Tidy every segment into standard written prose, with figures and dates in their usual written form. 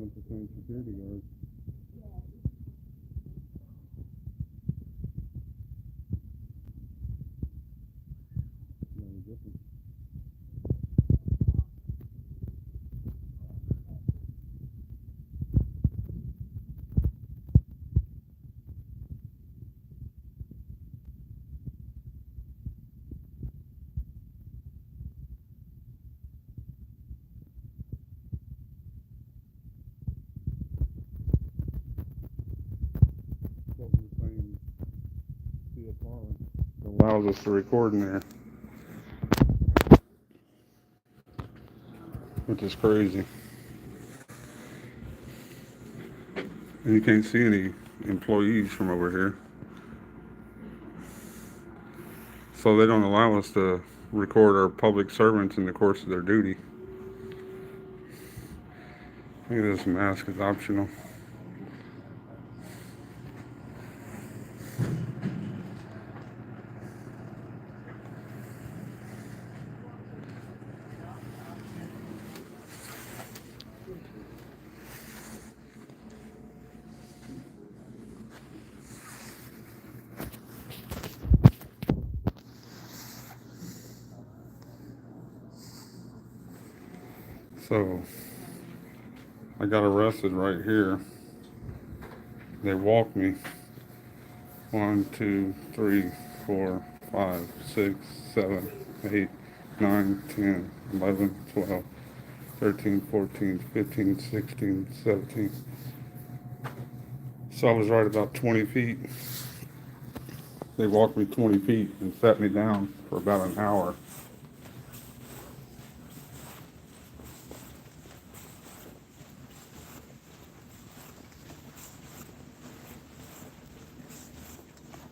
wasn't the same security guard. Very different. What was the same CFR that allows us to record in there, which is crazy. And you can't see any employees from over here. So they don't allow us to record our public servants in the course of their duty. I think this mask is optional. So I got arrested right here. They walked me 1, 2, 3, 4, 5, 6, 7, 8, 9, 10, 11, 12, 13, 14, 15, 16, 17. So I was right about 20 feet. They walked me 20 feet and sat me down for about an hour.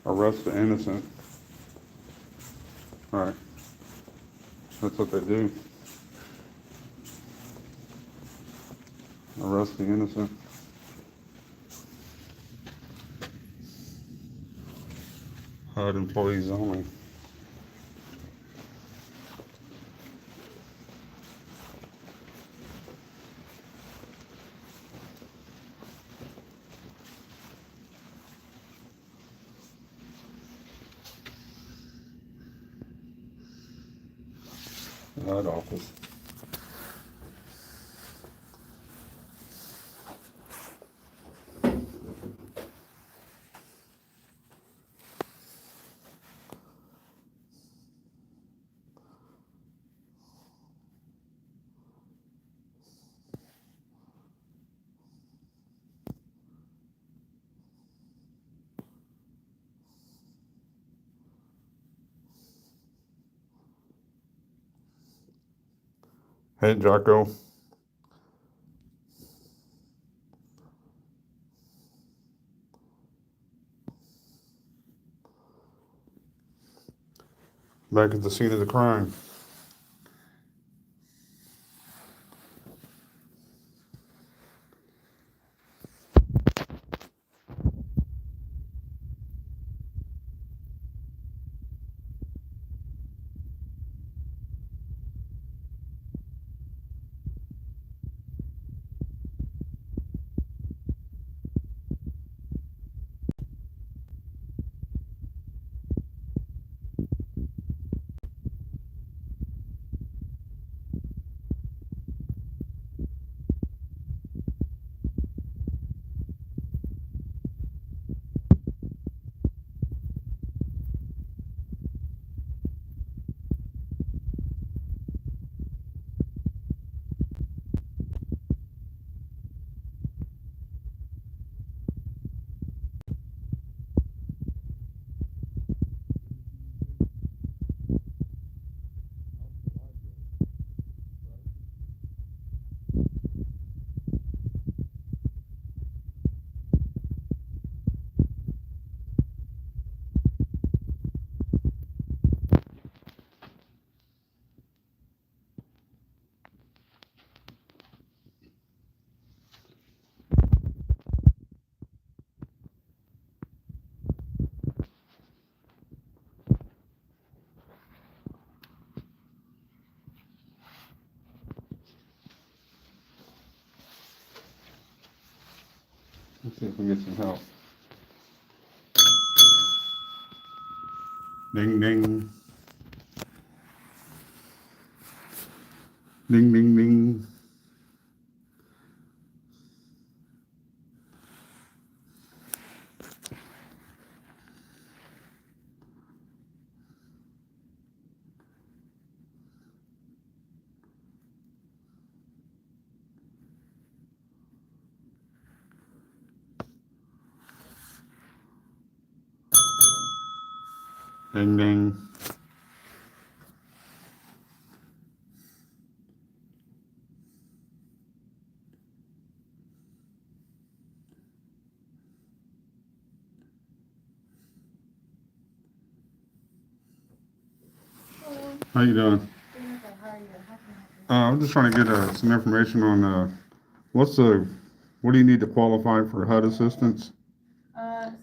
Arrest the innocent. Right. That's what they do. Arrest the innocent. HUD employees only. HUD office. Hey, Jocko. Back at the scene of the crime. See if we get some help. Ding, ding. Ding, ding, ding. Ding, ding. How you doing? I'm just trying to get some information on what do you need to qualify for HUD assistance?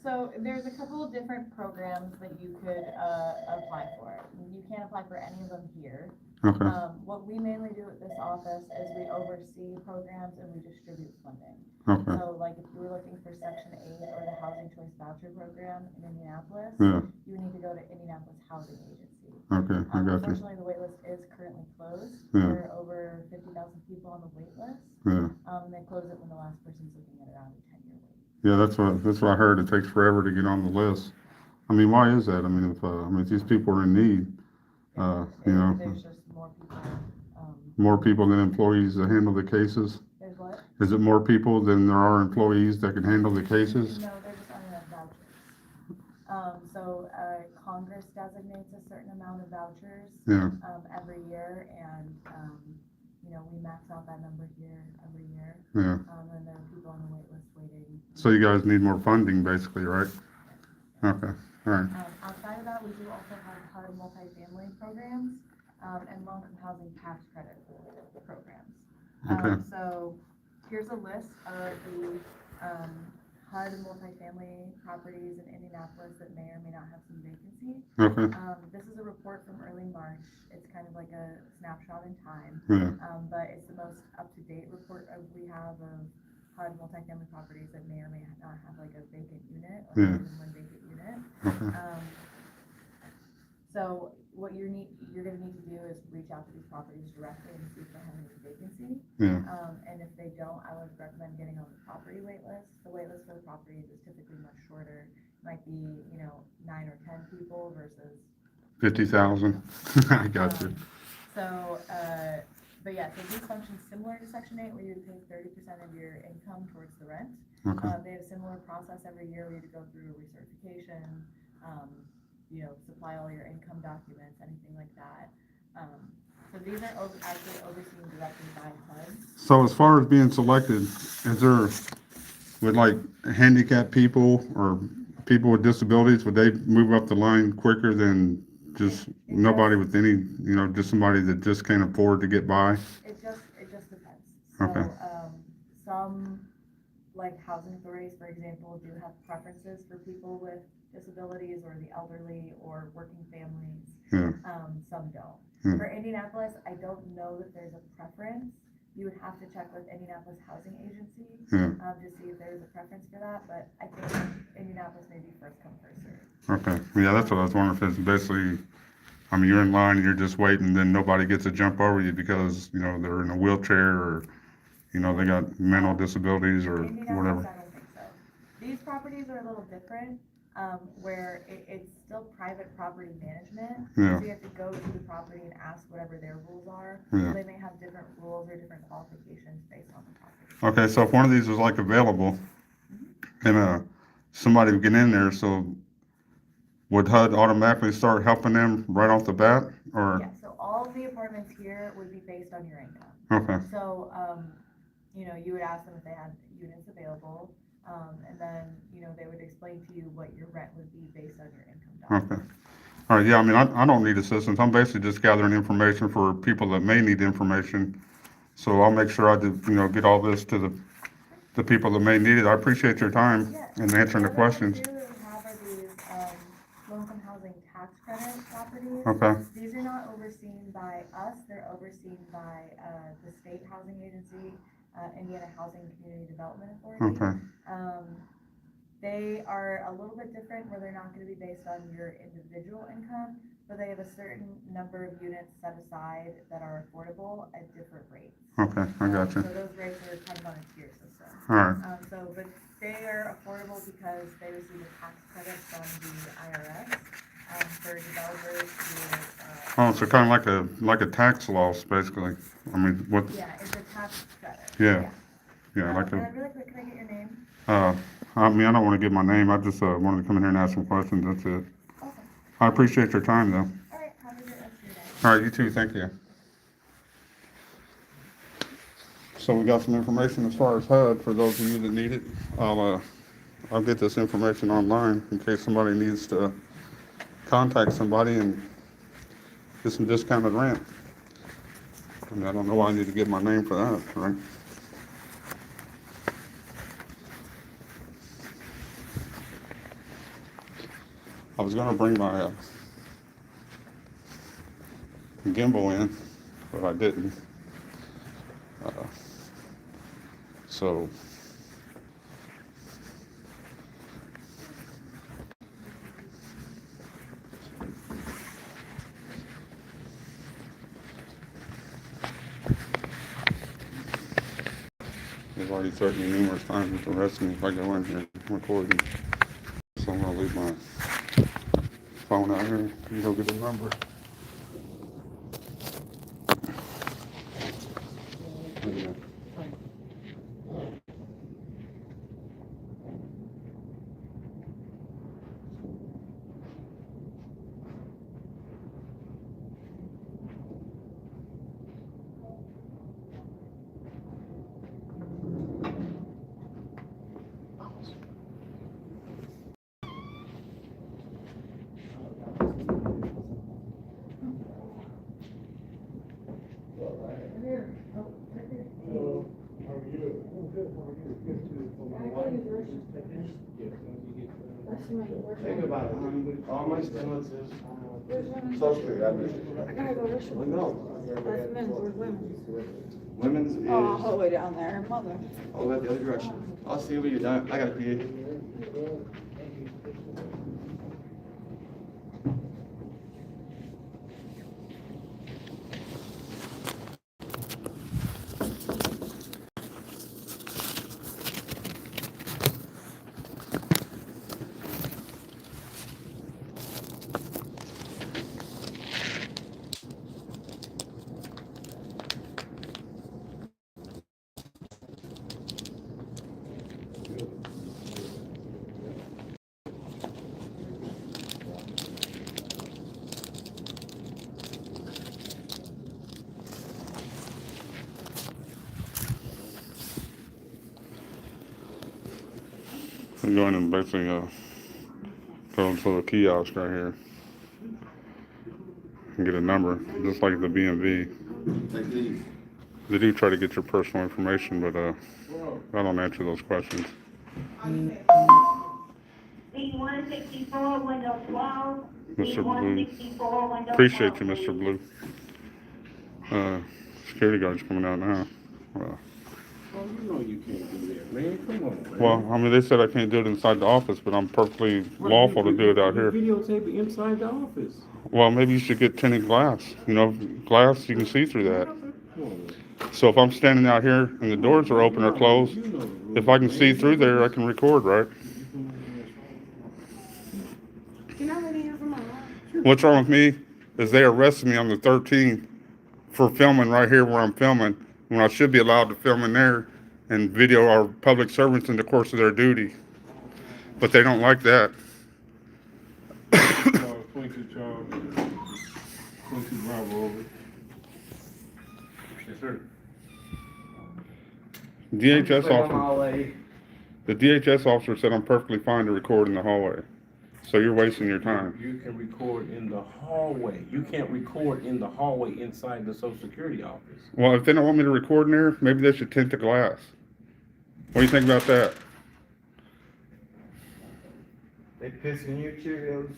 So there's a couple of different programs that you could apply for. You can't apply for any of them here. Okay. What we mainly do at this office is we oversee programs and we distribute funding. Okay. So like if you were looking for Section 8 or the Housing Choice Voucher Program in Indianapolis, Yeah. you would need to go to Indianapolis Housing Agency. Okay, I got you. Unfortunately, the wait list is currently closed. Yeah. There are over 50,000 people on the wait list. Yeah. And they close it when the last person's looking at around a 10-year wait. Yeah, that's what I heard. It takes forever to get on the list. I mean, why is that? I mean, if these people are in need, There's just more people. more people than employees that handle the cases. There's what? Is it more people than there are employees that can handle the cases? No, there just aren't enough vouchers. So Congress designates a certain amount of vouchers. Yeah. Every year, and we max out that number here every year. Yeah. And there are people on the wait list waiting. So you guys need more funding, basically, right? Okay. All right. Outside of that, we do also have HUD multifamily programs and low-income housing tax credit programs. Okay. So here's a list of the HUD multifamily properties in Indianapolis that may or may not have some vacancy. Okay. This is a report from early March. It's kind of like a snapshot in time, Yeah. but it's the most up-to-date report we have of HUD multifamily properties that may or may not have like a vacant unit or Yeah. even one vacant unit. Okay. So what you're gonna need to do is reach out to these properties directly and see if they have any vacancy. Yeah. And if they don't, I would recommend getting on the property wait list. The wait list for the properties is typically much shorter. It might be 9 or 10 people versus 50,000. I got you. But yeah, so these function similar to Section 8, where you pay 30% of your income towards the rent. Okay. They have a similar process every year. We have to go through a recertification, supply all your income documents, anything like that. So these are actually overseen directly by HUD. So as far as being selected, would like handicapped people or people with disabilities, would they move up the line quicker than just nobody with any, just somebody that just can't afford to get by? It just depends. So, Okay. Some, like housing authorities, for example, do have preferences for people with disabilities or the elderly or working families. Yeah. Some don't. Yeah. For Indianapolis, I don't know that there's a preference. You would have to check with Indianapolis Housing Agency Yeah. to see if there's a preference for that, but I think Indianapolis may be first come, first served. Okay. Yeah, that's what I was wondering if it's basically, you're in line, you're just waiting, then nobody gets to jump over you because, they're in a wheelchair or, they got mental disabilities or Indianapolis, whatever. I don't think so. These properties are a little different, where it's still private property management. Yeah. So you have to go to the property and ask whatever their rules are. Yeah. So they may have different rules or different qualifications based on the property. Okay, so if one of these was like available, and somebody would get in there, so would HUD automatically start helping them right off the bat, or? Yeah, so all of the apartments here would be based on your income. Okay. So, you would ask them if they had units available, and then, they would explain to you what your rent would be based on your income dollars. Okay. All right, yeah, I don't need assistance. I'm basically just gathering information for people that may need information. So I'll make sure I do, get all this to the people that may need it. I appreciate your time and answering the questions. The other ones we have are these low-income housing tax credit properties. Okay. These are not overseen by us. They're overseen by the state housing agency, Indiana Housing and Community Development Authority. Okay. They are a little bit different where they're not gonna be based on your individual income, but they have a certain number of units set aside that are affordable at different rates. Okay, I got you. So those rates are kind of on a tier system. All right. But they are affordable because they receive a tax credit from the IRS, for developers to, Oh, so kind of like a tax loss, basically. I mean, what? yeah, it's a tax credit. Yeah. Yeah, like And a. then really quick, can I get your name? I mean, I don't want to give my name. I just wanted to come in here and ask some questions. That's it. Okay. I appreciate your time, though. All right, have a good rest of your day. All right, you too. Thank you. So we got some information as far as HUD for those of you that need it. I'll get this information online in case somebody needs to contact somebody and get some discounted rent. I mean, I don't know why I need to give my name for that, right? I was gonna bring my gimbal in, but I didn't. So they've already threatened me numerous times to arrest me if I go in here recording. So I'm gonna leave my phone out here and go get a number. Think about it, all my stimulus is Social Security, I gotta go this way. No. That's men's, where's women's? Women's is, Oh, all the way down there, mother. I'll go the other direction. I'll see you when you're done, I gotta pee. I'm going and basically go to a kiosk right here and get a number, just like the BMV. Like these. They do try to get your personal information, but I don't answer those questions. B164, window 12. Mr. Blue. B164, window Appreciate 12. you, Mr. Blue. Security guard's coming out now. Well, you know you can't do that, man. Come on, man. Well, I mean, they said I can't do it inside the office, but I'm perfectly lawful to do it out here. Videotape it inside the office. Well, maybe you should get tinted glass. You know, glass, you can see through that. Come on, man. So if I'm standing out here and the doors are open or closed, You know the rules, if I can man. see through there, I can record, right? You're not ready here for my life. What's wrong with me is they arrested me on the 13th for filming right here where I'm filming, when I should be allowed to film in there and video our public servants in the course of their duty. But they don't like that. 22 Charles. 22 Bravo over. Yes, sir. DHS Put 'em officer, all away. the DHS officer said I'm perfectly fine to record in the hallway. So you're wasting your time. You can record in the hallway. You can't record in the hallway inside the Social Security office. Well, if they don't want me to record in there, maybe they should tint the glass. What do you think about that? They pissing you Cheerios.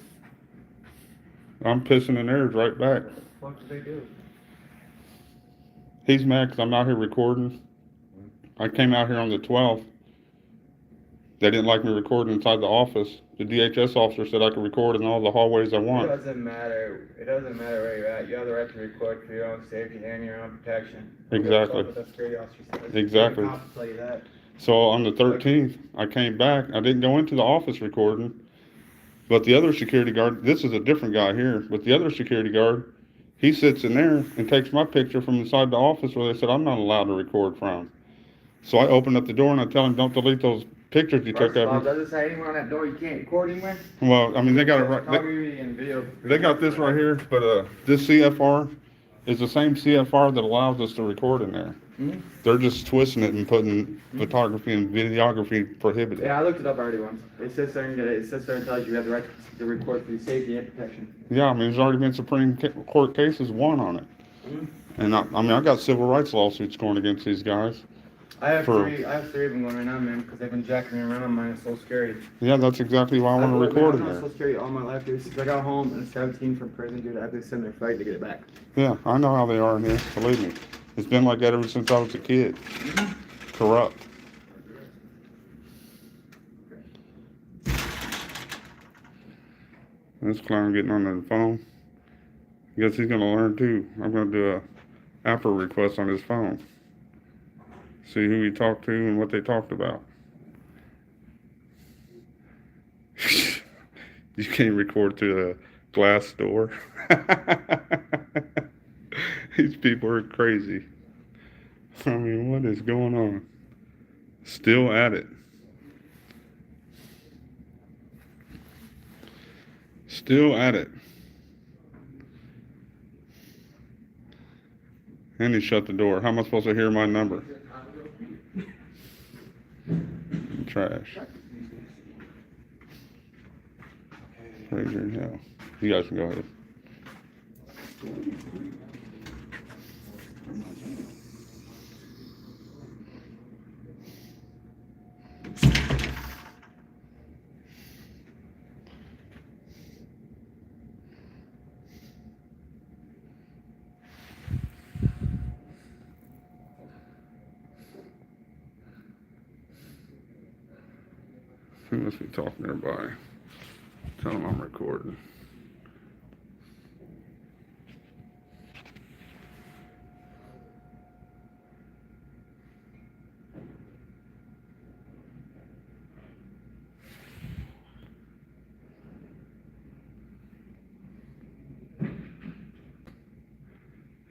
I'm pissing in theirs right back. What the fuck did they do? He's mad because I'm out here recording. I came out here on the 12th They didn't like me recording inside the office. The DHS officer said I could record in all the hallways I It want. doesn't matter. It doesn't matter where you're at. You have the right to record for your own safety and your own protection. Exactly. That's what the security officer says. Exactly. I'll tell you that. So on the 13th, I came back. I didn't go into the office recording, but the other security guard, this is a different guy here, but the other security guard, he sits in there and takes my picture from inside the office where they said I'm not allowed to record from. So I open up the door and I tell him, don't delete those pictures you took First of all, of me. does it say anywhere on that door you can't record anywhere? Well, I mean, they got it right. Photography and video. They got this right here, but this CFR is the same CFR that allows us to record in there. Mhm. They're just twisting it and putting photography and videography prohibited. Yeah, I looked it up already once. It sits there and tells you have the right to record for your safety and protection. Yeah, I mean, there's already been Supreme Court cases won on it. Mhm. And I mean, I got civil rights lawsuits going against these guys. I have For- three of them going right now, man, because they've been jacking me around on mine. It's so scary. Yeah, that's exactly why I want to record in I'm there. so scary all my life, dude. Since I got home and 17 from prison, dude, I had to send their fight to get it back. Yeah, I know how they are in here. Believe me, it's been like that ever since I was a kid. Corrupt. This clown getting on the phone. Guess he's gonna learn too. I'm gonna do a Apple request on his phone. See who he talked to and what they talked about. You can't record through the glass door. These people are crazy. I mean, what is going on? Still at it. Still at it. And he shut the door. How am I supposed to hear my number? Trash. Crazy as hell. You guys can go ahead. He must be talking nearby. Tell him I'm recording.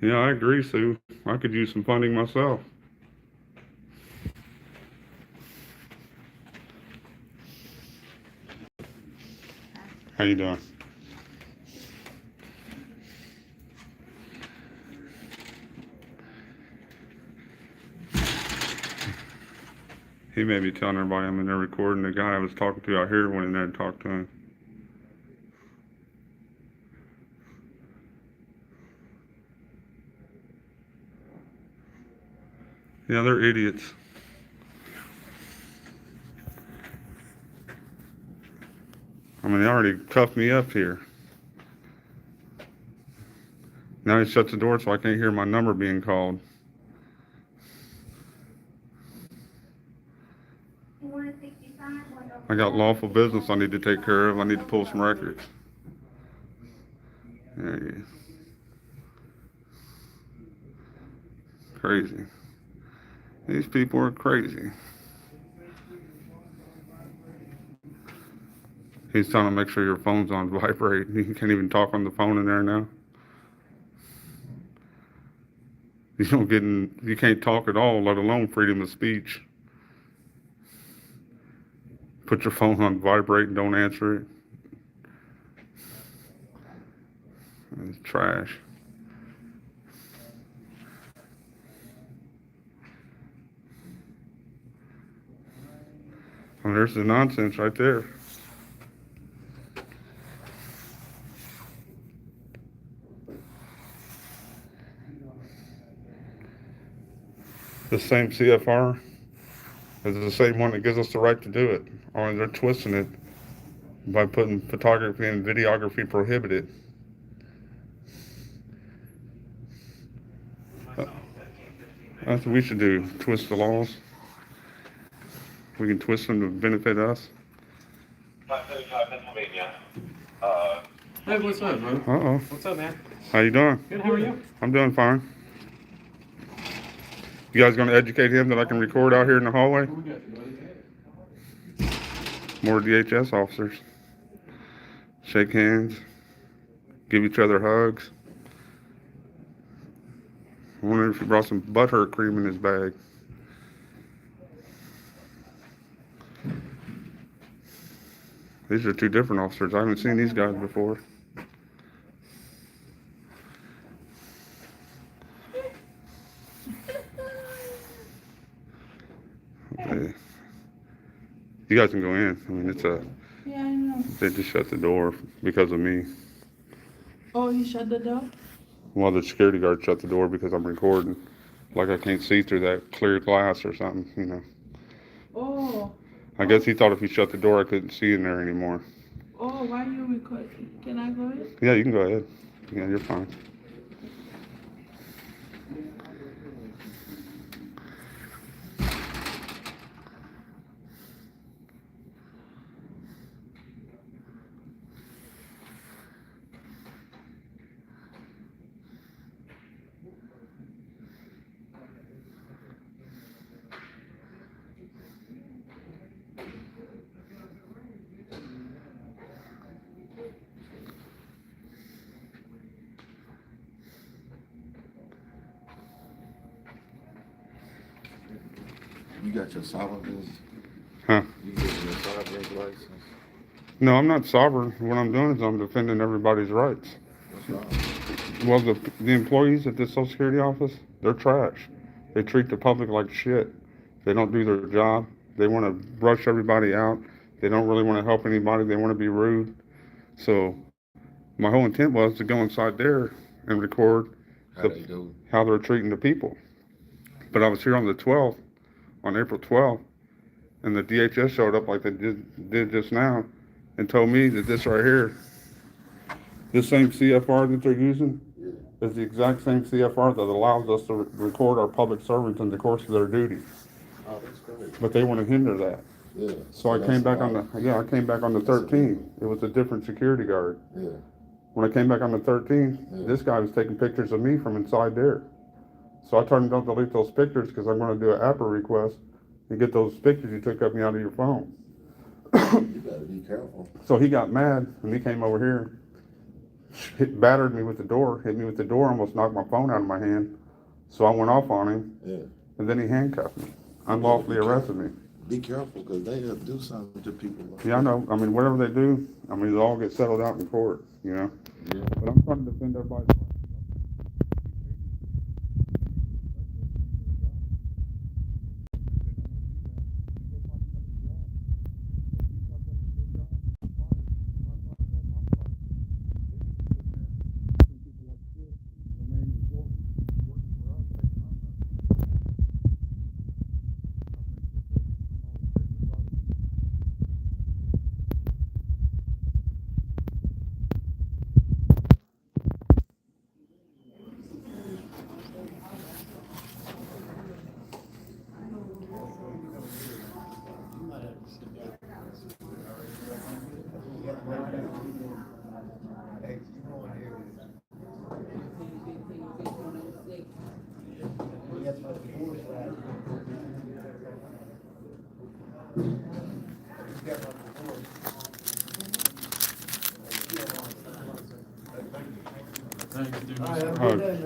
Yeah, I agree, Sue. I could use some funding myself. How you doing? He may be telling everybody I'm in there recording. The guy I was talking to out here went in there and talked to him. Yeah, they're idiots. I mean, they already cuffed me up here. Now he shuts the door so I can't hear my number being called. I got lawful business I need to take care of. I need to pull some records. Yeah. Crazy. These people are crazy. He's trying to make sure your phone's on vibrate. You can't even talk on the phone in there now. You can't talk at all, let alone freedom of speech. Put your phone on vibrate and don't answer it. It's trash. Well, there's the nonsense right there. The same CFR is the same one that gives us the right to do it. Only they're twisting it by putting photography and videography prohibited. That's what we should do, twist the laws. we can twist them to benefit us. 535 Pennsylvania. Hey, what's up, bro? Uh-oh. What's up, man? How you doing? Good, how are you? I'm doing fine. You guys gonna educate him that I can record out here in the hallway? What we got, buddy? More DHS officers. Shake hands. Give each other hugs. I wonder if he brought some butthurt cream in his bag. These are two different officers. I haven't seen these guys before. Okay. You guys can go in. I mean, it's a. Yeah, I know. They just shut the door because of me. Oh, he shut the door? Well, the security guard shut the door because I'm recording. Like I can't see through that clear glass or something, you know. Oh. I guess he thought if he shut the door, I couldn't see in there anymore. Oh, why you recording? Can I go in? Yeah, you can go ahead. Yeah, you're fine. You got your sovereign Huh? You got your sovereign license? No, I'm not sovereign. What I'm doing is I'm defending everybody's rights. What's wrong? Well, the employees at this Social Security office, they're trash. They treat the public like shit. They don't do their job. They want to rush everybody out. They don't really want to help anybody. They want to be rude. So my whole intent was to go inside there and record how they're treating the people. But I was here on the 12th, on April 12th, and the DHS showed up like they did just now and told me that this right here, this same CFR that they're using, is the exact same CFR that allows us to record our public servants in the course of their duty. Oh, that's great. But they want to hinder that. Yeah. So I came back on the 13th. It was a different security guard. Yeah. When I came back on the 13th, this guy was taking pictures of me from inside there. So I told him don't delete those pictures because I'm going to do an APA request and get those pictures you took of me out of your phone. You better be careful. So he got mad and he came over here, battered me with the door, hit me with the door, almost knocked my phone out of my hand. So I went off on him. Yeah. And then he handcuffed me, unlawfully arrested me. Be careful because they'll do something to people. Like Yeah, I know. I mean, whatever they do, I mean, it'll all get settled out in court, you know? Yeah. But I'm trying to defend everybody's rights.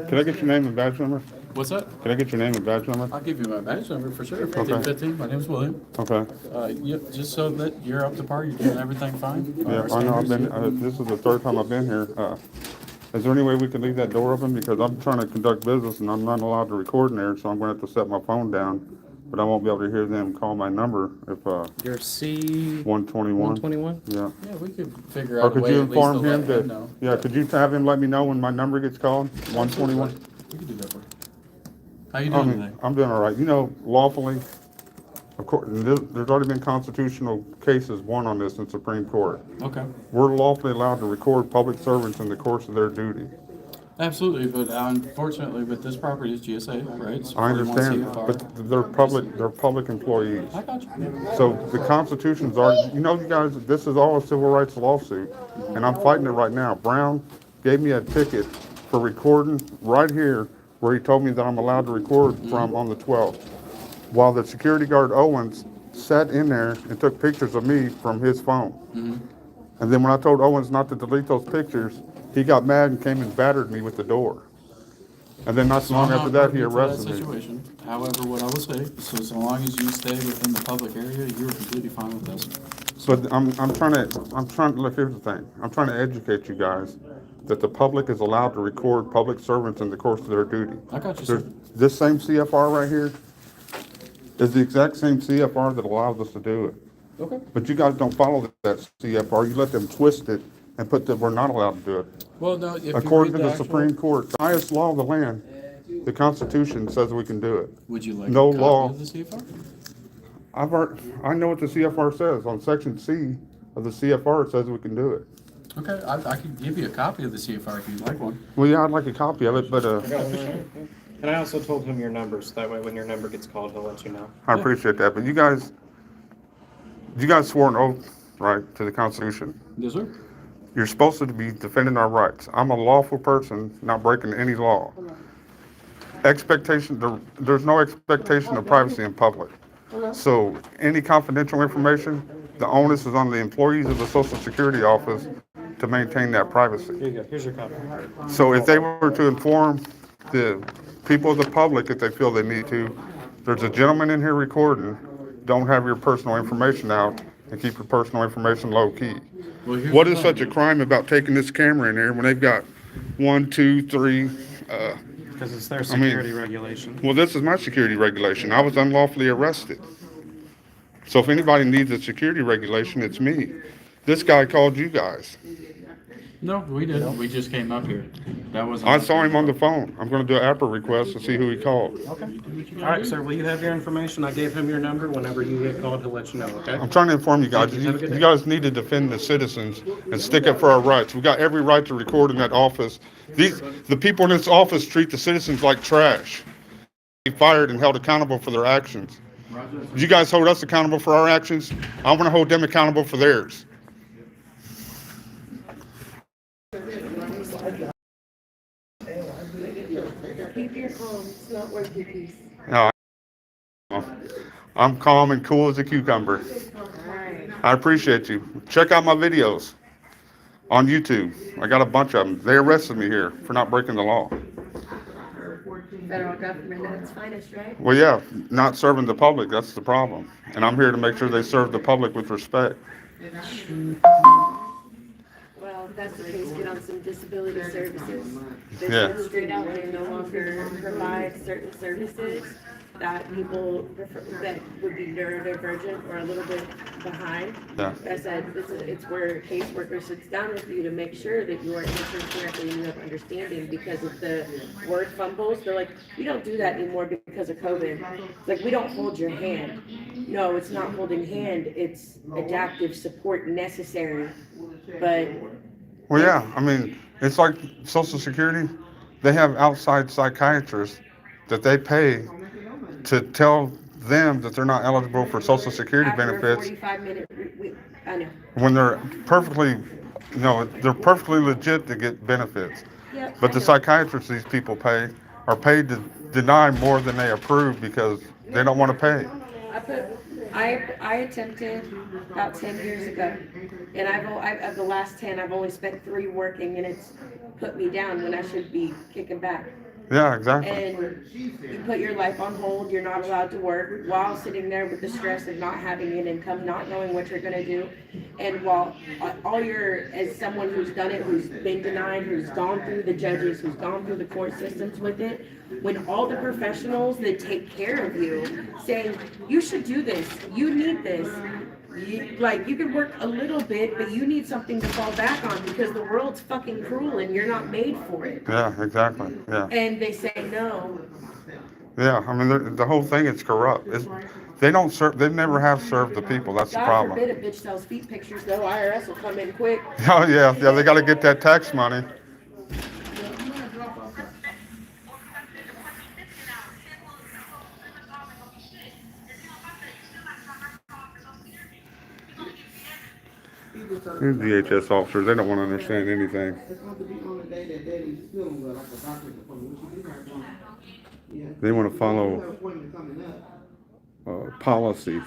Can I get your name and badge number? What's that? Can I get your name and badge number? I'll give you my badge number for sure. Okay. 1515. My name's William. Okay. Yep, just so that you're up to par, you're doing everything fine. Yeah, Our I know. I've standards. been. This is the third time I've been here. Is there any way we can leave that door open because I'm trying to conduct business and I'm not allowed to record in there, so I'm going to have to set my phone down. But I won't be able to hear them call my number if You're C 121. 121? Yeah. Yeah, we could figure Or out a could way you at least to inform let him that? know. Yeah. Could you have him let me know when my number gets called? 121. We could do that for you. How you I doing mean, today? I'm doing all right. You know, lawfully, of course, there's already been constitutional cases won on this in Supreme Court. Okay. We're lawfully allowed to record public servants in the course of their duty. Absolutely, but unfortunately, with this property is GSA, right? It's I 41 understand, CFR. but they're public employees. I got you. So the Constitution's already, you know, you guys, this is all a civil rights lawsuit, and I'm fighting it right now. Brown gave me a ticket for recording right here where he told me that I'm allowed to record from on the 12th. While the security guard Owens sat in there and took pictures of me from his phone. And then when I told Owens not to delete those pictures, he got mad and came and battered me with the door. And then not so So long I'm after not that, he privy to that arrested me. situation. However, what I will say, so long as you stay within the public area, you're completely fine with this. But I'm trying to, look, here's the thing. I'm trying to educate you guys that the public is allowed to record public servants in the course of their duty. I got you, sir. This same CFR right here is the exact same CFR that allows us to do it. Okay. But you guys don't follow that CFR. You let them twist it and put that we're not allowed to do it. Well, no, if you According read to the actual- Supreme Court, the highest law of the land, the Constitution says we can do it. Would you like No a copy law. of the CFR? I know what the CFR says. On section C of the CFR, it says we can do it. Okay, I can give you a copy of the CFR if you'd like one. Well, yeah, I'd like a copy of it, but, And I also told him your number, so that way when your number gets called, he'll let you know. I appreciate that. But you guys swore an oath, right, to the Constitution. Yes, sir. You're supposed to be defending our rights. I'm a lawful person, not breaking any law. There's no expectation of privacy in public. So any confidential information, the onus is on the employees of the Social Security office to maintain that privacy. Here you go, here's your copy. So if they were to inform the people of the public, if they feel they need to, there's a gentleman in here recording, don't have your personal information out and keep your personal information low key. Well, here's What the is thing. such a crime about taking this camera in there when they've got 1, 2, 3, Because it's their I mean- security regulation. well, this is my security regulation. I was unlawfully arrested. So if anybody needs a security regulation, it's me. This guy called you guys. No, we didn't. We just came up here. That wasn't. I saw him on the phone. I'm gonna do an APRA request to see who he called. Okay. All right, sir, will you have your information? I gave him your number. Whenever you get called, he'll let you know, okay? I'm trying to inform you guys. Thank you. Have a good You day. guys need to defend the citizens and stick up for our rights. We've got every right to record in that office. The people in this office treat the citizens like trash. Be fired and held accountable for their actions. You guys hold us accountable for our actions. I want to hold them accountable for theirs. Keep your calm, it's not worth your peace. No, I'm calm and cool as a cucumber. Alright. I appreciate you. Check out my videos on YouTube. I got a bunch of them. They arrested me here for not breaking the law. Federal government at its finest, right? Well, yeah, not serving the public, that's the problem. And I'm here to make sure they serve the public with respect. Well, if that's the case, get on some disability services. They Yeah. said straight out they no longer provide certain services that people that would be neurodivergent or a little bit behind. Yeah. I said, it's where a caseworker sits down with you to make sure that you are answering correctly and you have understanding, because of the word fumbles. They're like, we don't do that anymore because of COVID. It's like, we don't hold your hand. No, it's not holding hand, it's adaptive support necessary. But Well, yeah, I mean, it's like Social Security, they have outside psychiatrists that they pay to tell them that they're not eligible for Social Security after a benefits 45-minute, I know. when they're perfectly, they're perfectly legit to get benefits. Yep, But I the know. psychiatrists these people pay are paid to deny more than they approve because they don't want to pay. I attempted about 10 years ago, and of the last 10, I've only spent 3 working, and it's put me down when I should be kicking back. Yeah, exactly. And you put your life on hold, you're not allowed to work, while sitting there with the stress of not having an income, not knowing what you're gonna do. And while as someone who's done it, who's been denied, who's gone through the judges, who's gone through the court systems with it, when all the professionals that take care of you saying, you should do this, you need this, you can work a little bit, but you need something to fall back on because the world's fucking cruel and you're not made for it. Yeah, exactly. Yeah. And they say no. Yeah, I mean, the whole thing is corrupt. They don't serve, they never have served the people. That's the God problem. forbid a bitch sells feet pictures, though. IRS will come in quick. Oh, yeah, they got to get that tax money. These DHS officers, they don't want to understand anything. It's going to be on the day that daddy's feeling well, like a doctor's appointment, which you do have one. Yeah. They want to You have follow an appointment coming up. policy.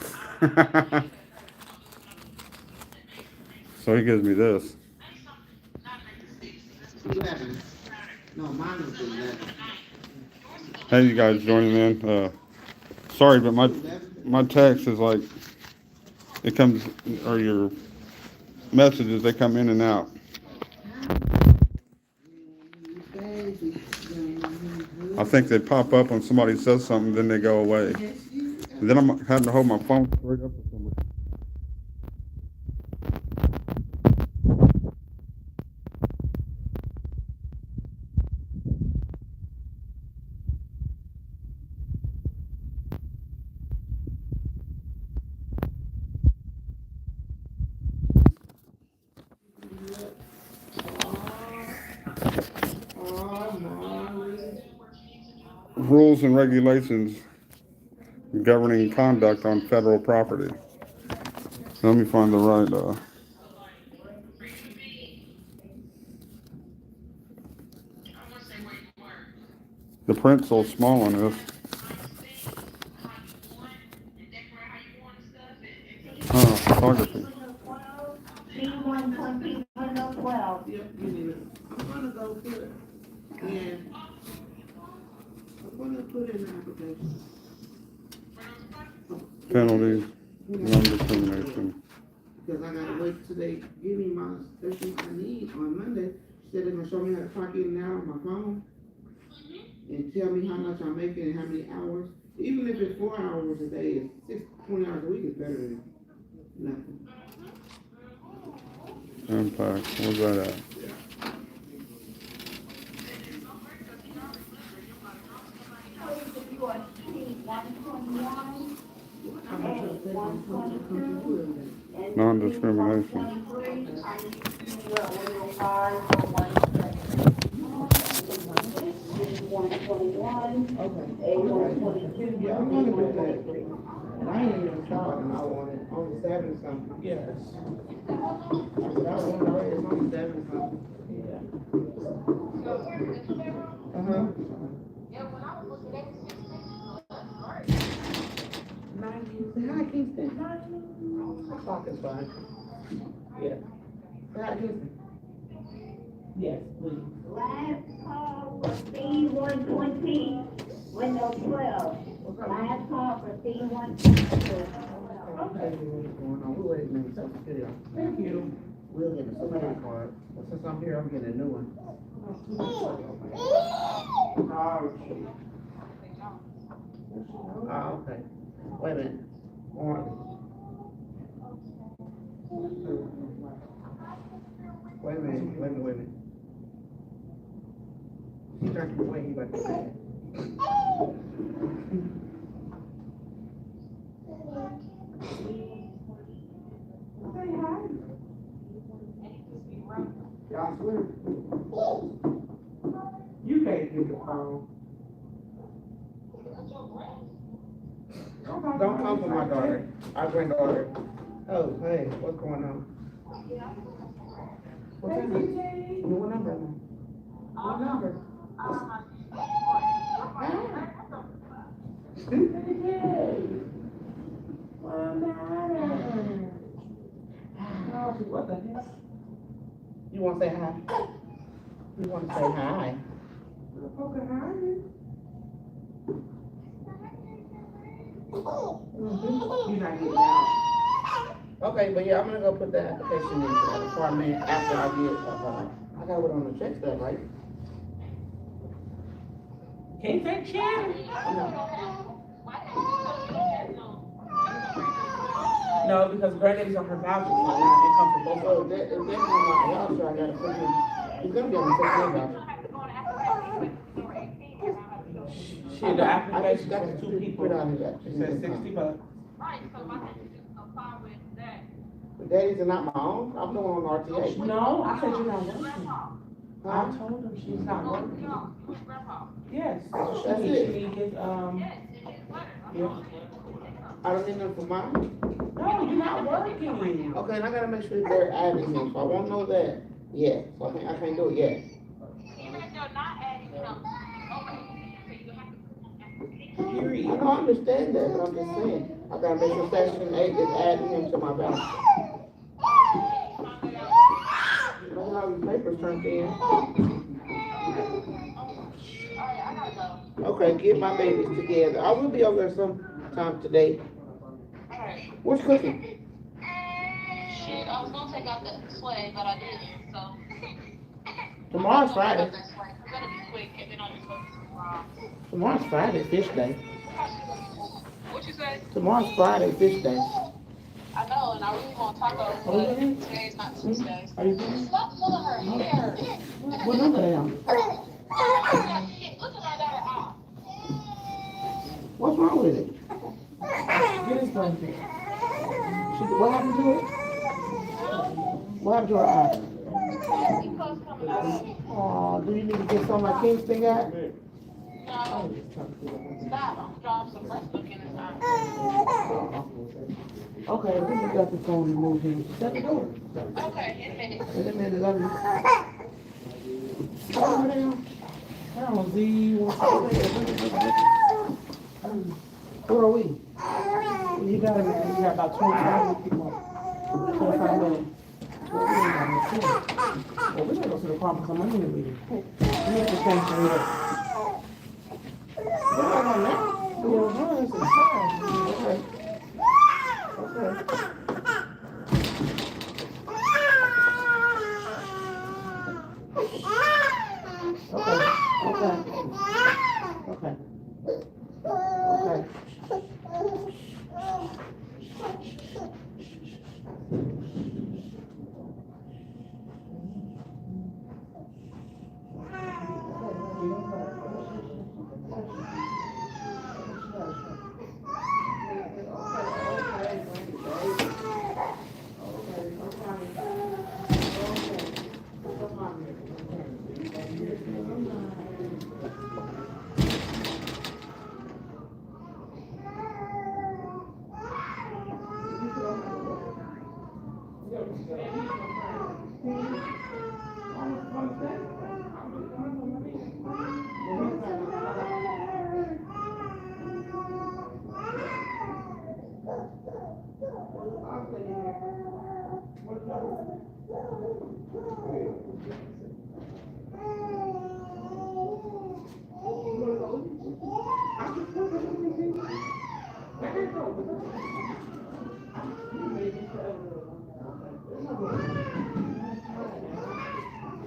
So he gives me this. 11. No, mine was 11. Hey, you guys joining in? Sorry, but my text is like, it comes, or your messages, they come in and out. I think they pop up when somebody says something, then they go away. And then I'm having to hold my phone straight up to somebody. Rules and regulations governing conduct on federal property. Let me find the right, the print's so small on this. Photography. C120, window 12. Yep, you need it. I'm gonna go put it in. I'm gonna put in an application. Penalties, non-discrimination. Because I gotta wait till they give me my everything I need on Monday. She said they're gonna show me how to clock in and out on my phone. And tell me how much I'm making and how many hours. Even if it's 4 hours a day, it's 20 hours a week is better than nothing. Impact, where's that at? Non-discrimination. Yeah, I'm gonna do that. And I ain't even started, and I want it on 7 something. Yes. I said, I want it already, it's on 7 something. Yeah. Uh-huh. Say hi, Kingston. My talk is fine. Yeah. Say hi, Kingston. Yes, please. Last call for C120, window 12. Last call for C120. Okay, what's going on? We're waiting on social security. Thank you. We'll get a social card. But since I'm here, I'm getting a new one. Oh, okay. Wait a minute. Wait a minute. He's trying to wait, he's about to say it. Say hi. Y'all swear. You can't get the phone. Don't come for my daughter, our granddaughter. Oh, hey, what's going on? What's that? What number? What number? What the heck? You want to say hi? You want to say hi? Okay, hi. You're not getting out. Okay, but yeah, I'm gonna go put the application in for that apartment after I get, I got it on the check stub, right? Can't that chair? No, because granddaddy's on her voucher, so it comes from both. So if that's on my voucher, I gotta put in, it's gonna be on the 6 voucher. Shit, the I application just got for the 2 people. Put on here. It says $60. Right, so I can just apply with that. But daddies are not my own, I'm the one on RTA. No, I said you're not working. I Huh? told him she's not working. No, you and grandpa. Yes, That's she it. need his, Yes, it is better. yeah. I don't need them for mine. No, you're not working. Okay, and I gotta make sure they're adding him, so I won't know that yet, so I can't do it yet. Even if they're not adding him, okay, so you have to put on application. Period. I don't understand that, but I'm just saying, I gotta make sure Section 8 is adding him to my voucher. Look how these papers turned in. Alright, I gotta go. Okay, get my babies together. I will be over there sometime today. Alright. What's cooking? Shit, I was gonna take out the sway, but I didn't, so. Tomorrow's Friday. I'm gonna be quick, and then I'll just go to tomorrow. Tomorrow's Friday, fish day. What you say? Tomorrow's Friday, fish day. I know, and I really want tacos, Are you but kidding? today's not Tuesday. Are you kidding? Stop pulling her hair. What number they on? Shit, look at her eye. What's wrong with it? Get his blanket. What happened to it? What happened to her eye? Oh, do you need to get some of my Kingston got? No, stop. I'm dropping some breast milk in his eye. Okay, let me got the phone and move him. Shut the door. Okay, in a minute. In a minute, love you. Oh, damn. I don't see Where are we? You got about 25 people. 25 minutes. Well, we gotta go to the conference on Monday meeting. We have to change it up.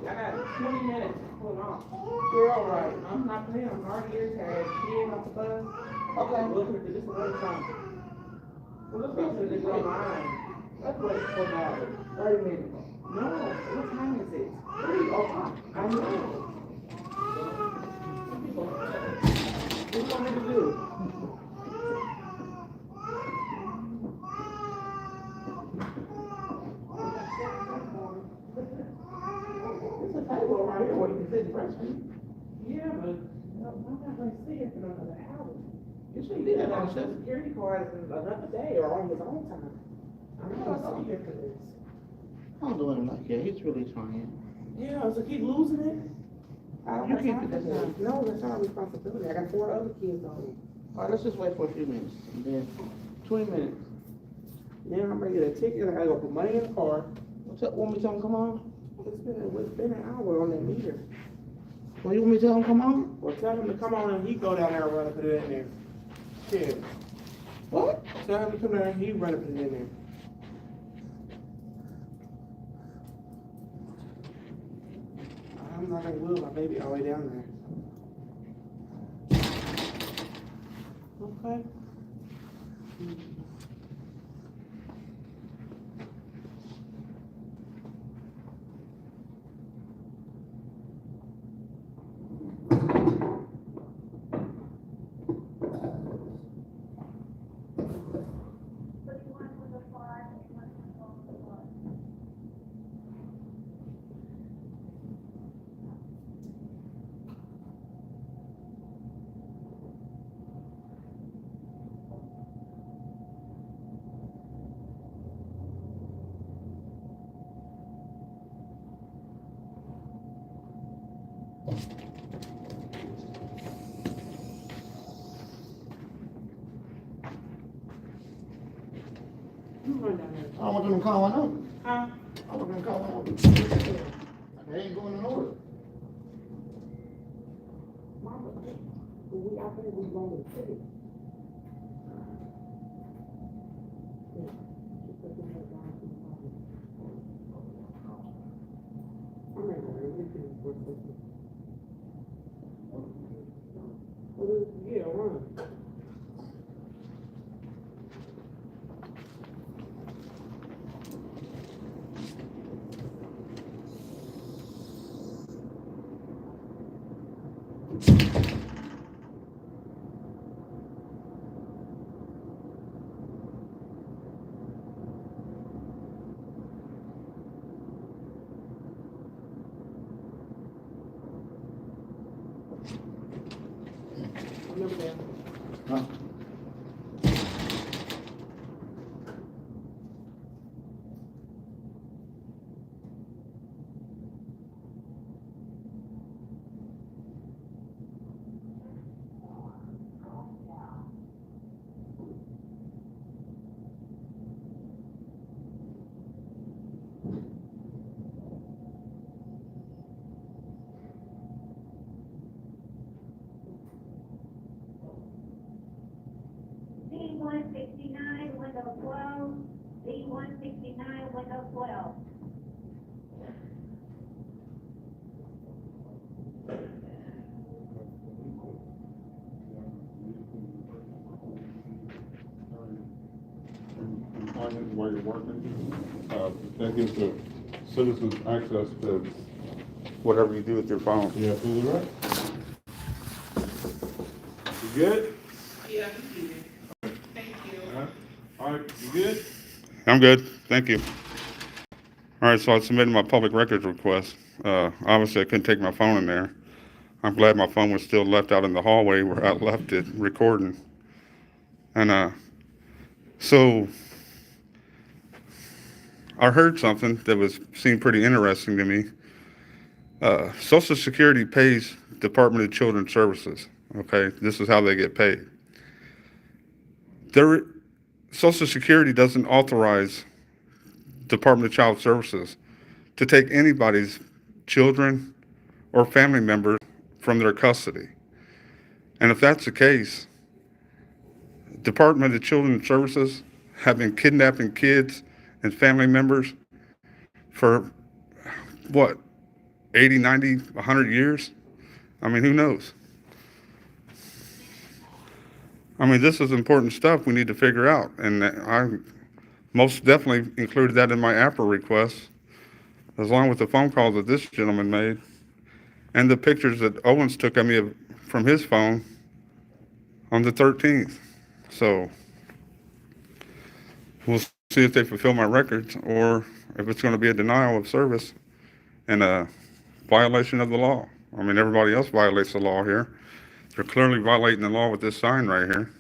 I got 20 minutes to pull off. You're all right. I'm not playing. I'm already irritated. Kid off the bus. Okay. Look at this another time. Well, let's go to this online. Let's wait for about 30 minutes. No. What time is it? 3:00. I know. What do you want me to do? It's a table right here where you can sit and brush me. Yeah, but I'm not gonna sit here for another hour. You should do that on the security card another day or on his own time. I'm not gonna sit here for this. I'm doing him like that. He's really trying. Yeah, so keep losing it. You keep it this way. No, that's not a responsibility. I got 4 other kids on it. All right, let's just wait for a few minutes. And then 20 minutes. Then I'm gonna get a ticket. I gotta go put money in the car. Want me to tell him come on? It's been an hour on that meter. Well, you want me to tell him come on? Well, tell him to come on and he go down there and run and put it in there. Yeah. What? Tell him to come down and he run and put it in there. I'm not gonna move my baby all the way down there. Okay. run down there. I don't want them to call my number. Huh? I want them to call my number. They ain't going in order. Mama, we out there, we going to city. Yeah, run. Remember that. Huh? C-169, window 12, C-169, window 12. While you're working, that gives the citizens access to whatever you do with your phone. Yeah, absolutely right. You good? Yeah, I can see it. Thank you. All right, you good? I'm good, thank you. All right, so I submitted my public records request. Obviously, I couldn't take my phone in there. I'm glad my phone was still left out in the hallway where I left it recording. And so I heard something that seemed pretty interesting to me. Social Security pays Department of Children's Services. Okay, this is how they get paid. Social Security doesn't authorize Department of Child Services to take anybody's children or family members from their custody. And if that's the case, Department of Children's Services have been kidnapping kids and family members for, what, 80, 90, 100 years? I mean, who knows? I mean, this is important stuff we need to figure out, and I most definitely included that in my APRA request, along with the phone call that this gentleman made, and the pictures that Owens took of me from his phone on the 13th. So we'll see if they fulfill my records, or if it's going to be a denial of service and a violation of the law. I mean, everybody else violates the law here. They're clearly violating the law with this sign right here.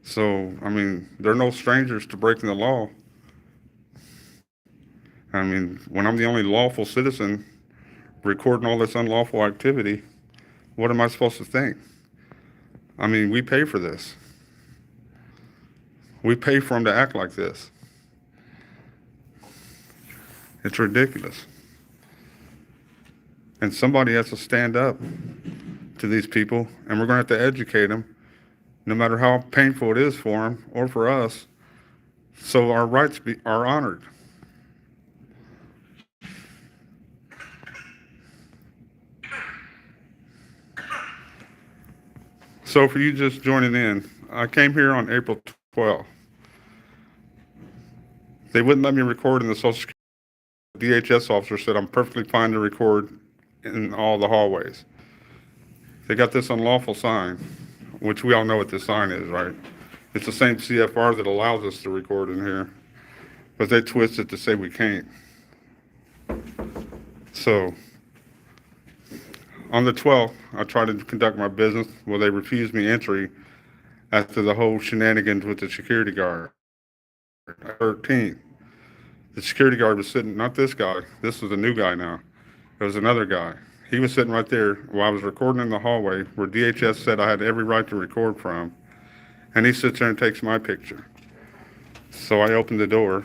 So, I mean, they're no strangers to breaking the law. I mean, when I'm the only lawful citizen recording all this unlawful activity, what am I supposed to think? I mean, we pay for this. We pay for them to act like this. It's ridiculous. And somebody has to stand up to these people, and we're going to have to educate them, no matter how painful it is for them or for us, so our rights are honored. So for you just joining in, I came here on April 12th. They wouldn't let me record in the Social Security. DHS officer said I'm perfectly fine to record in all the hallways. They got this unlawful sign, which we all know what this sign is, right? It's the same CFR that allows us to record in here, but they twist it to say we can't. So on the 12th, I tried to conduct my business. Well, they refused me entry after the whole shenanigans with the security guard. 13th, the security guard was sitting, not this guy, this was a new guy now. It was another guy. He was sitting right there while I was recording in the hallway where DHS said I had every right to record from. And he sits there and takes my picture. So I opened the door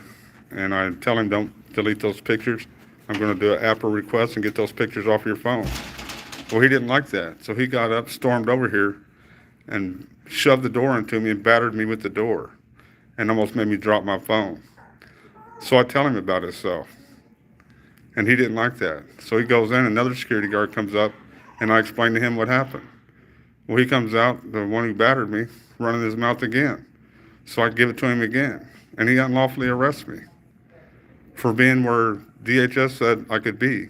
and I tell him, don't delete those pictures. I'm going to do an Apple request and get those pictures off your phone. Well, he didn't like that. So he got up, stormed over here and shoved the door into me and battered me with the door and almost made me drop my phone. So I tell him about himself. And he didn't like that. So he goes in, another security guard comes up, and I explain to him what happened. Well, he comes out, the one who battered me, running his mouth again. So I give it to him again. And he unlawfully arrests me for being where DHS said I could be,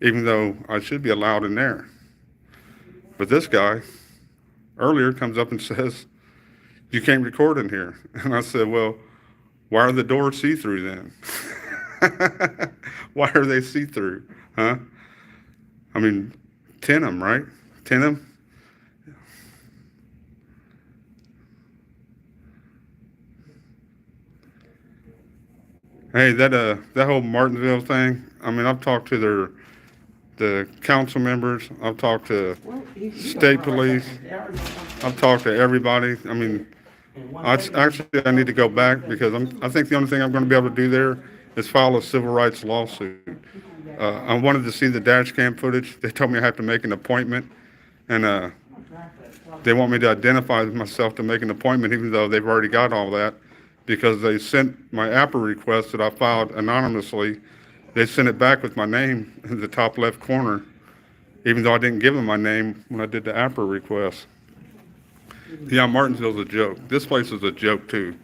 even though I should be allowed in there. But this guy earlier comes up and says, you can't record in here. And I said, well, why are the doors see-through then? Why are they see-through? Huh? I mean, tin them, right? Tin them? Hey, that whole Martinsville thing, I mean, I've talked to the council members, I've talked to state police, I've talked to everybody. I mean, I need to go back because I think the only thing I'm going to be able to do there is file a civil rights lawsuit. I wanted to see the dash cam footage. They told me I have to make an appointment, and they want me to identify myself to make an appointment, even though they've already got all that, because they sent my Apple request that I filed anonymously. They sent it back with my name in the top left corner, even though I didn't give them my name when I did the Apple request. Yeah, Martinsville's a joke. This place is a joke too.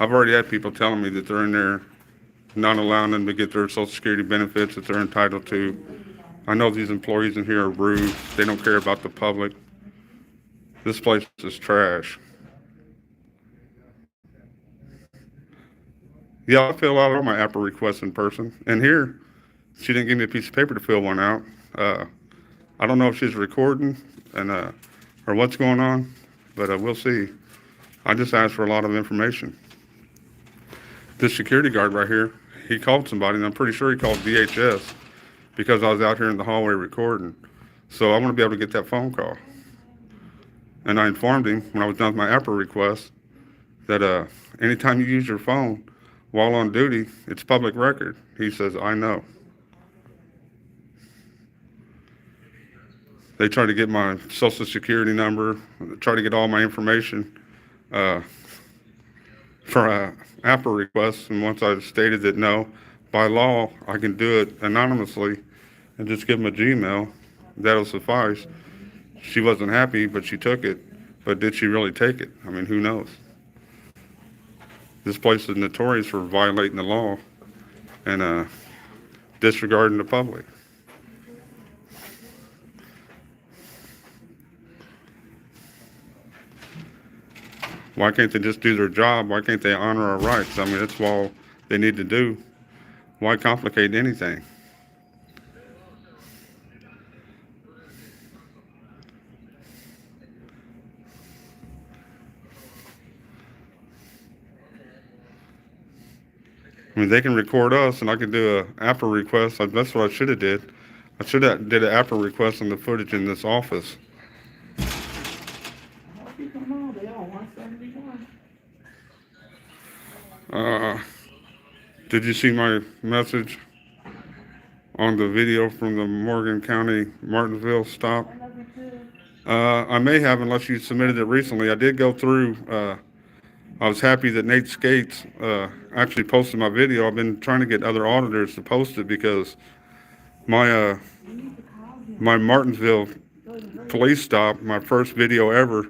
I've already had people telling me that they're in there not allowing them to get their Social Security benefits that they're entitled to. I know these employees in here are rude. They don't care about the public. This place is trash. Yeah, I fill out all my Apple requests in person. And here, she didn't give me a piece of paper to fill one out. I don't know if she's recording and or what's going on, but we'll see. I just asked for a lot of information. This security guard right here, he called somebody, and I'm pretty sure he called DHS because I was out here in the hallway recording. So I want to be able to get that phone call. And I informed him when I was done with my Apple request that anytime you use your phone while on duty, it's public record. He says, I know. They try to get my social security number, try to get all my information for Apple requests. And once I stated that no, by law, I can do it anonymously and just give them a Gmail, that'll suffice. She wasn't happy, but she took it. But did she really take it? I mean, who knows? This place is notorious for violating the law and disregarding the public. Why can't they just do their job? Why can't they honor our rights? I mean, that's all they need to do. Why complicate anything? I mean, they can record us, and I can do an Apple request. That's what I should have did. I should have did an Apple request on the footage in this office. Did you see my message on the video from the Morgan County Martinsville stop? I may have, unless you submitted it recently. I did go through. I was happy that Nate Skates actually posted my video. I've been trying to get other auditors to post it because my Martinsville police stop, my first video ever,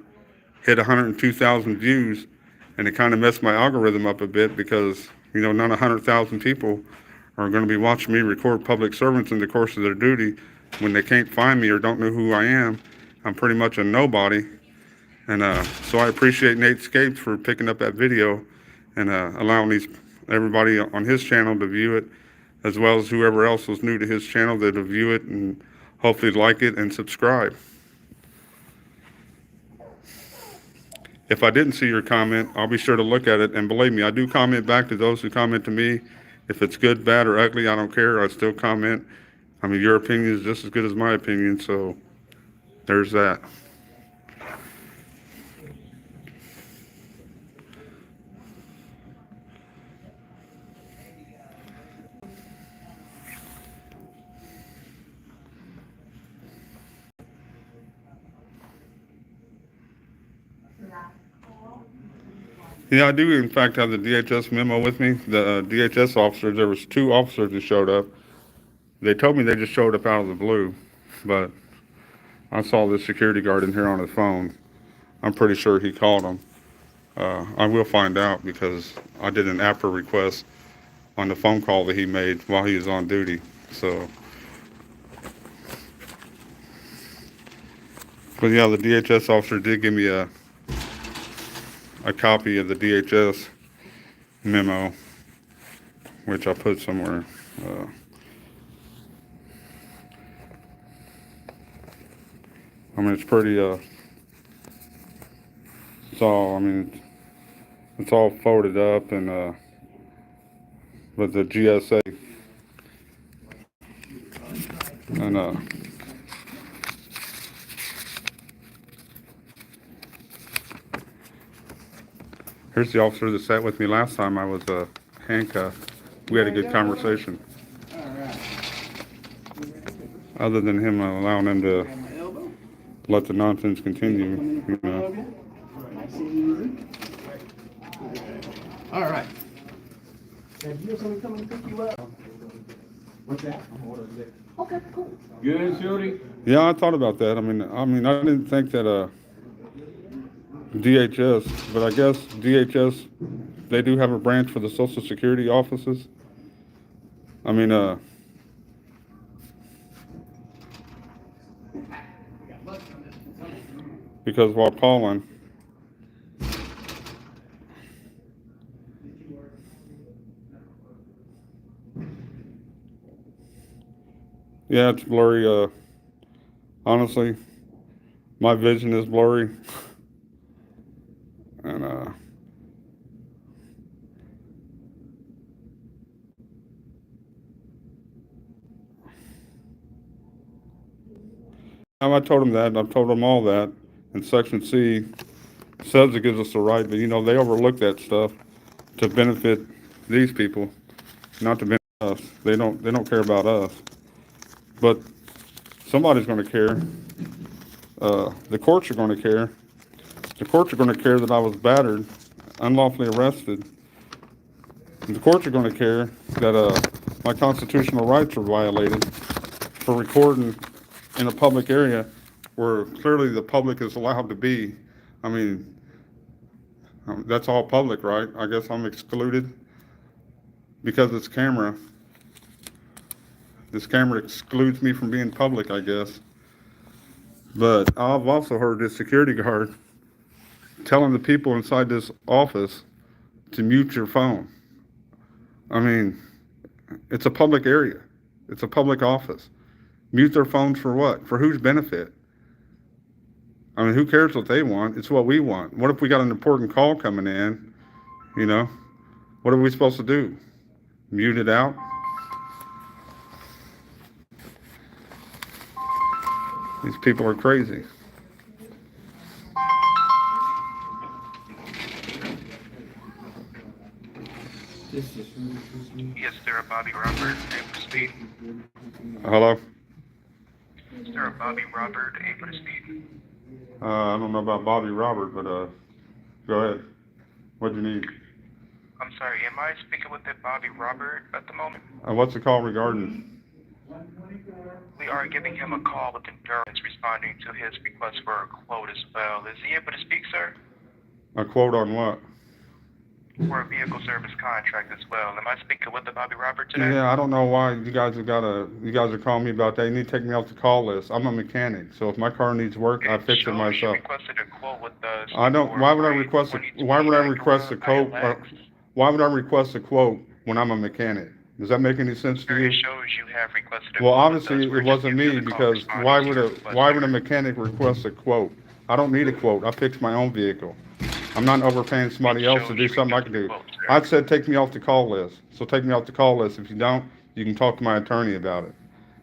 hit 102,000 views, and it kind of messed my algorithm up a bit because, you know, not 100,000 people are going to be watching me record public servants in the course of their duty when they can't find me or don't know who I am. I'm pretty much a nobody. And so I appreciate Nate Skates for picking up that video and allowing everybody on his channel to view it, as well as whoever else was new to his channel that'll view it and hopefully like it and subscribe. If I didn't see your comment, I'll be sure to look at it. And believe me, I do comment back to those who comment to me. If it's good, bad, or ugly, I don't care. I still comment. I mean, your opinion is just as good as my opinion, so there's that. Yeah, I do in fact have the DHS memo with me. The DHS officers, there was 2 officers that showed up. They told me they just showed up out of the blue, but I saw the security guard in here on his phone. I'm pretty sure he called them. I will find out because I did an APRA request on the phone call that he made while he was on duty. So, but yeah, the DHS officer did give me a copy of the DHS memo, which I put somewhere. I mean, it's pretty, it's all, I mean, it's all folded up and, with the GSA and, here's the officer that sat with me last time I was, handcuffed. We had a good conversation. Other than him allowing them to let the nonsense continue, you know. Nice and easy. All right. Have you someone come and pick you up? What's that? Okay, cool. Good, Shorty? Yeah, I thought about that. I mean, I didn't think that, DHS, but I guess DHS, they do have a branch for the Social Security offices. I mean, because while calling, yeah, it's blurry. Honestly, my vision is blurry. And, I told them that, I've told them all that, and Section C says it gives us the right, but you know, they overlook that stuff to benefit these people, not to benefit us. They don't care about us. But somebody's gonna care. The courts are gonna care. The courts are gonna care that I was battered, unlawfully arrested. The courts are gonna care that my constitutional rights are violated for recording in a public area where clearly the public is allowed to be. I mean, that's all public, right? I guess I'm excluded because it's camera. This camera excludes me from being public, I guess. But I've also heard this security guard telling the people inside this office to mute your phone. I mean, it's a public area. It's a public office. Mute their phones for what? For whose benefit? I mean, who cares what they want? It's what we want. What if we got an important call coming in? You know, what are we supposed to do? Mute it out? These people are crazy. Yes, sir, Bobby Robert, able to speak. Hello? Sir, Bobby Robert, able to speak. I don't know about Bobby Robert, but go ahead. What do you need? I'm sorry, am I speaking with the Bobby Robert at the moment? What's the call regarding? We are giving him a call with endurance, responding to his request for a quote as well. Is he able to speak, sir? A quote on what? For a vehicle service contract as well. Am I speaking with the Bobby Robert today? Yeah, I don't know why you guys are calling me about that. You need to take me off the call list. I'm a mechanic, so if my car needs work, I fix it myself. You requested a quote with us. I don't. Why would I request a quote? Why would I request a quote when I'm a mechanic? Does that make any sense to you? It shows you have requested a Well, quote obviously with us. it wasn't me, because why would a mechanic request a quote? I don't need a quote. I fix my own vehicle. I'm not overpaying somebody else to do something I can do. I said take me off the call list. So take me off the call list. If you don't, you can talk to my attorney about it.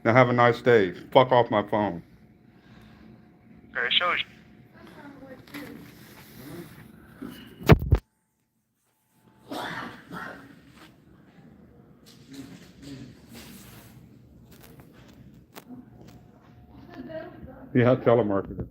Now have a nice day. Fuck off my phone. It shows Yeah, telemarketer.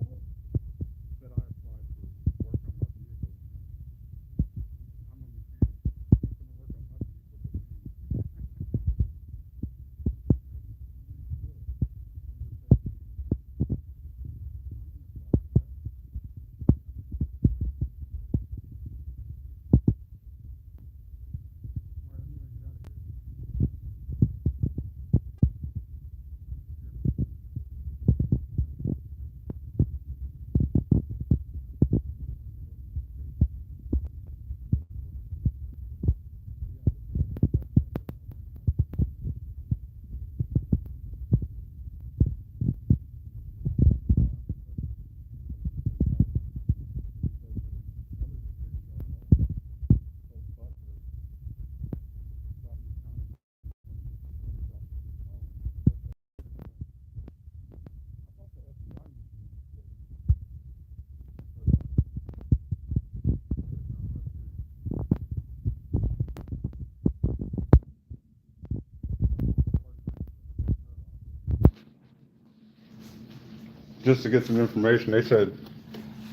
just to get some information, they said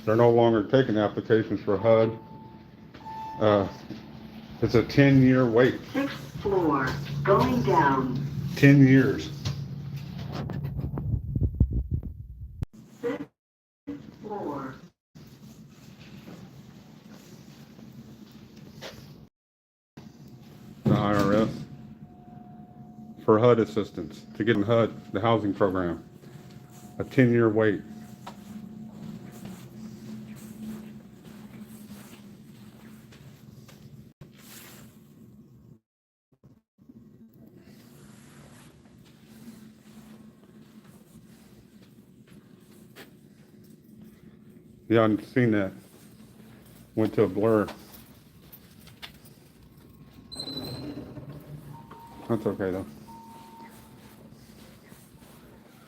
they're no longer taking applications for HUD. It's a 10-year wait. 6th floor, going down. 10 years. 6th floor. The IRS for HUD assistance to get in HUD, the housing program. A 10-year wait. Yeah, I've seen that. Went to a blur. That's okay though.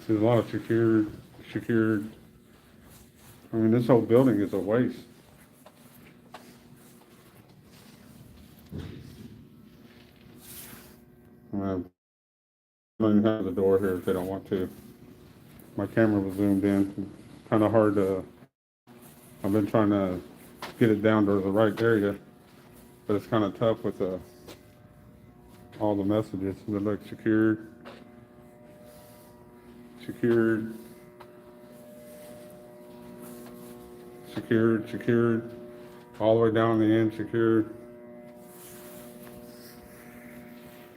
There's a lot of secured. I mean, this whole building is a waste. Don't even have the door here if they don't want to. My camera was zoomed in. Kind of hard to. I've been trying to get it down to the right area, but it's kind of tough with all the messages. They look secured, all the way down the end, secured.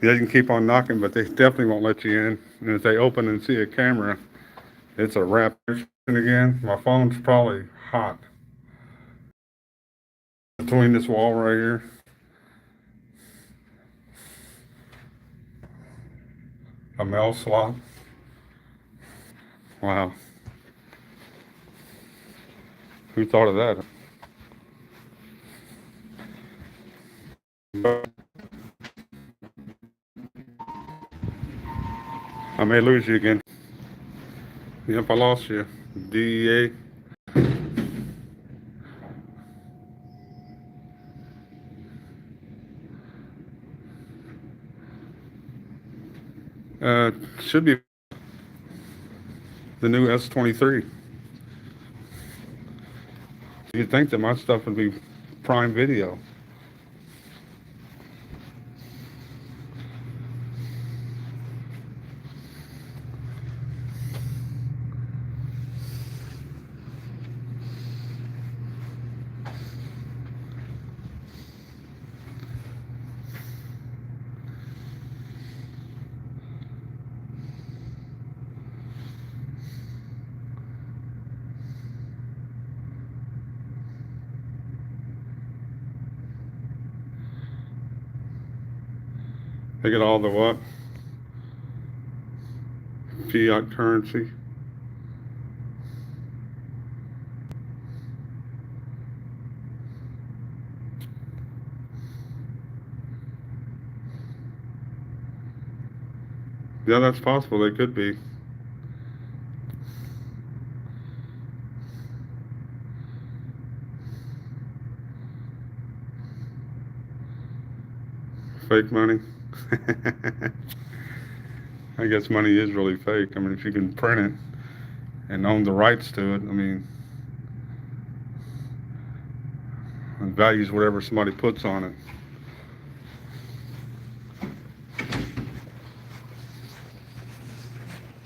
They can keep on knocking, but they definitely won't let you in. And if they open and see a camera, it's a wrap. Again, my phone's probably hot. Between this wall right here. A mail slot. Wow. Who thought of that? I may lose you again. Yep, I lost you. DEA. Should be the new S23. You'd think that my stuff would be prime video. They get all the what? Fiat currency. Yeah, that's possible. They could be. Fake money. I guess money is really fake. I mean, if you can print it and own the rights to it, I mean, it values whatever somebody puts on it.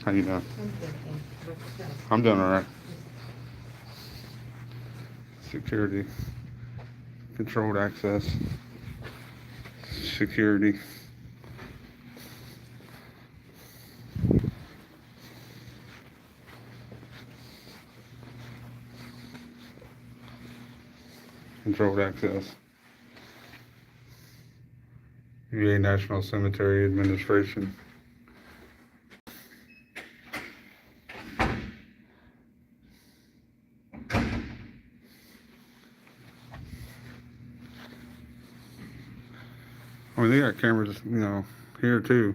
How you doing? I'm doing all right. Security, controlled access, security. Controlled access. VA National Cemetery Administration. I mean, they got cameras, you know, here too.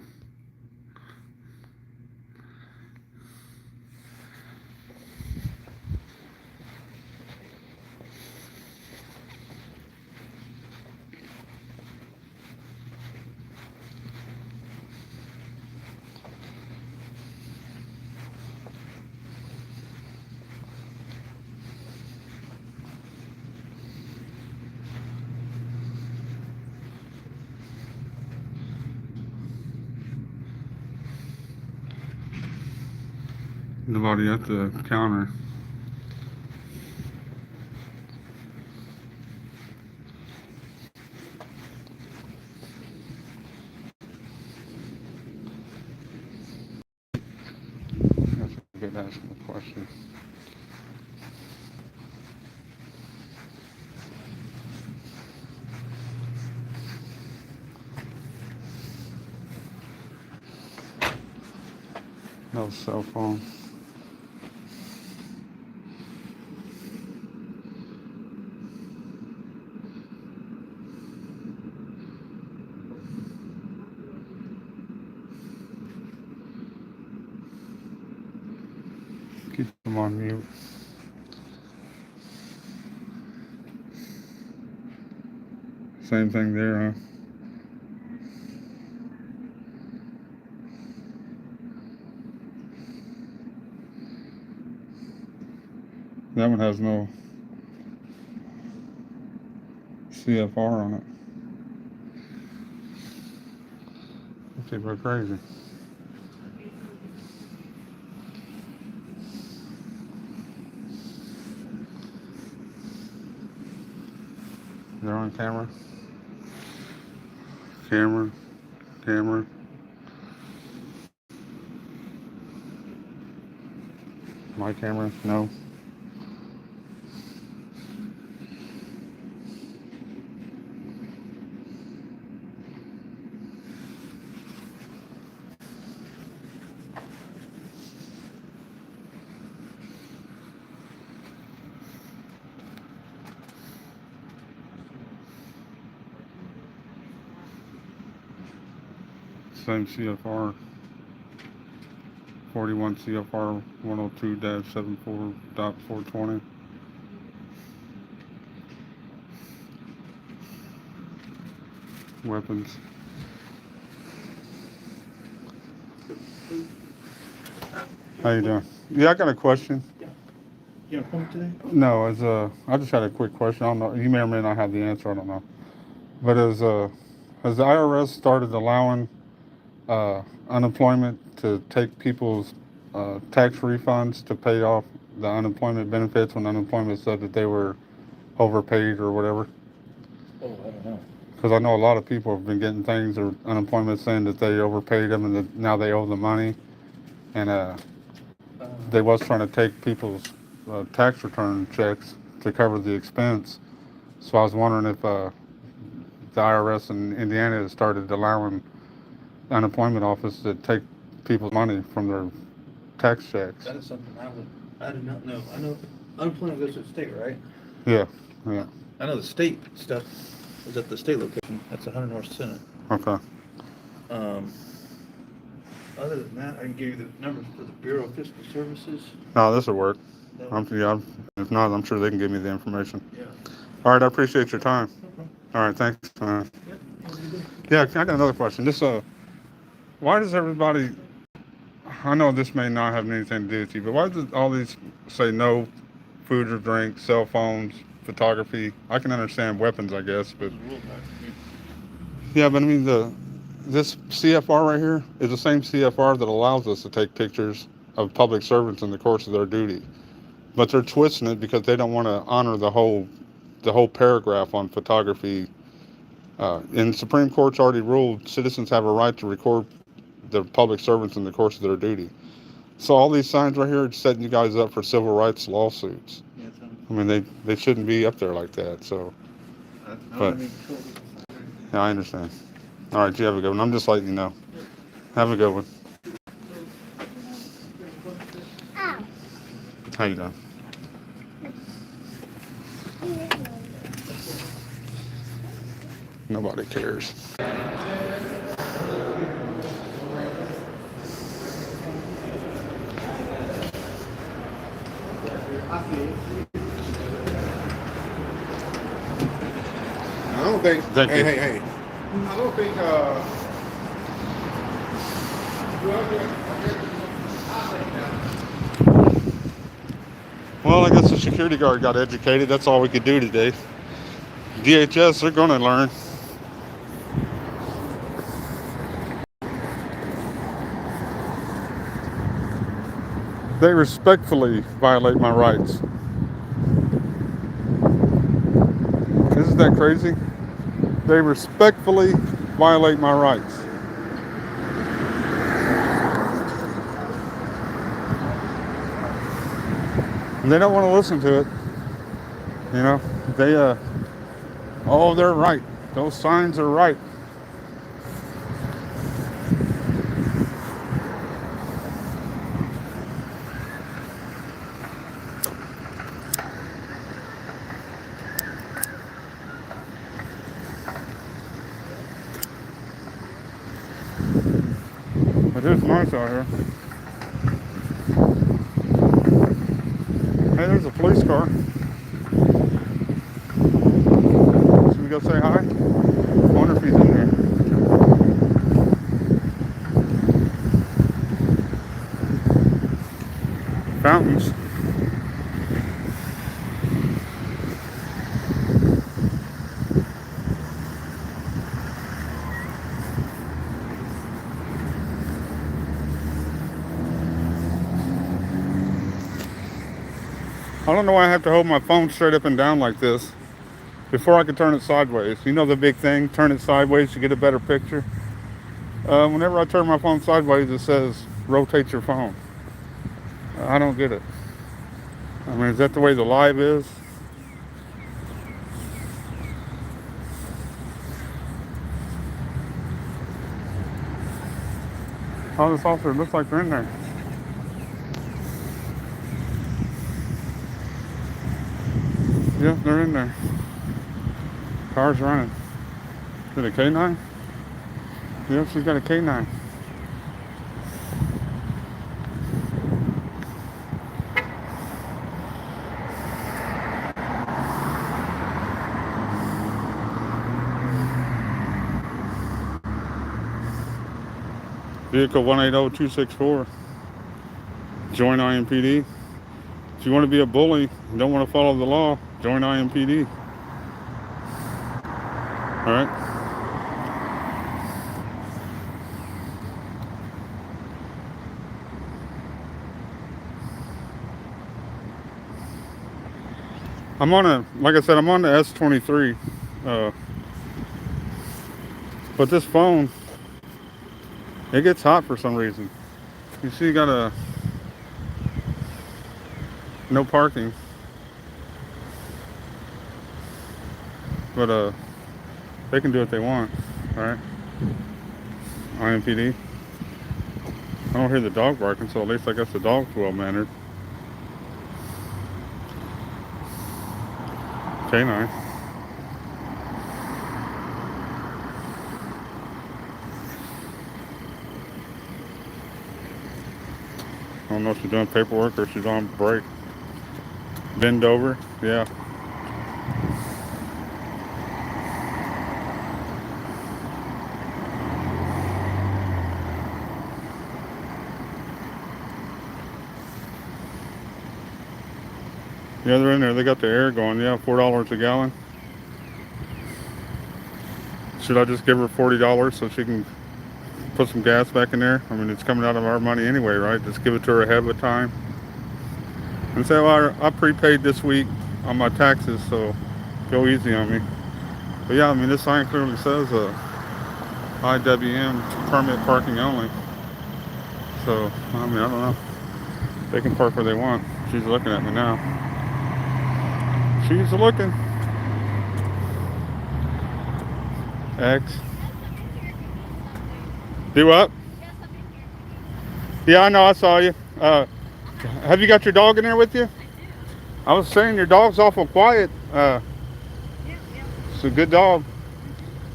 Nobody at the counter. That's a good asking the question. No cell phone. Keep them on mute. Same thing there, huh? That one has no CFR on it. People are crazy. They're on camera. Camera. My camera, no. Same CFR. 41 CFR 102-74.420. Weapons. How you doing? Yeah, I got a question. You have a point today? No, I just had a quick question. I don't know. You may or may not have the answer. I don't know. But has the IRS started allowing unemployment to take people's tax refunds to pay off the unemployment benefits when unemployment said that they were overpaid or whatever? Oh, I don't know. Because I know a lot of people have been getting things or unemployment saying that they overpaid them and that now they owe the money. And they was trying to take people's tax return checks to cover the expense. So I was wondering if the IRS in Indiana has started allowing unemployment office to take people's money from their tax checks. That is something I do not know. I know unemployment goes to the state, right? Yeah. I know the state stuff is at the state location. That's 100 North Senate. Okay. Other than that, I can give you the numbers for the Bureau of Fiscal Services. No, this will work. If not, I'm sure they can give me the information. Yeah. All right, I appreciate your time. No problem. All right, thanks. Yep. Yeah, I got another question. Why does everybody? I know this may not have anything to do with you, but why does all these say no food or drink, cell phones, photography? I can understand weapons, I guess, but yeah, but I mean this CFR right here is the same CFR that allows us to take pictures of public servants in the course of their duty, but they're twisting it because they don't want to honor the whole paragraph on photography. And the Supreme Court's already ruled citizens have a right to record the public servants in the course of their duty. So all these signs right here are setting you guys up for civil rights lawsuits. Yeah, I mean, they shouldn't be up there like that. So, but yeah, I understand. All right, you have a good one. I'm just letting you know. Have a good one. How you doing? Nobody cares. I don't think. Thank you. Hey. I don't think. Well, I guess the security guard got educated. That's all we could do today. DHS, they're going to learn. They respectfully violate my rights. Isn't that crazy? They respectfully violate my rights. And they don't want to listen to it. You know, they, oh, they're right. Those signs are right. It is nice out here. Hey, there's a police car. Should we go say hi? I wonder if he's in there. Fountains. I don't know why I have to hold my phone straight up and down like this before I can turn it sideways. You know the big thing, turn it sideways to get a better picture. Whenever I turn my phone sideways, it says rotate your phone. I don't get it. I mean, is that the way the live is? Oh, this officer looks like they're in there. Yeah, they're in there. Car's running. Is it a K9? Yep, she's got a K9. Vehicle 180264. Join IMPD. If you want to be a bully and don't want to follow the law, join IMPD. Alright? I'm on a, like I said, I'm on the S23. But this phone, it gets hot for some reason. You see, you got a no parking. But they can do what they want, alright? IMPD. I don't hear the dog barking, so at least I guess the dog's well mannered. K9. I don't know if she's doing paperwork or she's on break. Bend over, yeah. Yeah, they're in there. They got the air going. Yeah, $4 a gallon. Should I just give her $40 so she can put some gas back in there? I mean, it's coming out of our money anyway, right? Just give it to her ahead of time. And say, well, I prepaid this week on my taxes, so go easy on me. But yeah, I mean, this sign clearly says IWM, permit parking only. So, I mean, I don't know. They can park where they want. She's looking at me now. She's looking. X. Do what? Yeah, I know, I saw you. Have you got your dog in there with you? I was saying your dog's awful quiet. It's a good dog.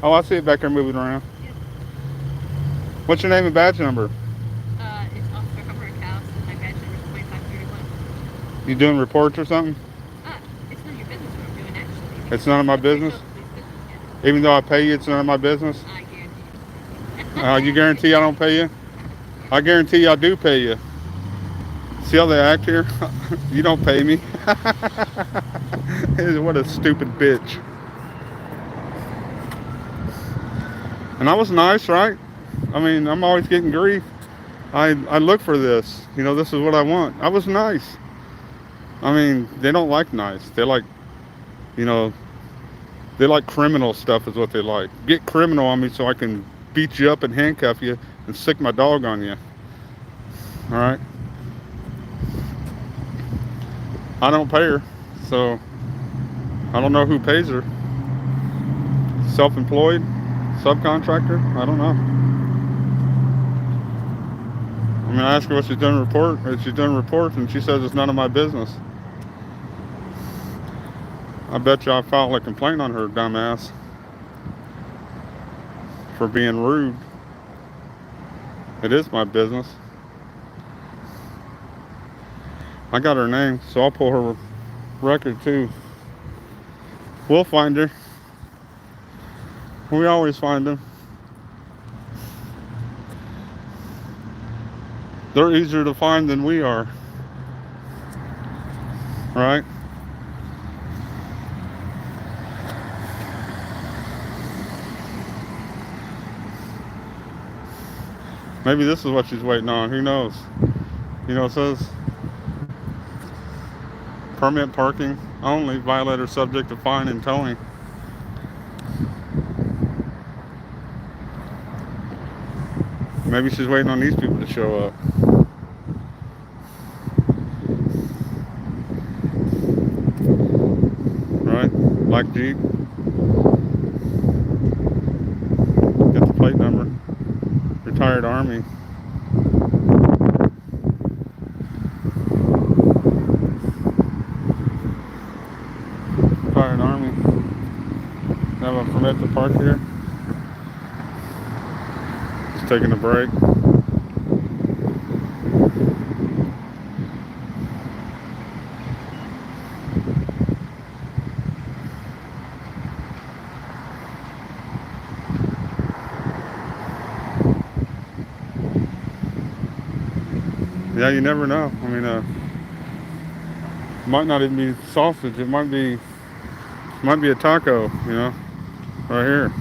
Oh, I see it back there moving around. What's your name and badge number? It's Officer Hubbard House, and my badge number is 2531. You doing reports or something? It's none of your business what I'm doing, actually. It's none of my business? Even though I pay you, it's none of my business? I guarantee. You guarantee I don't pay you? I guarantee I do pay you. See how they act here? You don't pay me. What a stupid bitch. And I was nice, right? I mean, I'm always getting grief. I look for this. You know, this is what I want. I was nice. I mean, they don't like nice. They like, you know, they like criminal stuff is what they like. Get criminal on me so I can beat you up and handcuff you and sick my dog on you. All right. I don't pay her, so I don't know who pays her. Self-employed, subcontractor. I don't know. I mean, I ask her what she's done reports, and she says it's none of my business. I bet you I filed a complaint on her, dumbass, for being rude. It is my business. I got her name, so I'll pull her record too. We'll find her. We always find them. They're easier to find than we are. Right? Maybe this is what she's waiting on. Who knows? You know, it says permit parking only, violator subject to fine and towing. Maybe she's waiting on these people to show up. Right? Black Jeep. Get the plate number. Retired Army. Retired Army. Have a permit to park here. Just taking a break. Yeah, you never know. I mean, it might not even be sausage. It might be a taco, you know, right here.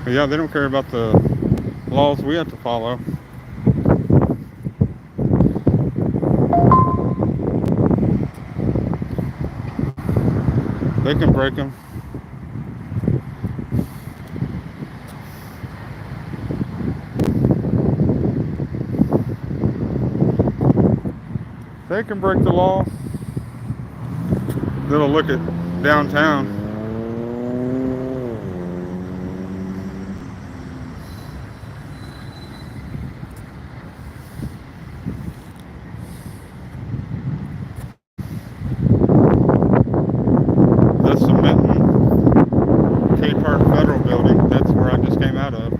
But yeah, they don't care about the laws we have to follow. They can break them. They can break the law. They'll look at downtown. The Cementing K Park Federal Building. That's where I just came out of.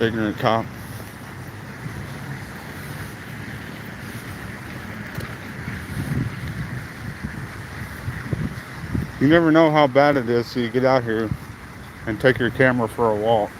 Ignorant cop. You never know how bad it is till you get out here and take your camera for a walk.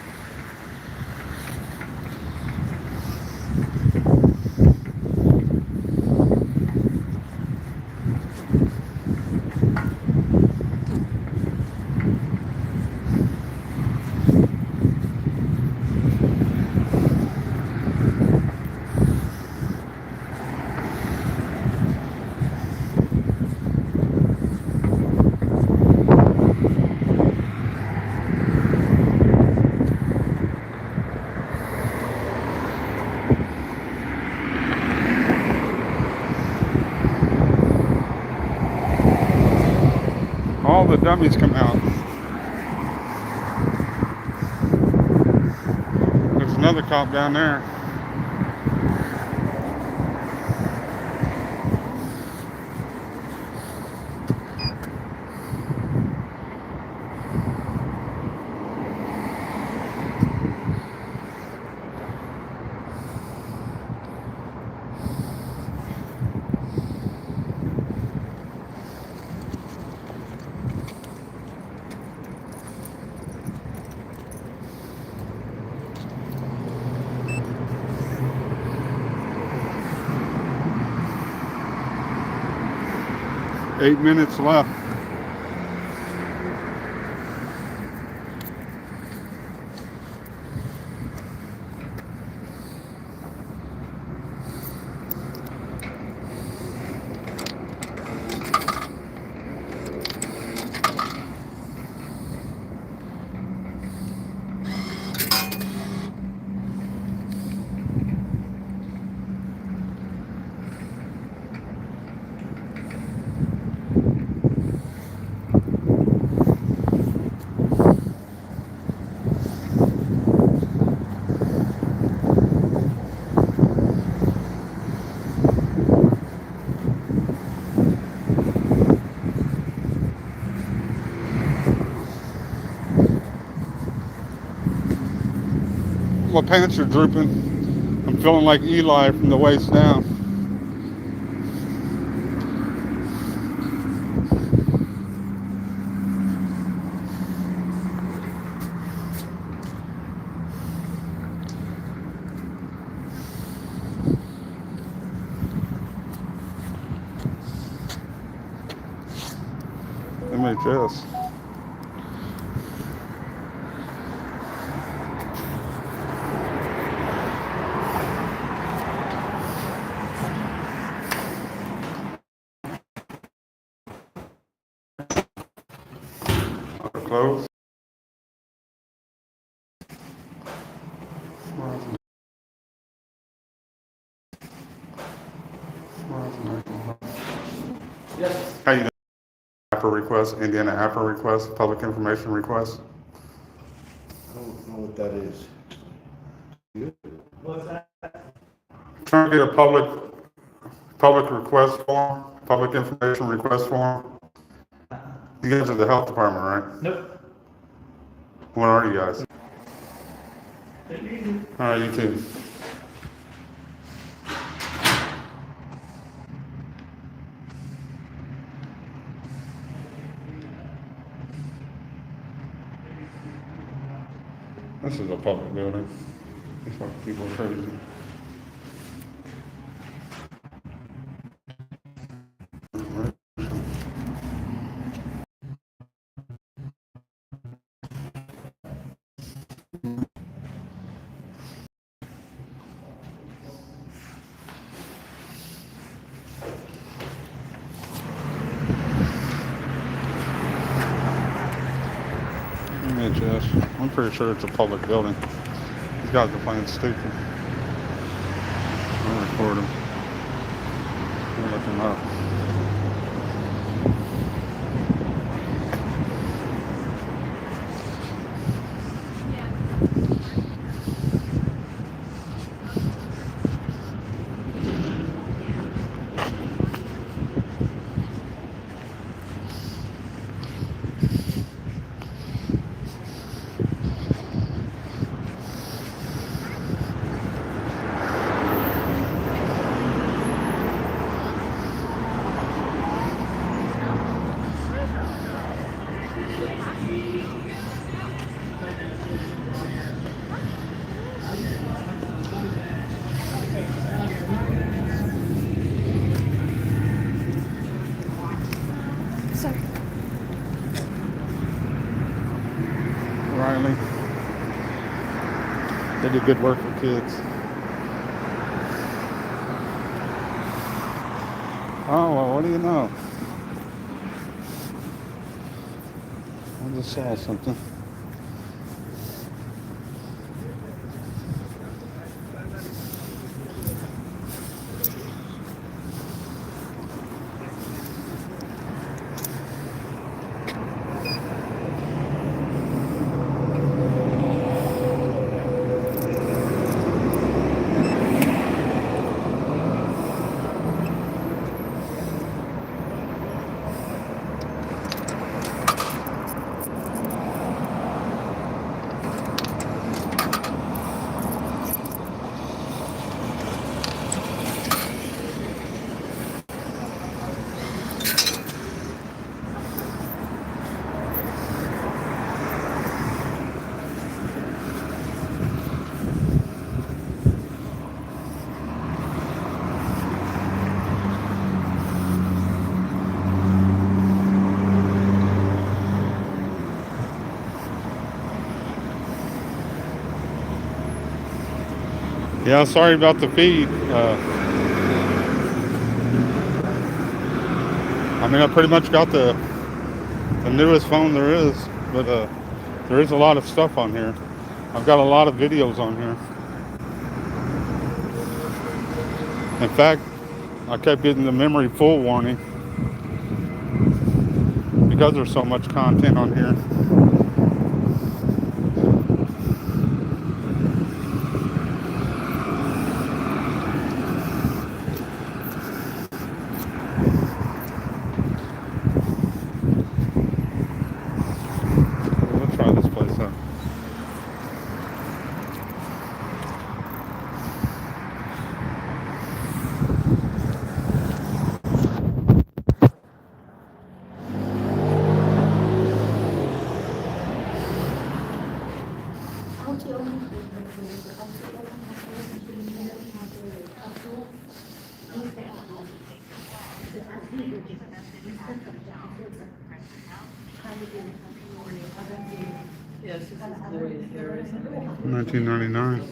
all the dummies come out. There's another cop down there. Eight minutes left. My pants are drooping. I'm feeling like Eli from the waist down. MHS. Close. Yes. How you doing? AFRA request, Indiana AFRA request, public information request. I don't know what that is. What's that? Trying to get a public request form, public information request form. You guys are the health department, right? Nope. What are you guys? Take it easy. All right, you too. This is a public building. It's like people are crazy. I'm pretty sure it's a public building. These guys are playing stupid. I'll record them. I'll look them up. Riley. They do good work for kids. Oh, well, what do you know? I just saw something. Yeah, sorry about the feed. I mean, I pretty much got the newest phone there is, but there is a lot of stuff on here. I've got a lot of videos on here. In fact, I kept getting the memory full warning because there's so much content on here. We'll try this place out. Yes, this is Gloria Harris. 1999.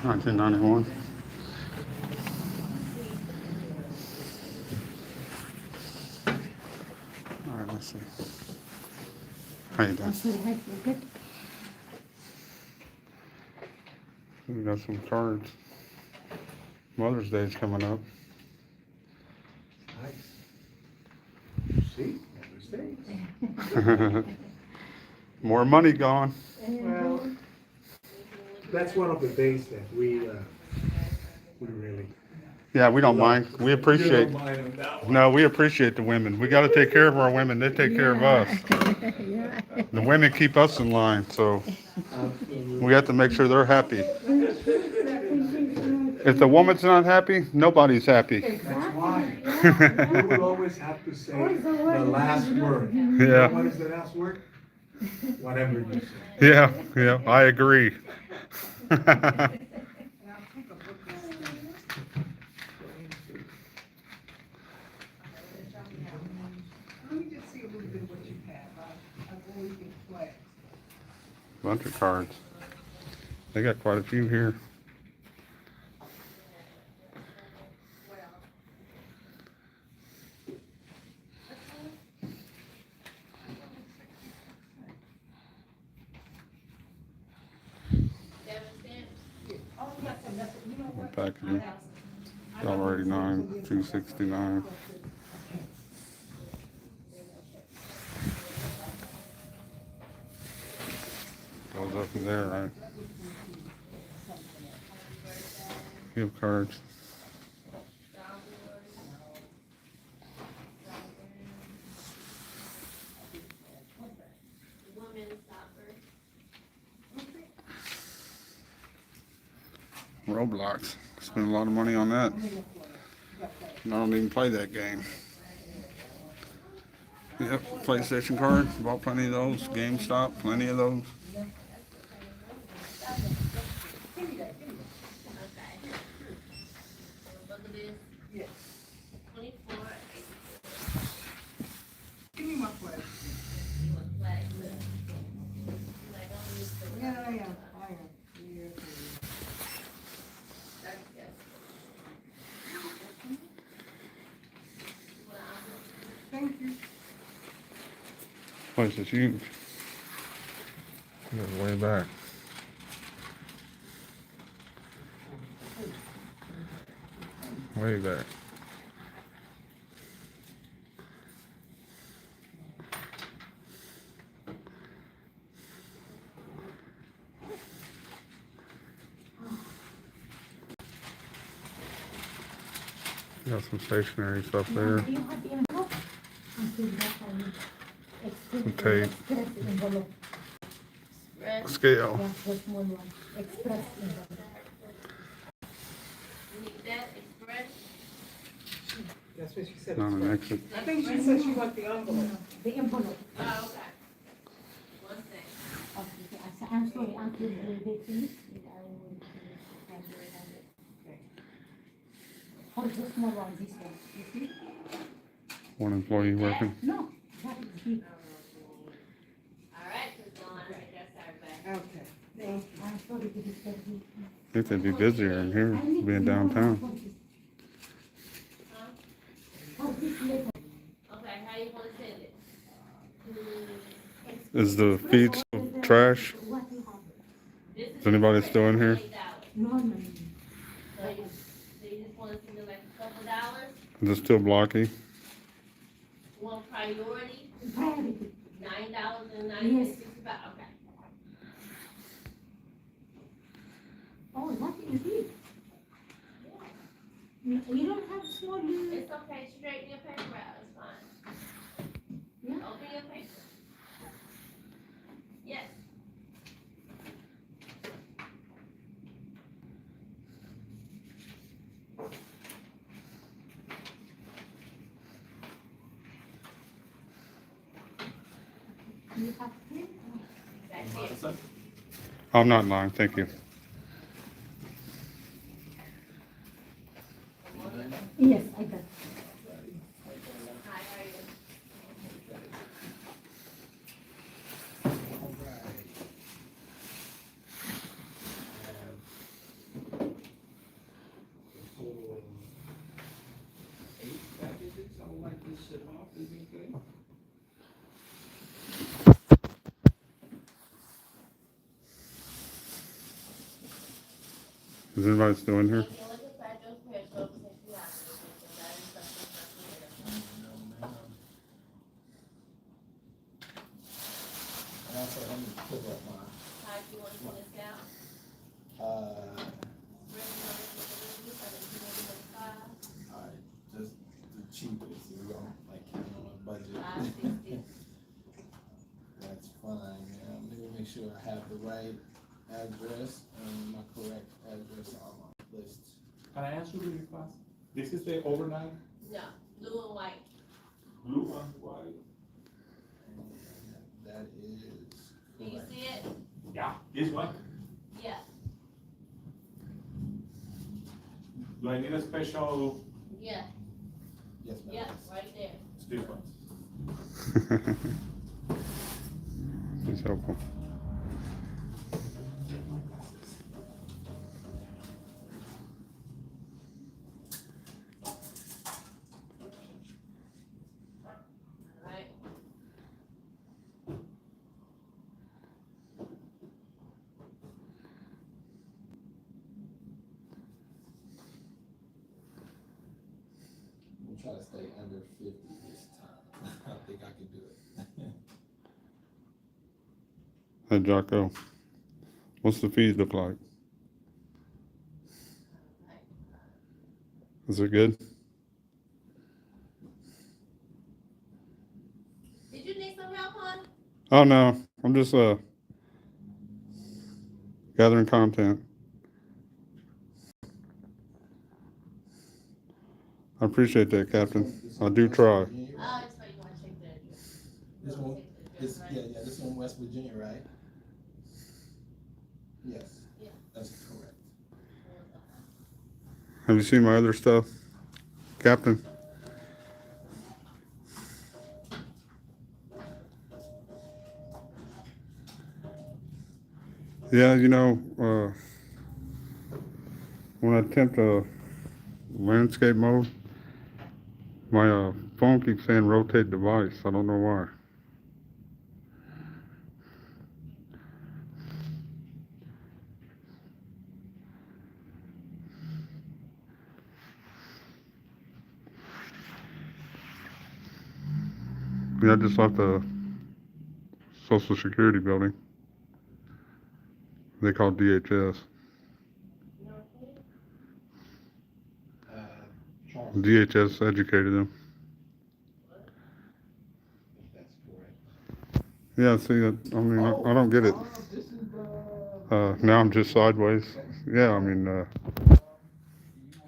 $1991. All right, let's see. How you doing? We got some cards. Mother's Day's coming up. Nice. See, Mother's Day. More money gone. Well, that's one of the days that we really. Yeah, we don't mind. We appreciate. You don't mind on that one. No, we appreciate the women. We got to take care of our women. They take care of us. The women keep us in line, so we have to make sure they're happy. If the woman's not happy, nobody's happy. That's why. You will always have to say the last word. Yeah. What is the last word? Whatever you say. Yeah, yeah, I agree. Bunch of cards. They got quite a few here. Packaging. $1.89, $2.69. Goes up in there, right? Gift cards. Roblox. Spend a lot of money on that. I don't even play that game. Yep, PlayStation card. Bought plenty of those. GameStop, plenty of those. Give me my flag. Yeah, I am. Thank you. Place is huge. Goes way back. Way back. Got some stationery stuff there. Some tape. Scale. That's what she said. Not an exit. I think she said she want the envelope. The envelope. Oh, okay. One thing. I'm sorry, until they finish, I will transfer it. Oh, the small one, this one, you see? One employee working. No, that is big. Okay. I'm sorry to disturb you. I think they'd be busier in here, being downtown. Oh, this later. Okay, how you wanna send it? Is the feed still trash? What you have? Is anybody still in here? No, no, no. So you just wanna send it like a couple dollars? Is it still blocky? Want priority, Priority. $9.95, okay. Oh, that is it. You don't have small. It's okay, straighten your paper out, it's fine. Yeah. Open your paper. Yes. You have three? That's it. I'm not lying, thank you. Yes, I got it. Hi, how are you? Eight packages, I would like to ship off, is anything? Is anybody still in here? Take a look inside your purse, go to the office, and that is something And also, let me put up my, How do you want to send this out? alright, just the cheapest, we don't like count on a budget. $5.60. That's fine, let me make sure I have the right address and my correct address on my list. Can I ask you really fast? This is the overnight? No, blue and white. Blue and white. That is Do you correct. see it? Yeah, this one? Yeah. Do I need a special? Yeah, Yes, ma'am. yeah, right there. It's this one. It's helpful. Right. I'm trying to stay under 50 this time. I think I can do it. Hey, Jocko, what's the fees look like? Is it good? Did you need some help, hon? Oh, no, I'm just, gathering content. I appreciate that, Captain. I do try. Oh, it's fine, you wanna check the address. This You wanna one, check the this, address, right? yeah, this one West Virginia, right? Yes. Yeah. That's correct. Have you seen my other stuff, Captain? Yeah, you know, when I attempt a landscape mode, my phone keeps saying rotate device. I don't know why. Yeah, I just left the Social Security building. They call DHS. DHS educated them. That's correct. Yeah, see, I mean, I don't get it. This is Now I'm just sideways. Yeah, I mean, would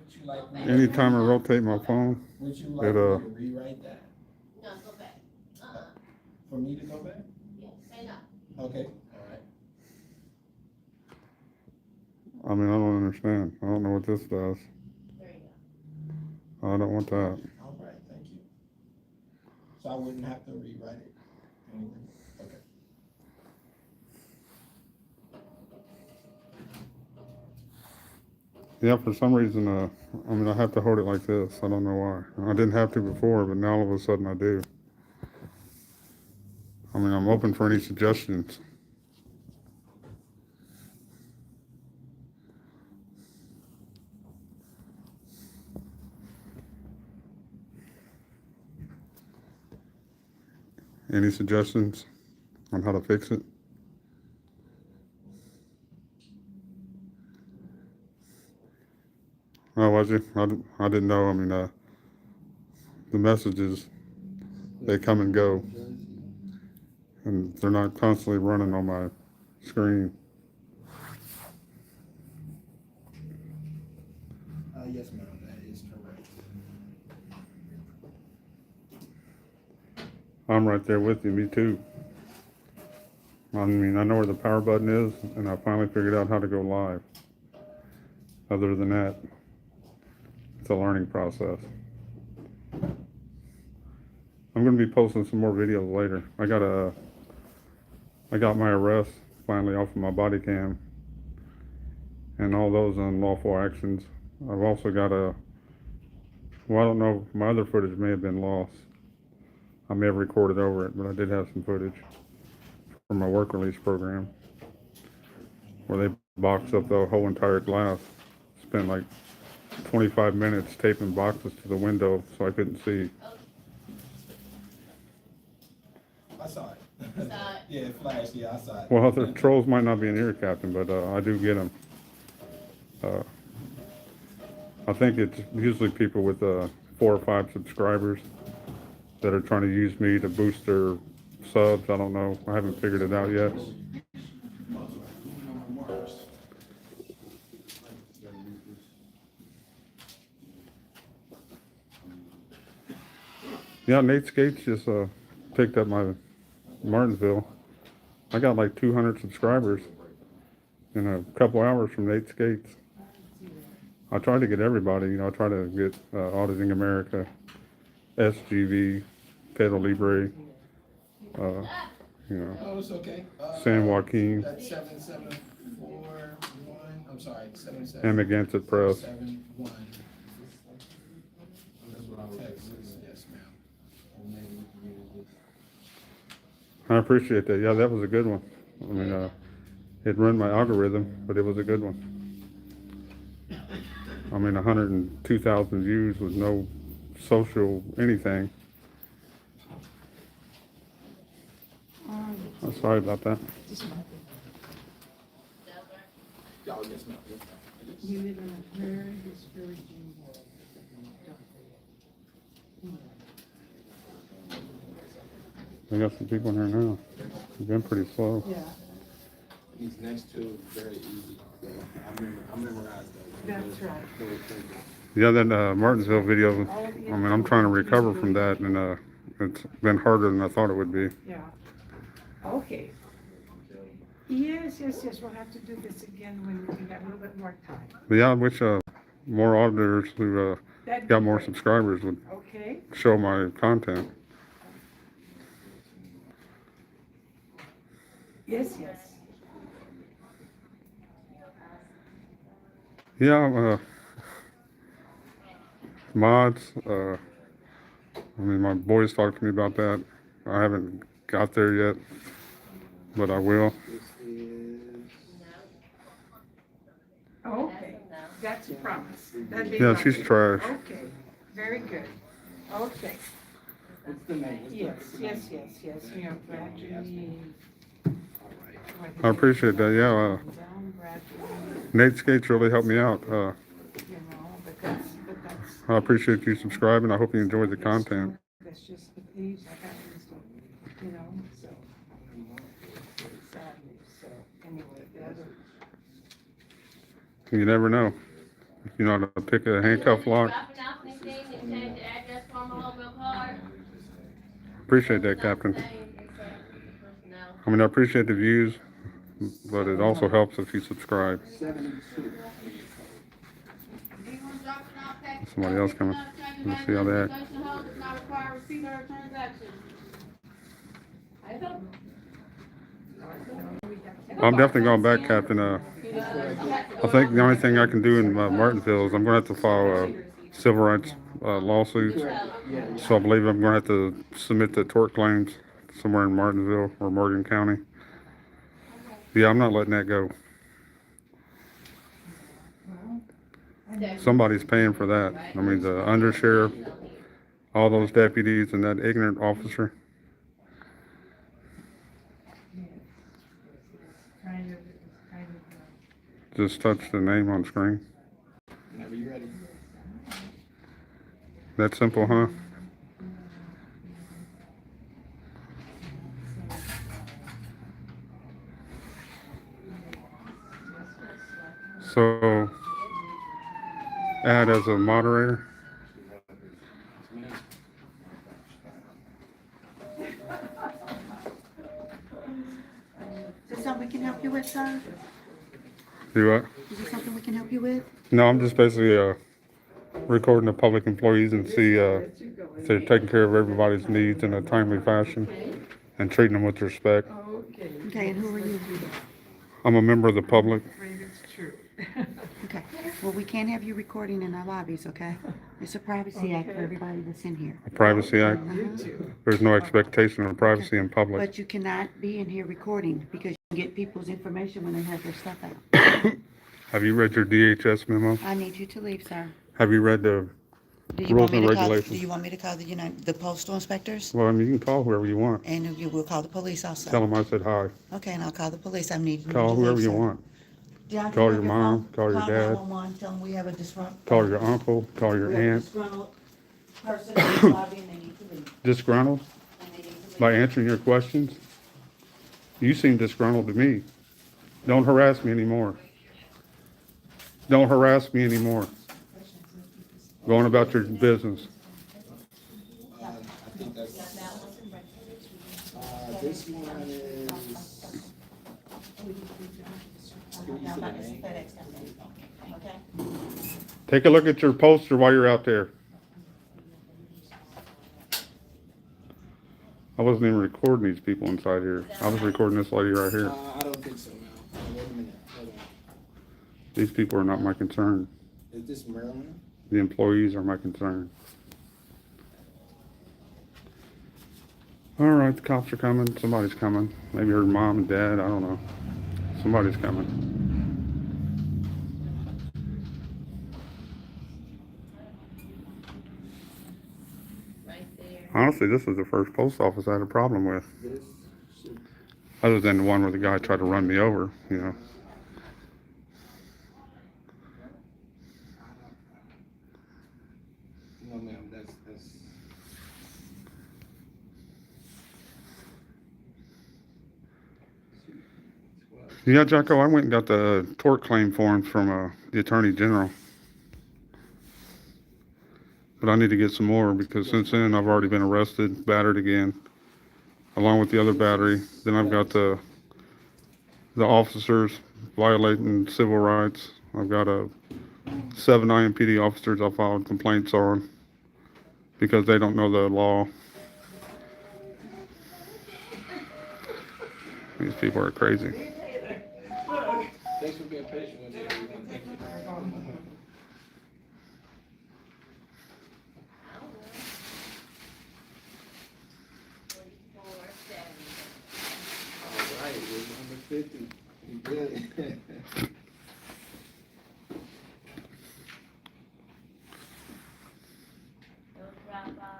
you like me, anytime I rotate my phone, would you it, like me to rewrite that? No, go back. For me to go back? Yeah, say no. Okay, all right. I mean, I don't understand. I don't know what this does. There you go. I don't want that. All right, thank you. So I wouldn't have to rewrite it? Anything? Okay. Yeah, for some reason, I mean, I have to hold it like this. I don't know why. I didn't have to before, but now all of a sudden I do. I mean, I'm open for any suggestions. Any suggestions on how to fix it? Oh, was you? I didn't know. I mean, the messages, they come and go, and they're not constantly running on my screen. Yes, ma'am, that is correct. I'm right there with you, me too. I mean, I know where the power button is, and I finally figured out how to go live. Other than that, it's a learning process. I'm going to be posting some more videos later. I got my arrest finally off of my body cam, and all those unlawful actions. I've also got well, I don't know, my other footage may have been lost. I may have recorded over it, but I did have some footage from my work release program where they boxed up the whole entire glass. Spent like 25 minutes taping boxes to the window so I couldn't see. I saw it. Yeah, it flashed, yeah, I saw it. Well, the trolls might not be in here, Captain, but I do get them. I think it's usually people with 4 or 5 subscribers that are trying to use me to boost their subs. I don't know. I haven't figured it out yet. Yeah, Nate Skates just picked up my Martinsville. I got like 200 subscribers in a couple hours from Nate Skates. I try to get everybody, you know, I try to get Auditing America, SGV, Pedro Libre, you know, Oh, it's okay. San Joaquin, That's 7741, I'm sorry, 77. Amagansett Press. 71. Texas, yes, ma'am. I appreciate that. Yeah, that was a good one. I mean, it ruined my algorithm, but it was a good one. I mean, 102,000 views with no social anything. I'm sorry about that. Y'all, yes, ma'am. You live in a very discouraging world. We got some people in here now. It's been pretty slow. Yeah, These next two, very easy. I memorized those. that's right. Yeah, that Martinsville video, I mean, I'm trying to recover from that, and it's been harder than I thought it would be. Yeah. Okay. Yes, we'll have to do this again when we got a little bit more time. But yeah, I wish more auditors who That'd got be more great. subscribers would Okay, show my content. yes. Yeah, mods, I mean, my boys talked to me about that. I haven't got there yet, but I will. Okay, that's a promise. That'd be Yeah, lovely. she's trash. Okay, very good. Okay. What's the name? Yes. You know, gradually. I appreciate that. Yeah, Nate Skates really helped me out. You know, but that's, I appreciate you subscribing. I hope you enjoyed the content. that's just the age I got used to, you know, so. Sadly, so, anyway, the other. You never know. You know how to pick a handcuff lock. Appreciate that, Captain. I mean, I appreciate the views. but it also helps if you subscribe. Somebody else coming. Let's see how they act. I'm definitely going back, Captain. I think the only thing I can do in Martinsville is I'm going to have to file a civil rights lawsuit. So I believe I'm going to have to submit the tort claims somewhere in Martinsville or Morgan County. Yeah, I'm not letting that go. Somebody's paying for that. I mean, the undersheriff, all those deputies, and that ignorant officer. Just touch the name on screen. Whenever you're ready. That simple, huh? So, add as a moderator. Is there something we can help you with, sir? Do what? Is there something we can help you with? No, I'm just basically recording the public employees and see if they're taking care of everybody's needs in a timely fashion and treating them with respect. Okay, and who are you? I'm a member of the public. Okay, well, we can't have you recording in our lobbies, okay? It's a privacy act for everybody that's in here. A Privacy Act. There's no expectation of privacy in public. But you cannot be in here recording because you can get people's information when they have their stuff out. Have you read your DHS memo? I need you to leave, sir. Have you read the Do you rules want me and to call, do regulations? you want me to call the postal inspectors? Well, I mean, you can call whoever you want. And you will call the police also? Tell them I said hi. Okay, and I'll call the police. I need you to Call leave, whoever you sir. want. John, Call you your have mom, phone? call your dad. 911, tell them we have a disrupt. Call your uncle, call your We have a aunt. disgruntled person in the lobby and they need to leave. Disgruntled And they need to leave. by answering your questions? You seem disgruntled to me. Don't harass me anymore. Don't harass me anymore. Go on about your business. I think that's, this one is. Now, about this FedEx company, okay? Take a look at your poster while you're out there. I wasn't even recording these people inside here. I was recording this lady right here. I don't think so, Mel. Wait a minute, hold on. These people are not my concern. Is this Maryland? The employees are my concern. All right, the cops are coming. Somebody's coming. Maybe her mom and dad. I don't know. Somebody's coming. Honestly, this is the first post office I had a problem with. Other than the one where the guy tried to run me over, you know. No, ma'am, that's. Yeah, Jocko, I went and got the tort claim forms from the Attorney General. But I need to get some more because since then I've already been arrested, battered again, along with the other battery. Then I've got the officers violating civil rights. I've got 7 IMPD officers I filed complaints on because they don't know the law. These people are crazy. Thanks for being patient with me. Thank you. All right, we're number 50. You good?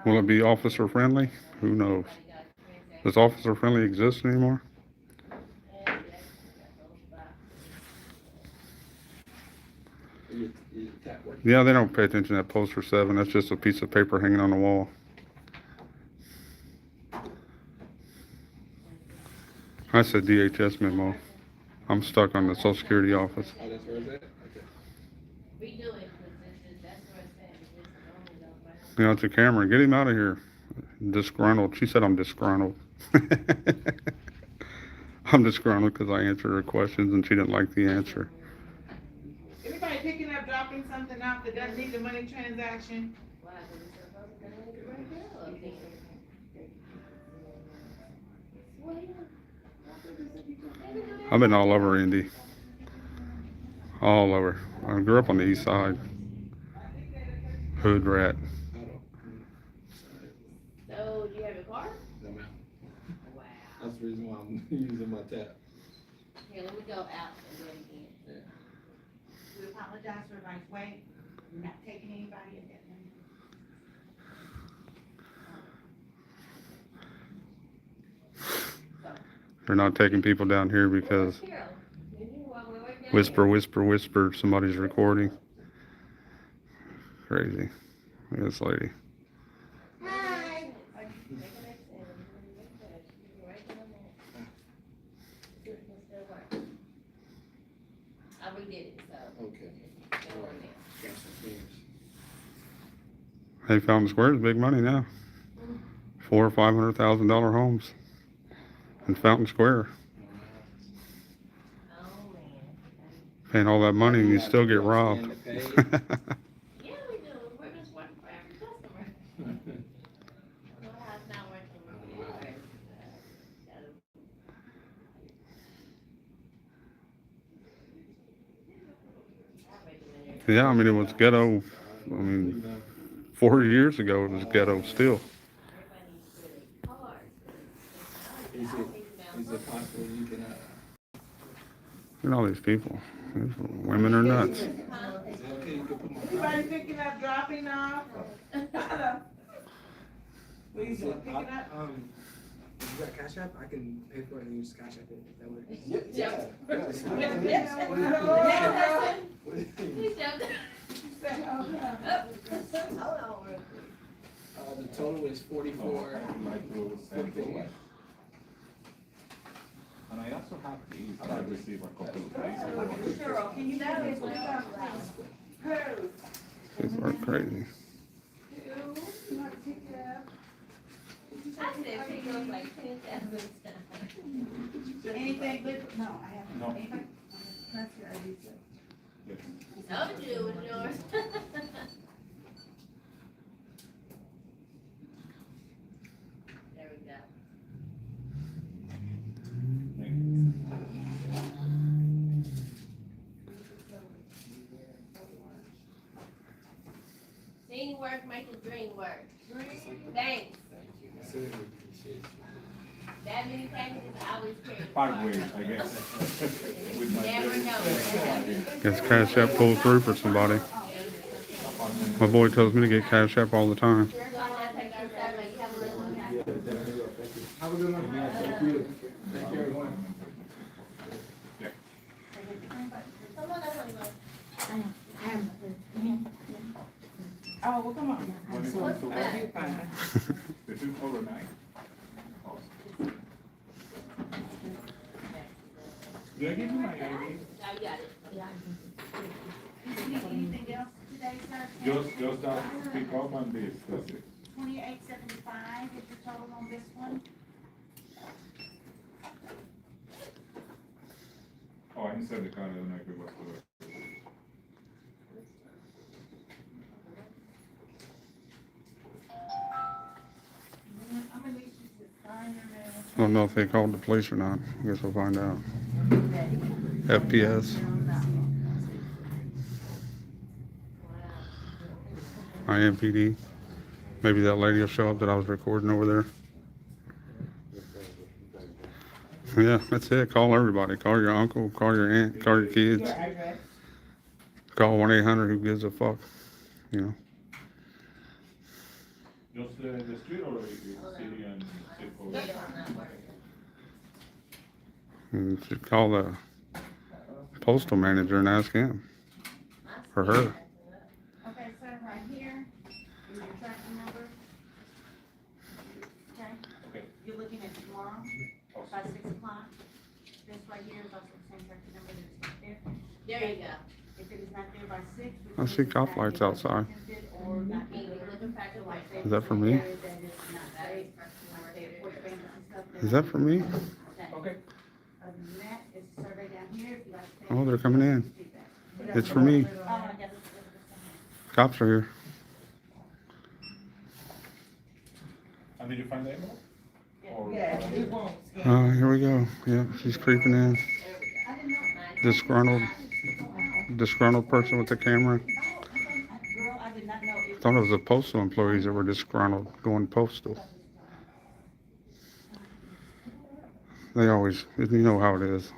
Will it be officer friendly? Who knows? Does officer friendly exist anymore? Yeah, they don't pay attention to that poster 7. That's just a piece of paper hanging on the wall. I said DHS memo. I'm stuck on the Social Security office. Oh, that's where it's at? Okay. You know, it's a camera. Get him out of here. Disgruntled. She said I'm disgruntled. I'm disgruntled because I answered her questions and she didn't like the answer. Anybody picking up, dropping something off that doesn't need the money transaction? I've been all over Indy. All over. I grew up on the east side. Hood rat. So, do you have a car? No, ma'am. That's the reason why I'm using my tap. Here, let me go out and do it again. Yeah. We apologize for everybody's wait. We're not taking anybody in that one. They're not taking people down here because whisper, whisper, whisper, somebody's recording. Crazy. Look at this lady. Hi. I redid it, so. Okay. All right. Got some things. Hey, Fountain Square is big money now. $400,000 or $500,000 homes in Fountain Square. Oh, man. Paying all that money and you still get robbed. Yeah, we do. We're just working for every customer. Well, how's not working with yours? Yeah, I mean, it was ghetto. I mean, 4 years ago it was ghetto still. Is it possible you can, Look at all these people. These women are nuts. is it okay you can put my Anybody picking up, dropping off? Please, picking up? If you got Cash App, I can pay for it and you just Cash App it, if that works. The total is 44. And I also have these, I received a couple of these. Cheryl, can you know People are crazy. I said pick up like 10,000 times. anything good? No, I haven't. No. Anybody? That's your ID, sir. Yes. Told you it was yours. There we go. Seeing work makes the dream work. Thanks. That many packages, I always carry. Five ways, I guess. With my Never know. Gets Cash App pulled through for somebody. My boy tells me to get Cash App all the time. Have a good one. Thank you. Thank you, everyone. Oh, well, come on. What's that? This is overnight. Did I give you my ID? I got it. Anything else today, sir? Just that pick up and this, that's it. 2875 is the total on this one. Oh, inside the car, I don't know if it was correct. I'm gonna need you to sign your name. I don't know if they called the police or not. I guess we'll find out. FPS. IMPD. Maybe that lady will show up that I was recording over there. Yeah, that's it. Call everybody. Call your uncle, call your aunt, call your kids. Call 1-800 who gives a fuck. You know. Just the street or the city and zip code? And you should call the postal manager and ask him. Or her. Okay, sir, right here is your tracking number. Okay? You're looking at tomorrow by 6 o'clock. This right here is also the same tracking number that's right there. There you go. If it is not there by 6. I see cop lights outside. Or not being Is that for me? Is that for me? Okay. Oh, they're coming in. It's for me. Cops are here. And did you find the envelope? Here we go. Yep, she's creeping in. Disgruntled person with the camera. Thought it was the postal employees that were disgruntled going postal. They always, you know how it is.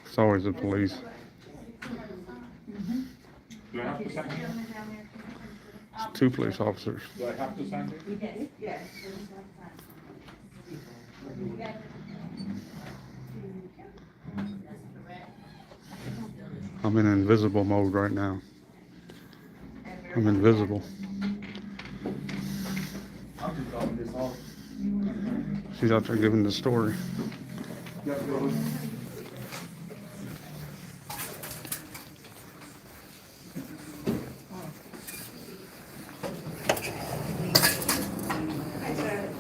It's always the police. Do I have to sign here? It's 2 police officers. Do I have to sign here? Yes. I'm in invisible mode right now. I'm invisible. She's out there giving the story.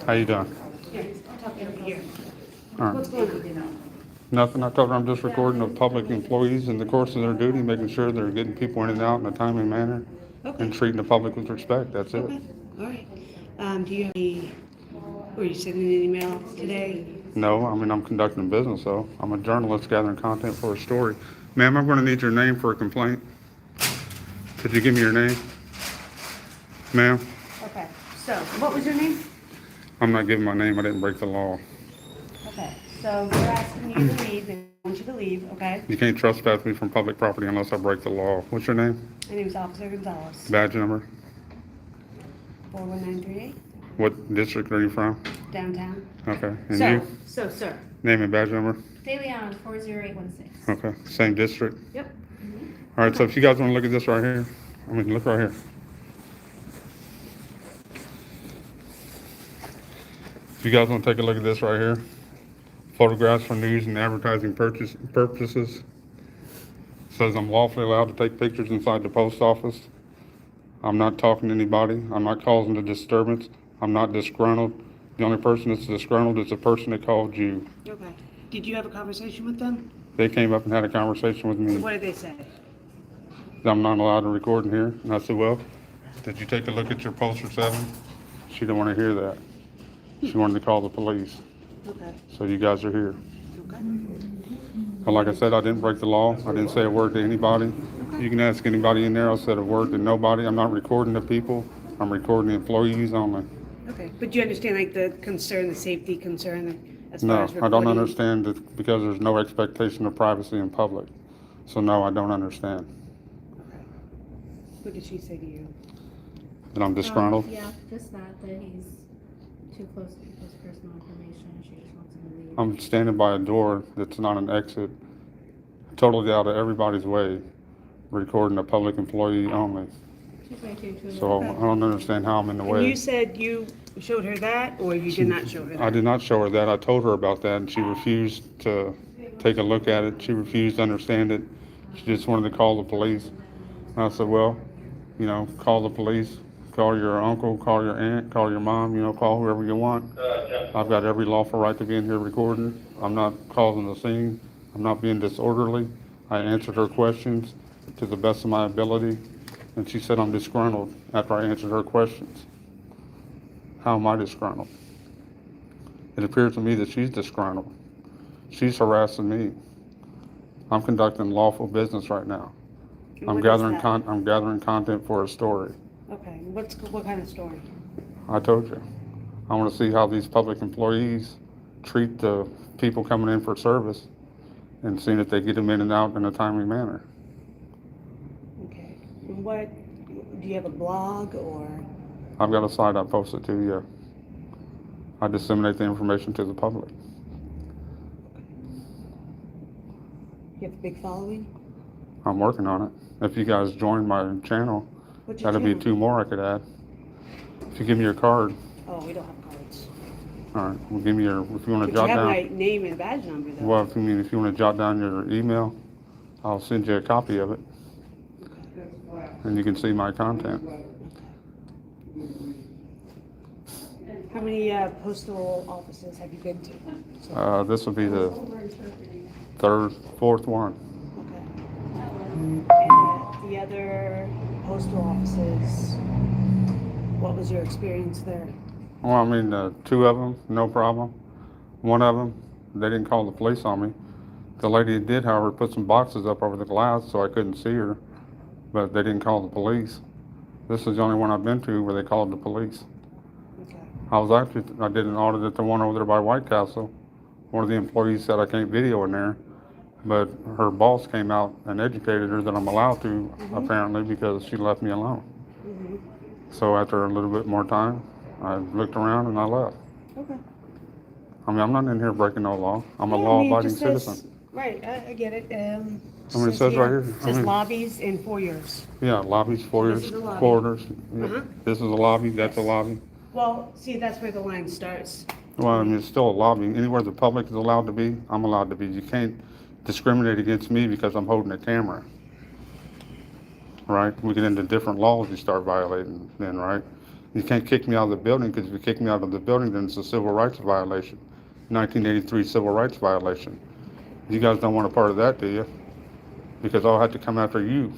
How you doing? All right. What's going on? Nothing. I told her I'm just recording of public employees in the course of their duty, making sure they're getting people in and out in a timely manner and treating the public with respect. That's it. Okay, all right. Do you have any, were you sending an email today? No, I mean, I'm conducting business, though. I'm a journalist gathering content for a story. Ma'am, I'm going to need your name for a complaint. Could you give me your name? Ma'am, Okay, so what was your name? I'm not giving my name. I didn't break the law. Okay, so we're asking you to leave, and I want you to leave, okay? You can't trespass me from public property unless I break the law. What's your name? My name is Officer Gonzalez, Badge number? 41938, What district are you from? downtown. Okay. And you? So, sir. Name and badge number? De Leon, 40816. Okay. Same district? Yep. All right, so if you guys want to look at this right here, I mean, look right here. If you guys want to take a look at this right here, photographs for news and advertising purposes. Says I'm lawfully allowed to take pictures inside the post office. I'm not talking to anybody. I'm not causing a disturbance. I'm not disgruntled. The only person that's disgruntled is the person that called you. Okay. Did you have a conversation with them? They came up and had a conversation with me. What did they say? I'm not allowed to record in here. And I said, well, did you take a look at your poster 7? She didn't want to hear that. She wanted to call the police. Okay. So you guys are here. Okay. But like I said, I didn't break the law. I didn't say a word to anybody. You can ask anybody in there. I said a word to nobody. I'm not recording the people. I'm recording the employees only. Okay, but you understand like the concern, the safety concern as far No, as I recording? don't understand it because there's no expectation of privacy in public. So no, I don't understand. Okay. What did she say to you? That I'm disgruntled. Yeah, just that he's too close to people's personal information. She just wants him to leave. I'm standing by a door that's not an exit, totally out of everybody's way, recording a public employee only. She's way too So I don't understand how I'm in the way. And you said you showed her that, or you did not show her that? I did not show her that. I told her about that, and she refused to take a look at it. She refused to understand it. She just wanted to call the police. And I said, well, you know, call the police, call your uncle, call your aunt, call your mom, you know, call whoever you want. I've got every lawful right to be in here recording. I'm not causing a scene. I'm not being disorderly. I answered her questions to the best of my ability, and she said I'm disgruntled after I answered her questions. How am I disgruntled? It appears to me that she's disgruntled. She's harassing me. I'm conducting lawful business right now. I'm gathering content for a story. Okay, what kind of story? I told you. I want to see how these public employees treat the people coming in for service and seeing if they get them in and out in a timely manner. Okay, and what, do you have a blog or? I've got a site I posted to you. I disseminate the information to the public. You have a big following? I'm working on it. If you guys join my channel, What's your that'll be channel? 2 more I could add. If you give me your card. Oh, we don't have cards. All right, well, give me your, if you want But to you jot have down. my name and badge number though. Well, if you want to jot down your email, I'll send you a copy of it. And you can see my content. How many postal offices have you been to? This will be the fourth one. And the other postal offices, what was your experience there? Well, I mean, two of them, no problem. One of them, they didn't call the police on me. The lady did, however, put some boxes up over the glass so I couldn't see her, but they didn't call the police. This is the only one I've been to where they called the police. I did an audit at the one over there by White Castle. One of the employees said I can't video in there, but her boss came out and educated her that I'm allowed to, apparently, because she left me alone. So after a little bit more time, I looked around and I left. Okay. I mean, I'm not in here breaking no law. I'm a law-abiding citizen. Right, I get it. I mean, it says right here. It says lobbies and foyers. Yeah, lobbies, foyers, This is a lobby. corridors. Yeah. This is a lobby, that's a lobby. Well, see, that's where the line starts. Well, I mean, it's still a lobby. Anywhere the public is allowed to be, I'm allowed to be. You can't discriminate against me because I'm holding a camera. Right? We get into different laws you start violating then, right? You can't kick me out of the building, because if you kick me out of the building, then it's a civil rights violation. 1983 civil rights violation. You guys don't want a part of that, do you? Because I'll have to come after you.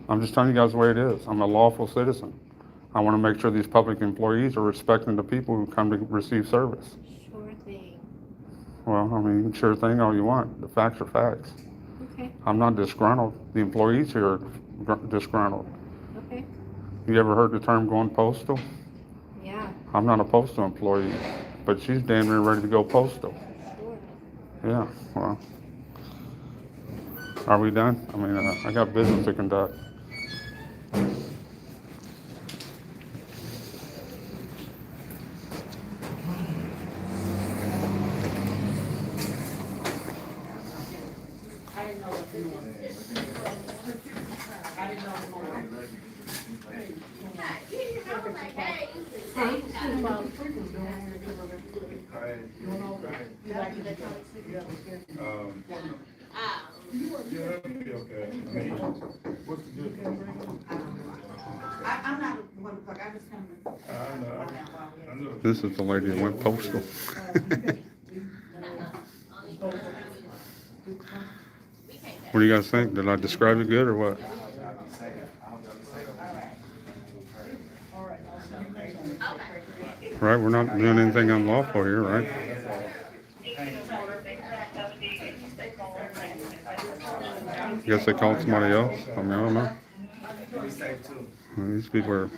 I'm just telling you guys the way it is. I'm a lawful citizen. I want to make sure these public employees are respecting the people who come to receive service. Sure thing. Well, I mean, sure thing all you want. The facts are facts. Okay. I'm not disgruntled. The employees here are disgruntled. Okay. You ever heard the term going postal? Yeah. I'm not a postal employee, but she's damn near ready to go postal. Sure. Yeah, well. Are we done? I mean, I got business to conduct. I'm not one o'clock, I just come. This is the lady that went postal. What do you guys think? Did I describe it good or what? Right, we're not doing anything unlawful here, right? Guess they called somebody else. I mean, I don't know. These people are.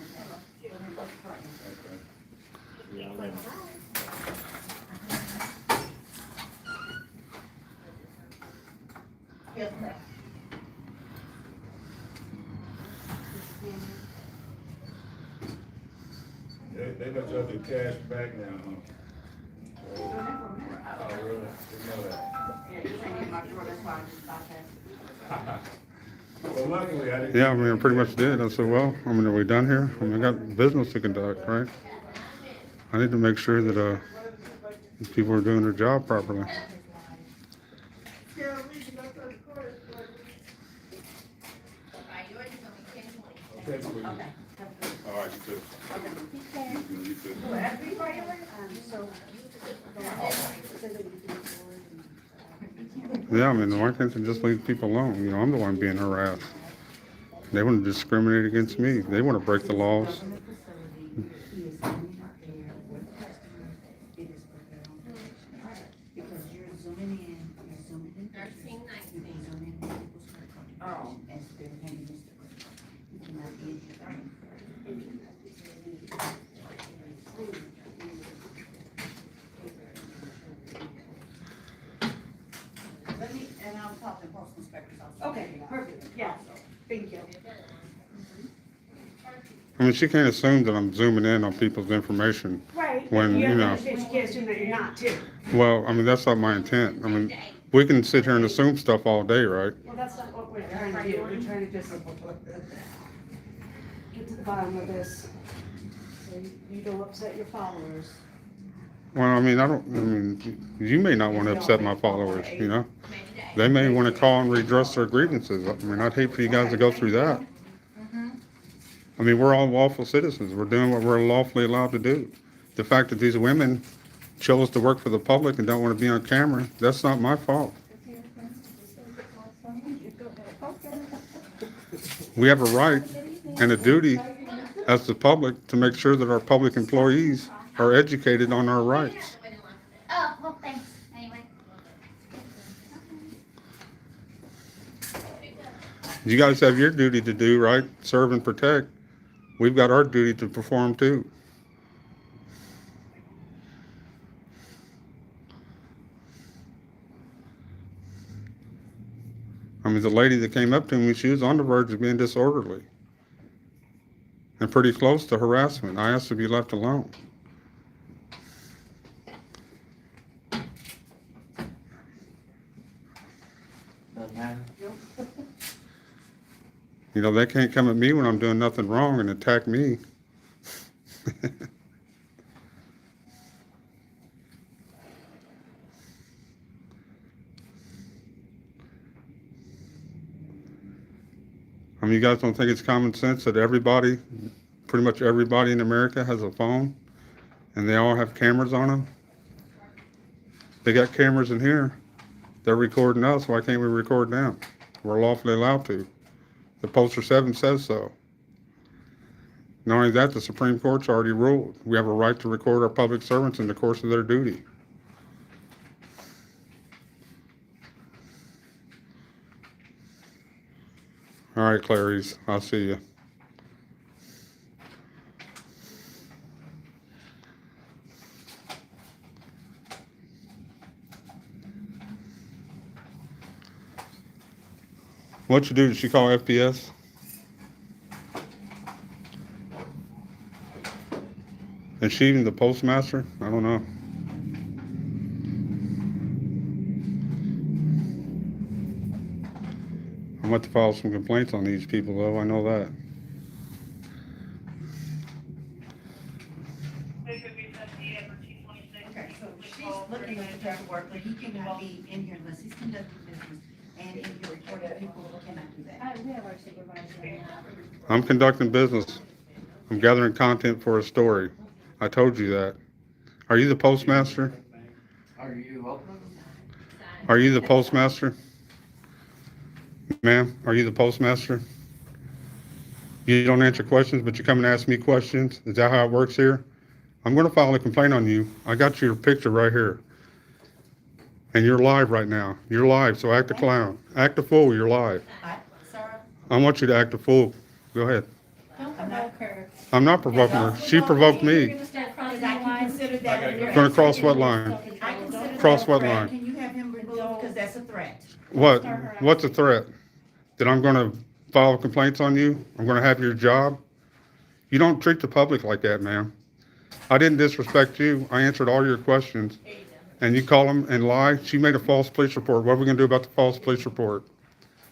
They let y'all do cash back now, huh? Oh, really? Didn't know that. Well, luckily, I didn't. Yeah, I mean, I pretty much did. I said, well, I mean, are we done here? I mean, I got business to conduct, right? I need to make sure that these people are doing their job properly. Okay, sweetie. All right, you too. You too. Yeah, I mean, why can't they just leave people alone? You know, I'm the one being harassed. They want to discriminate against me. They want to break the laws. And I'll talk to postal inspectors. Okay, perfect. Yeah, thank you. I mean, she can't assume that I'm zooming in on people's information. Right. When, you know. You can't assume that you're not too. Well, I mean, that's not my intent. I mean, we can sit here and assume stuff all day, right? Well, that's not what we're trying to do. We're trying to just get to the bottom of this. So you don't upset your followers. Well, I mean, you may not want to upset my followers, you know? They may want to call and redress their grievances. I mean, I'd hate for you guys to go through that. I mean, we're all lawful citizens. We're doing what we're lawfully allowed to do. The fact that these women chose to work for the public and don't want to be on camera, that's not my fault. We have a right and a duty as the public to make sure that our public employees are educated on our rights. Oh, well, thanks, anyway. You guys have your duty to do, right? Serve and protect. We've got our duty to perform too. I mean, the lady that came up to me, she was on the verge of being disorderly and pretty close to harassment. I asked to be left alone. You know, they can't come at me when I'm doing nothing wrong and attack me. I mean, you guys don't think it's common sense that everybody, pretty much everybody in America has a phone and they all have cameras on them? They got cameras in here. They're recording us. Why can't we record them? We're lawfully allowed to. The Poster 7 says so. Not only that, the Supreme Court's already ruled. We have a right to record our public servants in the course of their duty. All right, Clarice, I'll see you. What'd you do? Did she call FPS? Is she even the postmaster? I don't know. I'm about to file some complaints on these people, though. I know that. Okay, so she's looking at the paperwork, but he cannot be in here unless he's conducting business. And if you're recording people, we cannot do that. We have our supervisor. I'm conducting business. I'm gathering content for a story. I told you that. Are you the postmaster? Are you open? Are you the postmaster? Ma'am, are you the postmaster? You don't answer questions, but you come and ask me questions? Is that how it works here? I'm going to file a complaint on you. I got your picture right here. And you're live right now. You're live, so act a clown. Act a fool, you're live. I want you to act a fool. Go ahead. Don't provoke her. I'm not provoking her. She provoked me. Going to cross what line? Cross what line? Can you have him removed, because that's a threat? What? What's a threat? That I'm going to file complaints on you? I'm going to have your job? You don't treat the public like that, ma'am. I didn't disrespect you. I answered all your questions. And you call them and lie? She made a false police report. What are we going to do about the false police report?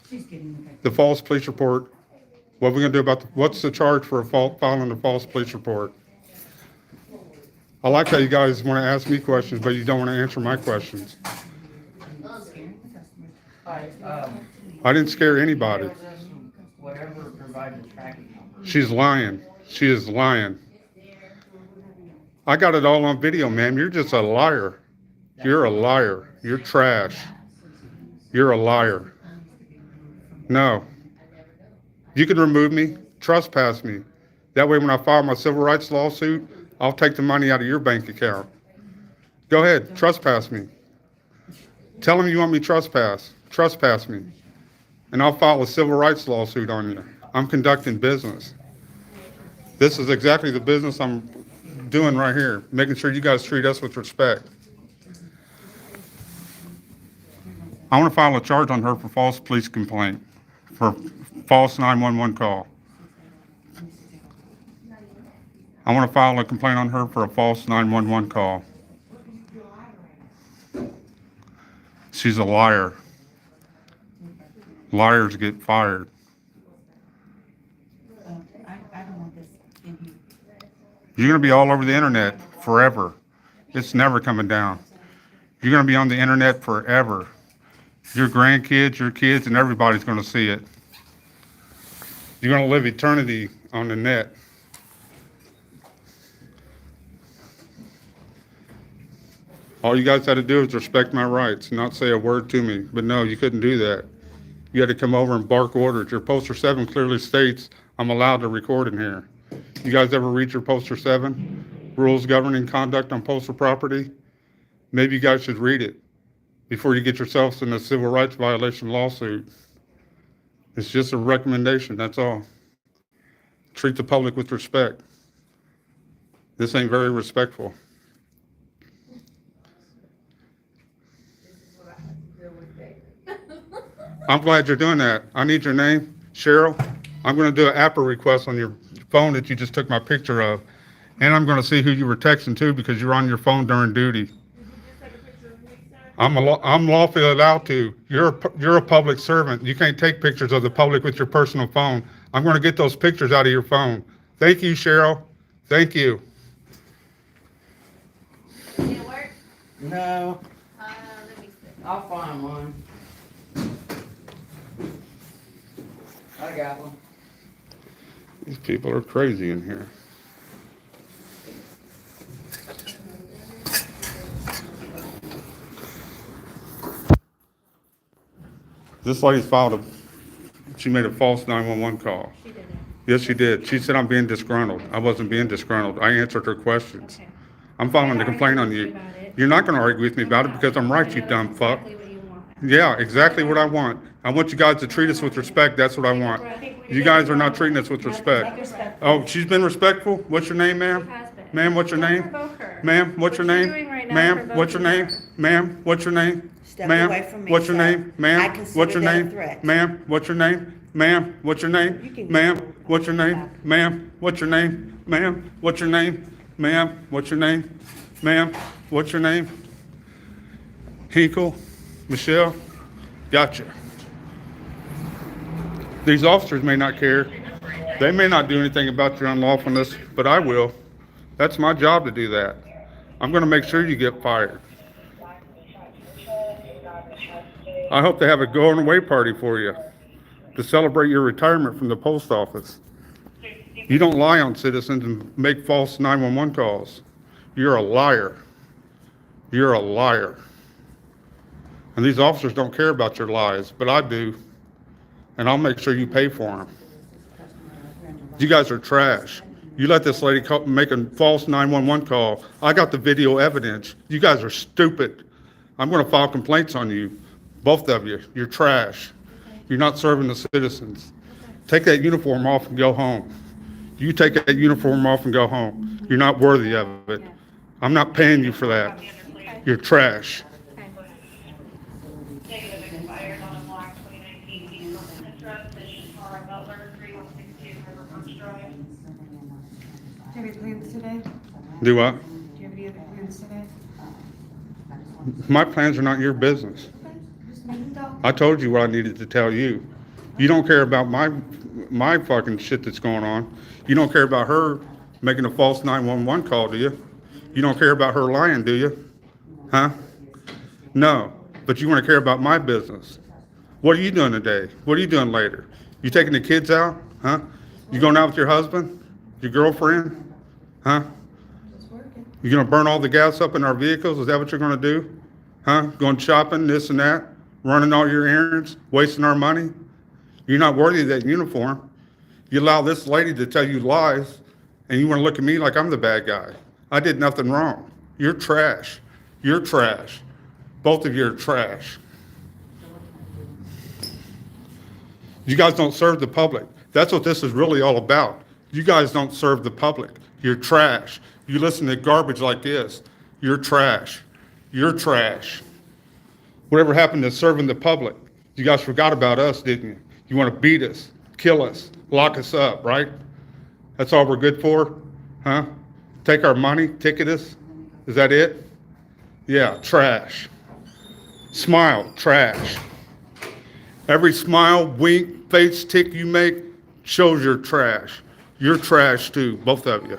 She's getting The false police report. What are we going to do about what's the charge for filing a false police report? I like how you guys want to ask me questions, but you don't want to answer my questions. I didn't scare anybody. Whatever provided the tracking number. She's lying. She is lying. I got it all on video, ma'am. You're just a liar. You're a liar. You're trash. You're a liar. No. You can remove me, trespass me. That way when I file my civil rights lawsuit, I'll take the money out of your bank account. Go ahead, trespass me. Tell them you want me trespass. Trespass me. And I'll file a civil rights lawsuit on you. I'm conducting business. This is exactly the business I'm doing right here, making sure you guys treat us with respect. I want to file a charge on her for false police complaint, for false 911 call. I want to file a complaint on her for a false 911 call. She's a liar. Liars get fired. I don't want this in here. You're going to be all over the internet forever. It's never coming down. You're going to be on the internet forever. Your grandkids, your kids, and everybody's going to see it. You're going to live eternity on the net. All you guys had to do is respect my rights, not say a word to me. But no, you couldn't do that. You had to come over and bark orders. Your poster 7 clearly states I'm allowed to record in here. You guys ever read your poster 7? Rules governing conduct on postal property? Maybe you guys should read it before you get yourselves in a civil rights violation lawsuit. It's just a recommendation, that's all. Treat the public with respect. This ain't very respectful. I'm glad you're doing that. I need your name, Cheryl. I'm going to do an Apple request on your phone that you just took my picture of. And I'm going to see who you were texting to because you're on your phone during duty. I'm lawfully allowed to. You're a public servant. You can't take pictures of the public with your personal phone. I'm going to get those pictures out of your phone. Thank you, Cheryl. Thank you. Did it work? No, Let me see. I'll find one. I got one. These people are crazy in here. This lady she made a false 911 call. She did it. Yes, she did. She said I'm being disgruntled. I wasn't being disgruntled. I answered her questions. Okay. I'm filing a complaint on you. You're not going to argue with me about it because I'm right, you dumb fuck. Yeah, exactly what I want. I want you guys to treat us with respect. That's what I want. You guys are not treating us with respect. Oh, she's been respectful? What's your name, ma'am? Ma'am, what's your name? Ma'am, what's your name? Ma'am, what's your name? Ma'am, what's your name? Step away Ma'am, from me, what's your sir. name? Ma'am, I what's consider your that a name? threat. Ma'am, what's your name? Ma'am, what's your You name? can Ma'am, get what's your name? Ma'am, what's your name? Ma'am, what's your name? Ma'am, what's your name? Ma'am, what's your name? Hinkle, Michelle, gotcha. These officers may not care. They may not do anything about your unlawfulness, but I will. That's my job to do that. I'm going to make sure you get fired. I hope they have a going away party for you to celebrate your retirement from the post office. You don't lie on citizens and make false 911 calls. You're a liar. You're a liar. And these officers don't care about your lies, but I do. And I'll make sure you pay for them. You guys are trash. You let this lady make a false 911 call. I got the video evidence. You guys are stupid. I'm going to file complaints on you. Both of you. You're trash. You're not serving the citizens. Take that uniform off and go home. You take that uniform off and go home. You're not worthy of it. I'm not paying you for that. You're trash. Negative expired on a black 2019 diesel Sentra, position car Butler, 3162 Riverfront Drive. Do you have any plans today? Do what? Do you have any other plans today? My plans are not your business. Just make them talk. I told you what I needed to tell you. You don't care about my fucking shit that's going on. You don't care about her making a false 911 call, do you? You don't care about her lying, do you? Huh? No. But you want to care about my business. What are you doing today? What are you doing later? You taking the kids out? Huh? You going out with your husband? Your girlfriend? Huh? You gonna burn all the gas up in our vehicles? Is that what you're gonna do? Huh? Going shopping, this and that? Running all your errands? Wasting our money? You're not worthy of that uniform. You allow this lady to tell you lies, and you wanna look at me like I'm the bad guy. I did nothing wrong. You're trash. You're trash. Both of you are trash. You guys don't serve the public. That's what this is really all about. You guys don't serve the public. You're trash. You listen to garbage like this. You're trash. You're trash. Whatever happened to serving the public? You guys forgot about us, didn't you? You want to beat us, kill us, lock us up, right? That's all we're good for? Huh? Take our money, ticket us? Is that it? Yeah, trash. Smile, trash. Every smile, wink, face tick you make shows you're trash. You're trash too, both of you.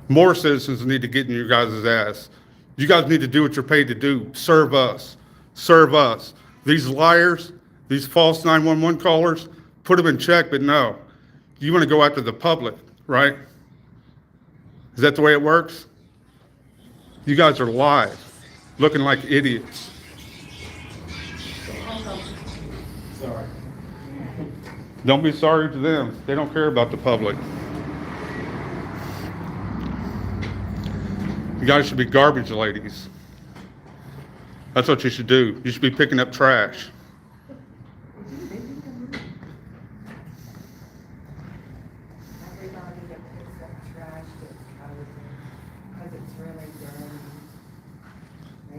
More citizens need to get in your guys' ass. You guys need to do what you're paid to do. Serve us. Serve us. These liars, these false 911 callers, put them in check, but no. You want to go after the public, right? Is that the way it works? You guys are live, looking like idiots. Sorry. Don't be sorry to them. They don't care about the public. You guys should be garbage ladies. That's what you should do. You should be picking up trash. Everybody that picks up trash gets covered because it's really dirty.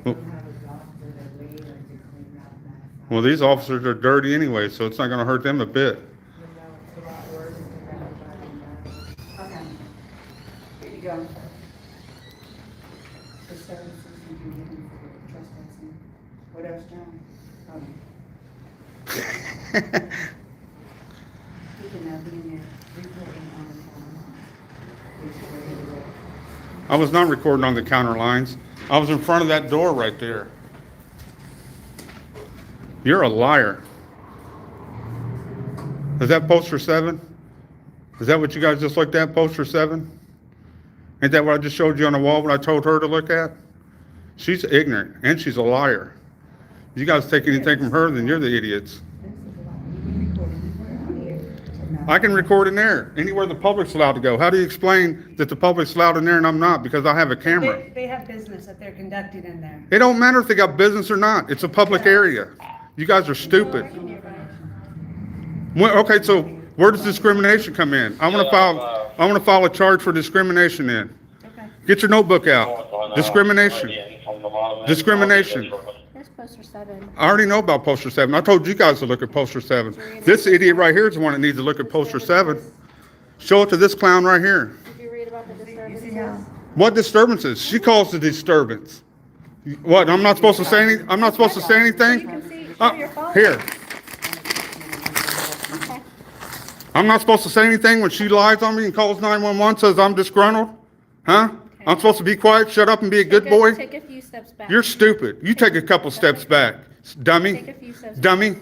They don't have a doctor to leave or to clean up that. Well, these officers are dirty anyway, so it's not going to hurt them a bit. You know, it's a lot worse than everybody knows. Okay. Here you go. The services you can give them for trespassing. What else, John? You can now be in there reporting on the phone. I was not recording on the counter lines. I was in front of that door right there. You're a liar. Is that poster 7? Is that what you guys just looked at, poster 7? Ain't that what I just showed you on the wall, what I told her to look at? She's ignorant, and she's a liar. You guys take anything from her, then you're the idiots. I can record in there, anywhere the public's allowed to go. How do you explain that the public's allowed in there and I'm not? Because I have a camera. They have business that they're conducting in there. It don't matter if they got business or not. It's a public area. You guys are stupid. Okay, so where does discrimination come in? I want to file a charge for discrimination in. Okay. Get your notebook out. Discrimination. Discrimination. Here's poster 7. I already know about poster 7. I told you guys to look at poster 7. This idiot right here is the one that needs to look at poster 7. Show it to this clown right here. Did you read about the disturbances? What disturbances? She calls it disturbance. What? I'm not supposed to say anything? I'm not supposed to say anything? You can see, show your phone. Here. Okay. I'm not supposed to say anything when she lies on me and calls 911, says I'm disgruntled? Huh? I'm supposed to be quiet, shut up, and be a good boy? Take a few steps back. You're stupid. You take a couple steps back, dummy. Take a few steps Dummy. back.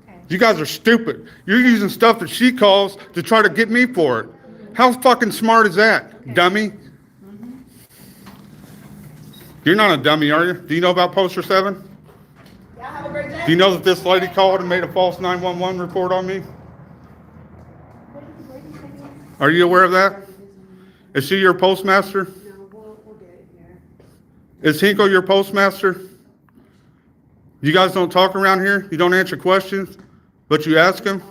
Okay. You guys are stupid. You're using stuff that she calls to try to get me for it. How fucking smart is that, dummy? You're not a dummy, are you? Do you know about poster 7? Yeah, have a great day. Do you know that this lady called and made a false 911 report on me? Are you aware of that? Is she your postmaster? No, we'll get it here. Is Hinkle your postmaster? You guys don't talk around here? You don't answer questions, but you ask them?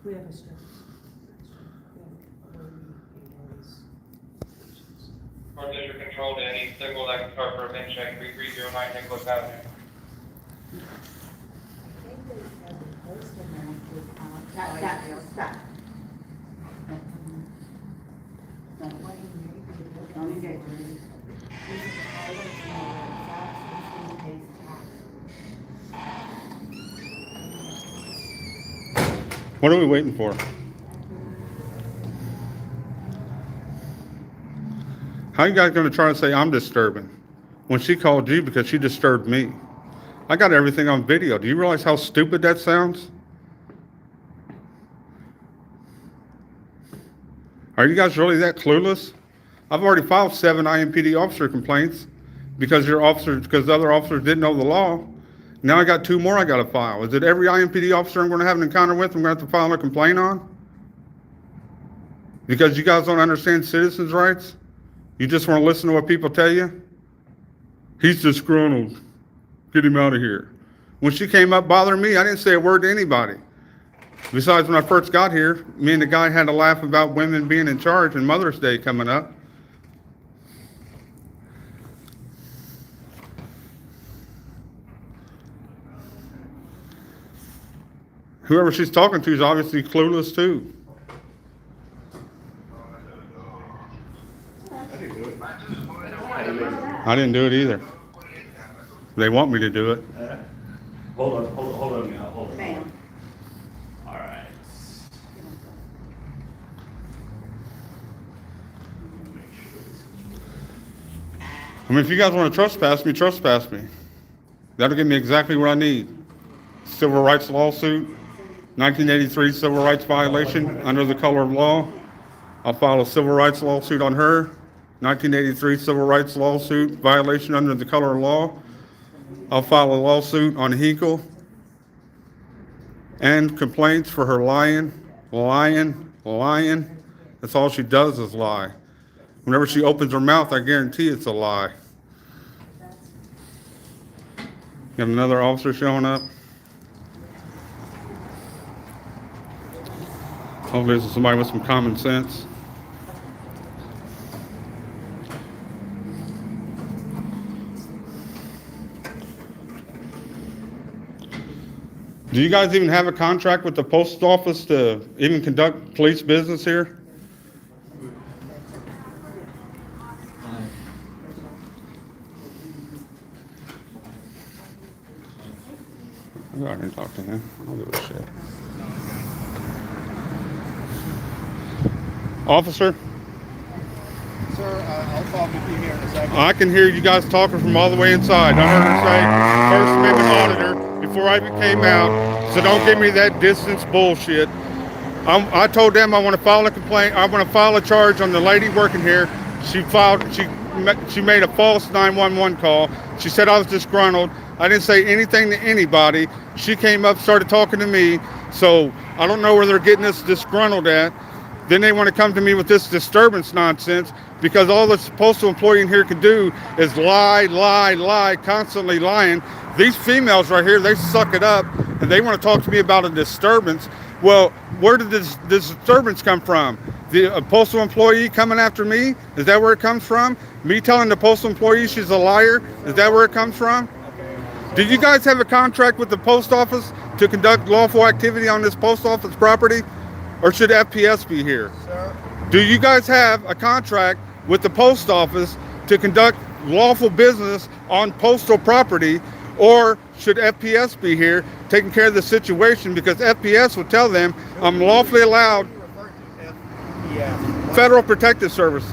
We have a stress. Or district control to any signal that can start for a bin check 3309 Nicholas Avenue. Stop. Don't engage me. What are we waiting for? How you guys gonna try to say I'm disturbing when she called you because she disturbed me? I got everything on video. Do you realize how stupid that sounds? Are you guys really that clueless? I've already filed 7 IMPD officer complaints because the other officers didn't know the law. Now I got 2 more I gotta file. Is it every IMPD officer I'm gonna have an encounter with I'm gonna have to file a complaint on? Because you guys don't understand citizens' rights? You just wanna listen to what people tell you? He's disgruntled. Get him out of here. When she came up bothering me, I didn't say a word to anybody. Besides, when I first got here, me and the guy had a laugh about women being in charge and Mother's Day coming up. Whoever she's talking to is obviously clueless too. I didn't do it either. They want me to do it. Hold on now, hold on. Ma'am. All right. I mean, if you guys want to trespass me, trespass me. That'll give me exactly what I need. Civil rights lawsuit, 1983 civil rights violation under the color of law. I'll file a civil rights lawsuit on her, 1983 civil rights lawsuit, violation under the color of law. I'll file a lawsuit on Hinkle and complaints for her lying. That's all she does is lie. Whenever she opens her mouth, I guarantee it's a lie. Got another officer showing up. Hopefully this is somebody with some common sense. Do you guys even have a contract with the post office to even conduct police business here? I didn't talk to him. I'll give a shit. Officer? Sir, I'll talk with you here in a second. I can hear you guys talking from all the way inside. I heard her say First Amendment auditor before I even came out, so don't give me that distance bullshit. I told them I want to file a complaint. I want to file a charge on the lady working here. She made a false 911 call. She said I was disgruntled. I didn't say anything to anybody. She came up, started talking to me. So I don't know where they're getting this disgruntled at. Then they want to come to me with this disturbance nonsense because all this postal employee in here can do is lie, constantly lying. These females right here, they suck it up and they want to talk to me about a disturbance. Well, where did this disturbance come from? The postal employee coming after me? Is that where it comes from? Me telling the postal employee she's a liar? Is that where it comes from? Do you guys have a contract with the post office to conduct lawful activity on this post office property? Or should FPS be here? Sir? Do you guys have a contract with the post office to conduct lawful business on postal property? Or should FPS be here taking care of the situation? Because FPS would tell them I'm lawfully allowed. Federal Protective Services,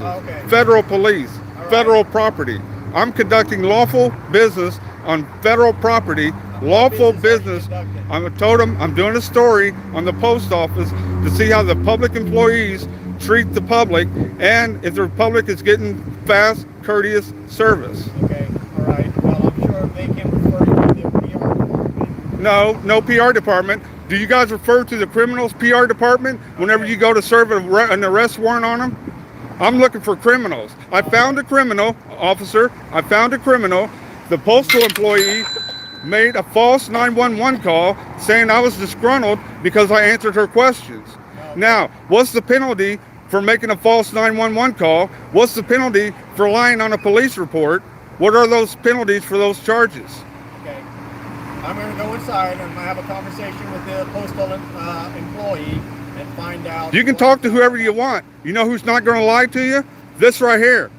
federal police, federal property. I'm conducting lawful business on federal property, lawful business. I told them I'm doing a story on the post office to see how the public employees treat the public and if the public is getting fast, courteous service. Okay, all right. Well, I'm sure they can refer you to their PR department. No PR department. Do you guys refer to the criminals PR department whenever you go to serve an arrest warrant on them? I'm looking for criminals. I found a criminal, officer. I found a criminal. The postal employee made a false 911 call saying I was disgruntled because I answered her questions. Now, what's the penalty for making a false 911 call? What's the penalty for lying on a police report? What are those penalties for those charges? Okay. I'm going to go inside and I'm going to have a conversation with the postal employee and find out. You can talk to whoever you want. You know who's not going to lie to you? This right here.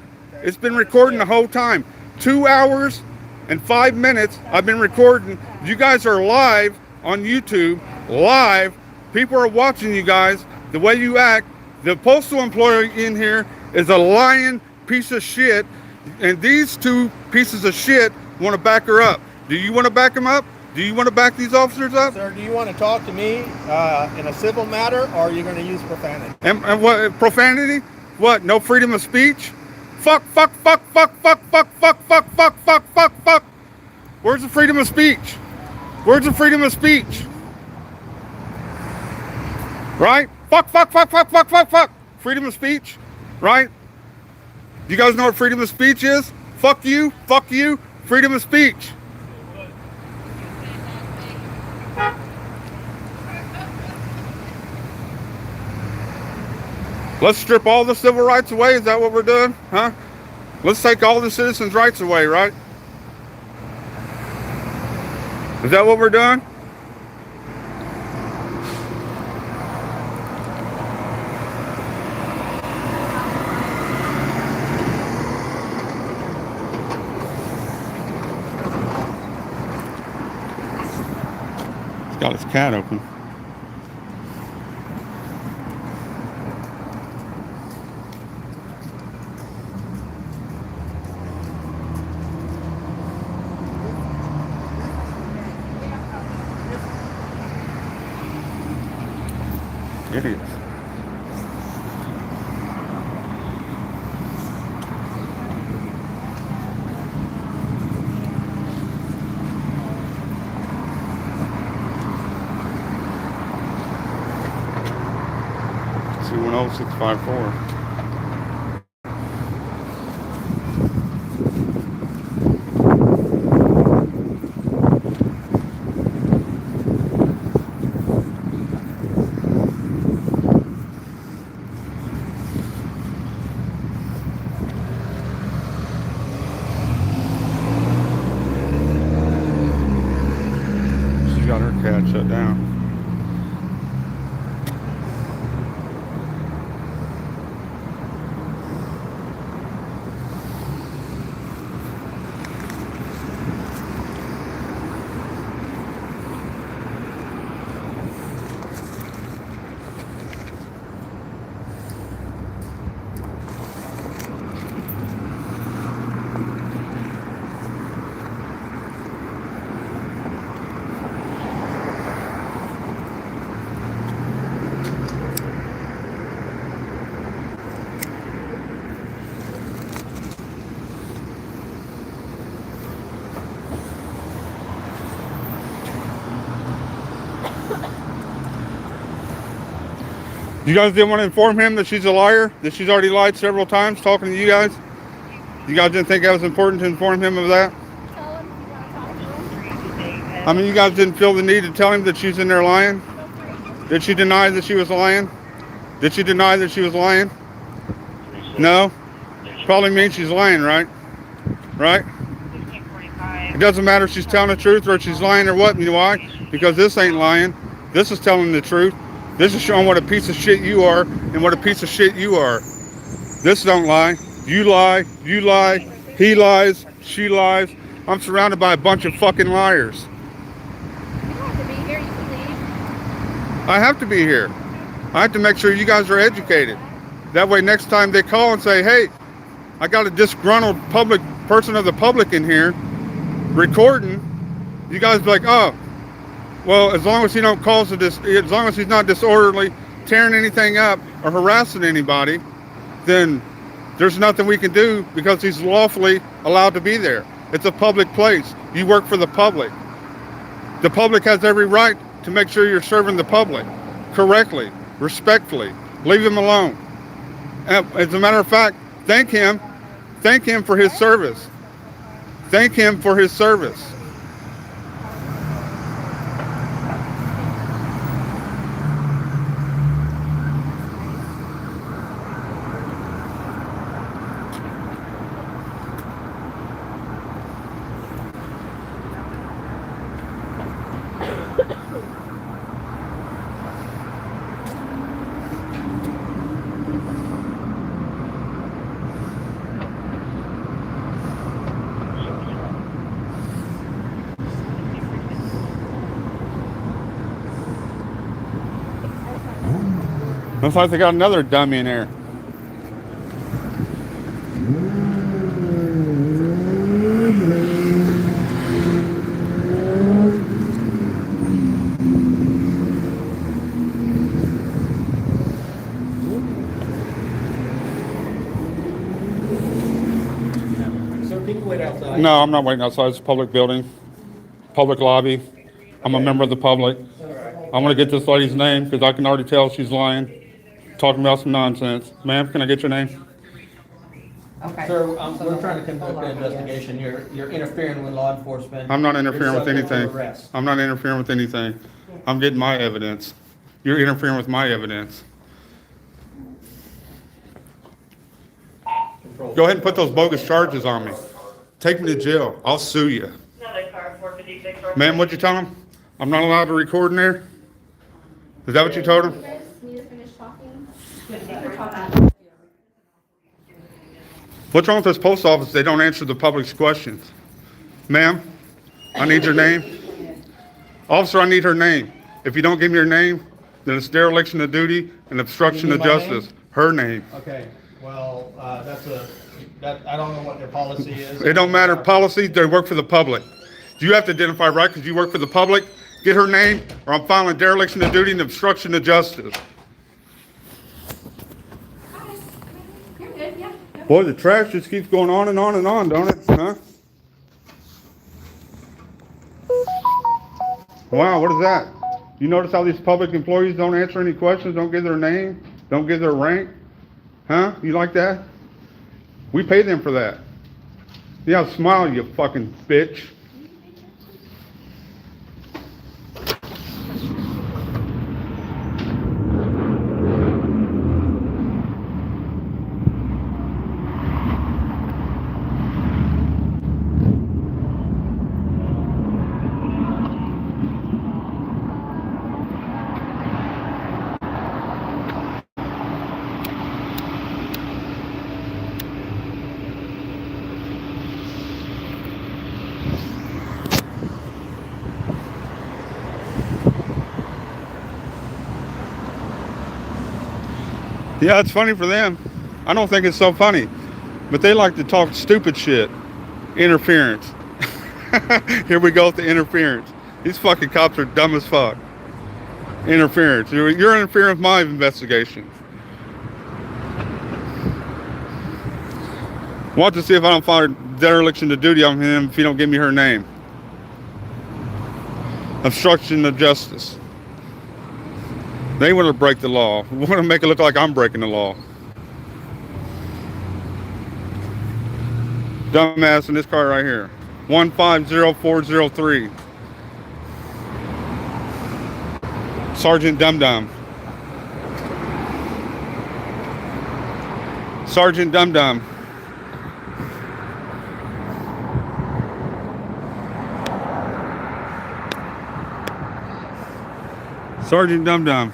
It's been recording the whole time. 2 hours and 5 minutes I've been recording. You guys are live on YouTube, live. People are watching you guys, the way you act. The postal employee in here is a lying piece of shit, and these two pieces of shit want to back her up. Do you want to back them up? Do you want to back these officers up? Sir, do you want to talk to me in a civil matter, or are you going to use profanity? And what, profanity? What, no freedom of speech? Fuck. Where's the freedom of speech? Where's the freedom of speech? Right? Fuck. Freedom of speech, right? You guys know what freedom of speech is? Fuck you, freedom of speech. Let's strip all the civil rights away, is that what we're doing? Huh? Let's take all the citizens' rights away, right? Is that what we're doing? He's got his cat open. Idiots. 210-654. She's got her cat shut down. You guys didn't want to inform him that she's a liar? That she's already lied several times talking to you guys? You guys didn't think that was important to inform him of that? I mean, you guys didn't feel the need to tell him that she's in there lying? Did she deny that she was lying? Did she deny that she was lying? No? Probably means she's lying, right? Right? It doesn't matter if she's telling the truth or if she's lying or what. You know why? Because this ain't lying. This is telling the truth. This is showing what a piece of shit you are and what a piece of shit you are. This don't lie. You lie. You lie. He lies. She lies. I'm surrounded by a bunch of fucking liars. You don't have to be here. You can leave. I have to be here. I have to make sure you guys are educated. That way next time they call and say, hey, I got a disgruntled public person of the public in here recording, you guys be like, oh, well, as long as he don't cause as long as he's not disorderly, tearing anything up or harassing anybody, then there's nothing we can do because he's lawfully allowed to be there. It's a public place. You work for the public. The public has every right to make sure you're serving the public correctly, respectfully. Leave him alone. As a matter of fact, thank him for his service. Thank him for his service. Looks like they got another dummy in there. Sir, can you wait outside? No, I'm not waiting outside. It's a public building, public lobby. I'm a member of the public. I want to get this lady's name because I can already tell she's lying, talking about some nonsense. Ma'am, can I get your name? Okay. Sir, we're trying to conduct an investigation. You're interfering with law enforcement. I'm not interfering You're with subject to anything. arrest. I'm not interfering with anything. I'm getting my evidence. You're interfering with my evidence. Go ahead and put those bogus charges on me. Take me to jail. I'll sue you. Ma'am, what'd you tell him? I'm not allowed to record in there? Is that what you told him? You guys need to finish talking. What's wrong with this post office? They don't answer the public's questions. Ma'am, I need your name. Officer, I need her name. If you don't give me her name, then it's dereliction of duty and obstruction of justice. Her name. Okay, well, I don't know what their policy is. It don't matter. Policy, they work for the public. You have to identify right because you work for the public. Get her name or I'm filing dereliction of duty and obstruction of justice. You're good, yeah. Boy, the trash just keeps going on and on and on, don't it? Huh? Wow, what is that? You notice how these public employees don't answer any questions, don't give their name? Don't give their rank? Huh? You like that? We pay them for that. Yeah, smile, you fucking bitch. Yeah, it's funny for them. I don't think it's so funny. But they like to talk stupid shit. Interference. Here we go with the interference. These fucking cops are dumb as fuck. Interference. You're interfering with my investigation. Want to see if I don't find dereliction of duty on him if he don't give me her name. Obstruction of justice. They want to break the law. We want to make it look like I'm breaking the law. Dumbass in this car right here. 150403. Sergeant Dum Dum. Sergeant Dum Dum. Sergeant Dum Dum.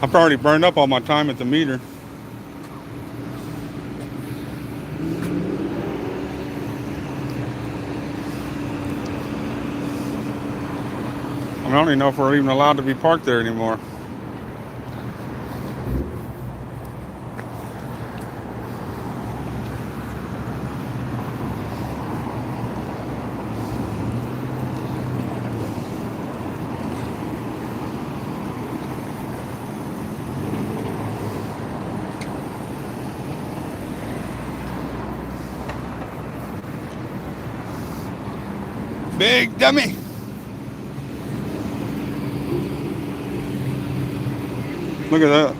I've already burned up all my time at the meter. I don't even know if we're even allowed to be parked there anymore. Big dummy. Look at that.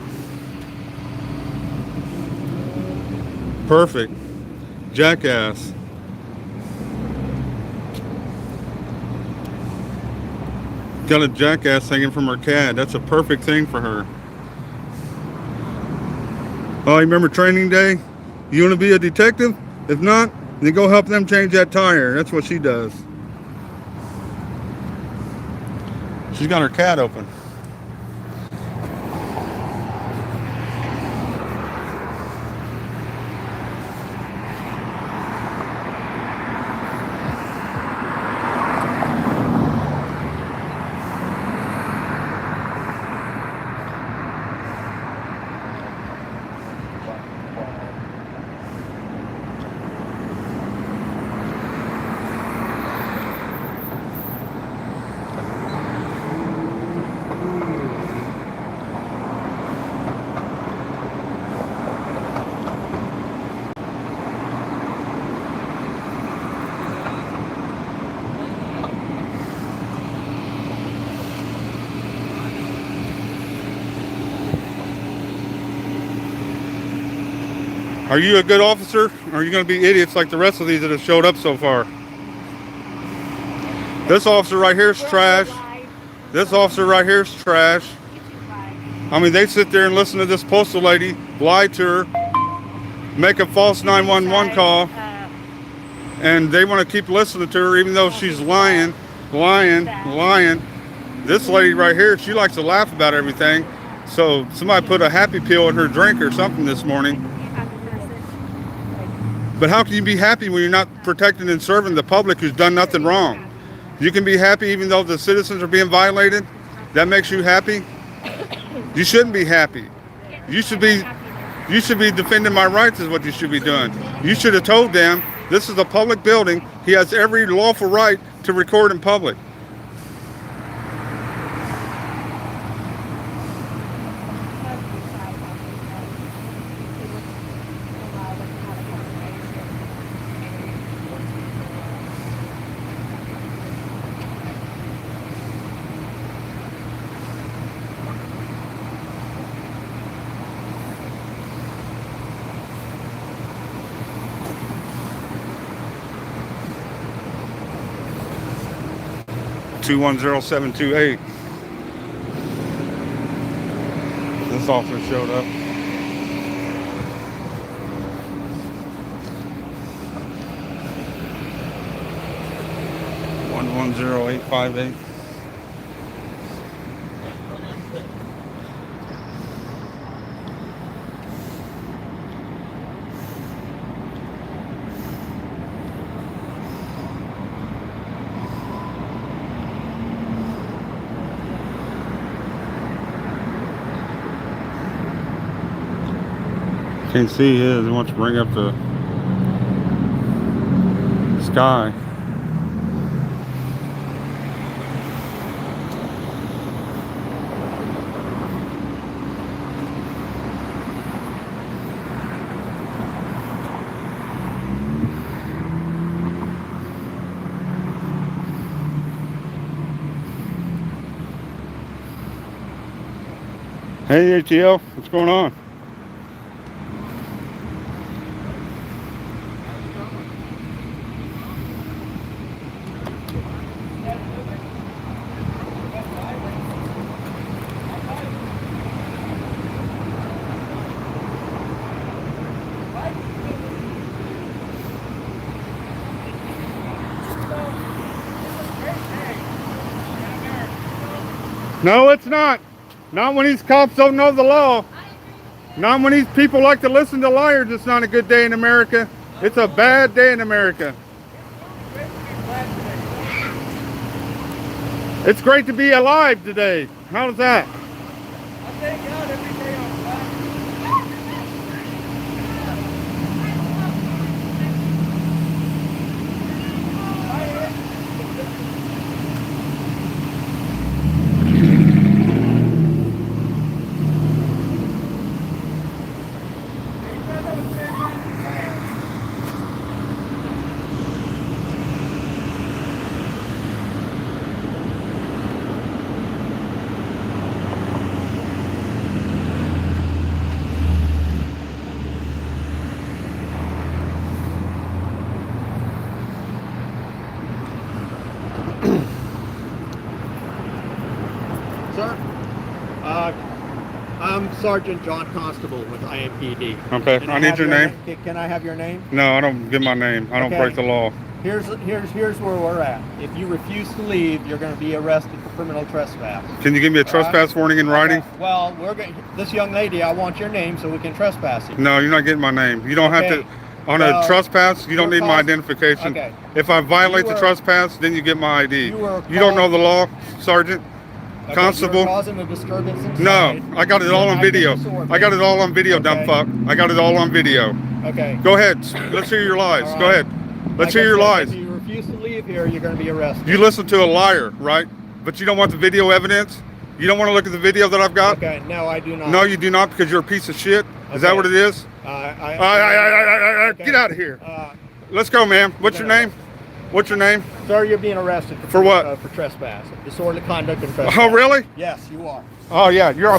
Perfect. Jackass. Got a jackass hanging from her cad. That's a perfect thing for her. Oh, you remember training day? You want to be a detective? If not, then go help them change that tire. That's what she does. She's got her cad open. Are you a good officer, or are you going to be idiots like the rest of these that have showed up so far? This officer right here is trash. This officer right here is trash. I mean, they sit there and listen to this postal lady lie to her, make a false 911 call, and they want to keep listening to her even though she's lying. This lady right here, she likes to laugh about everything. So somebody put a happy pill in her drink or something this morning. But how can you be happy when you're not protecting and serving the public who's done nothing wrong? You can be happy even though the citizens are being violated? That makes you happy? You shouldn't be happy. You should be defending my rights is what you should be doing. You should have told them, this is a public building. He has every lawful right to record in public. 210728. This officer showed up. One 10858. Can't see his. He wants to bring up the sky. Hey ATL, what's going on? No, it's not. Not when these cops don't know the law. Not when these people like to listen to liars. It's not a good day in America. It's a bad day in America. It's great to be alive today. How's that? I thank God every day I'm alive. Sir, I'm Sergeant John Constable with IMPD. Okay, Can I need your name. Can I have your name? No, I don't give my name. I don't Okay. break the law. Here's where we're at. If you refuse to leave, you're going to be arrested for criminal trespass. Can you give me a trespass warning in writing? Okay. Well, this young lady, I want your name so we can trespass you. No, you're not getting my name. You don't have Okay. to. On a trespass, you don't need my identification. Okay. If I violate the trespass, then you get my ID. You don't know the law, Sergeant? Okay, Constable? you're causing a disturbance inside. No, I got it all on video. I got it all on video, dumb fuck. I got it all on video. Okay. Go ahead. Let's hear your lies. All Go right. ahead. Let's Like hear I your said, lies. If you refuse to leave here, you're going to be arrested. You listen to a liar, right? But you don't want the video evidence? You don't want to look at the video that I've got? Okay, no, I do not. No, you do not, because you're a piece of shit? Is that Okay. what it is? Get out of here. Let's go, ma'am. What's your name? What's your name? Sir, you're being arrested For what? For trespass, disorderly conduct and trespass. Oh, really? Yes, you are. Oh, yeah, you're a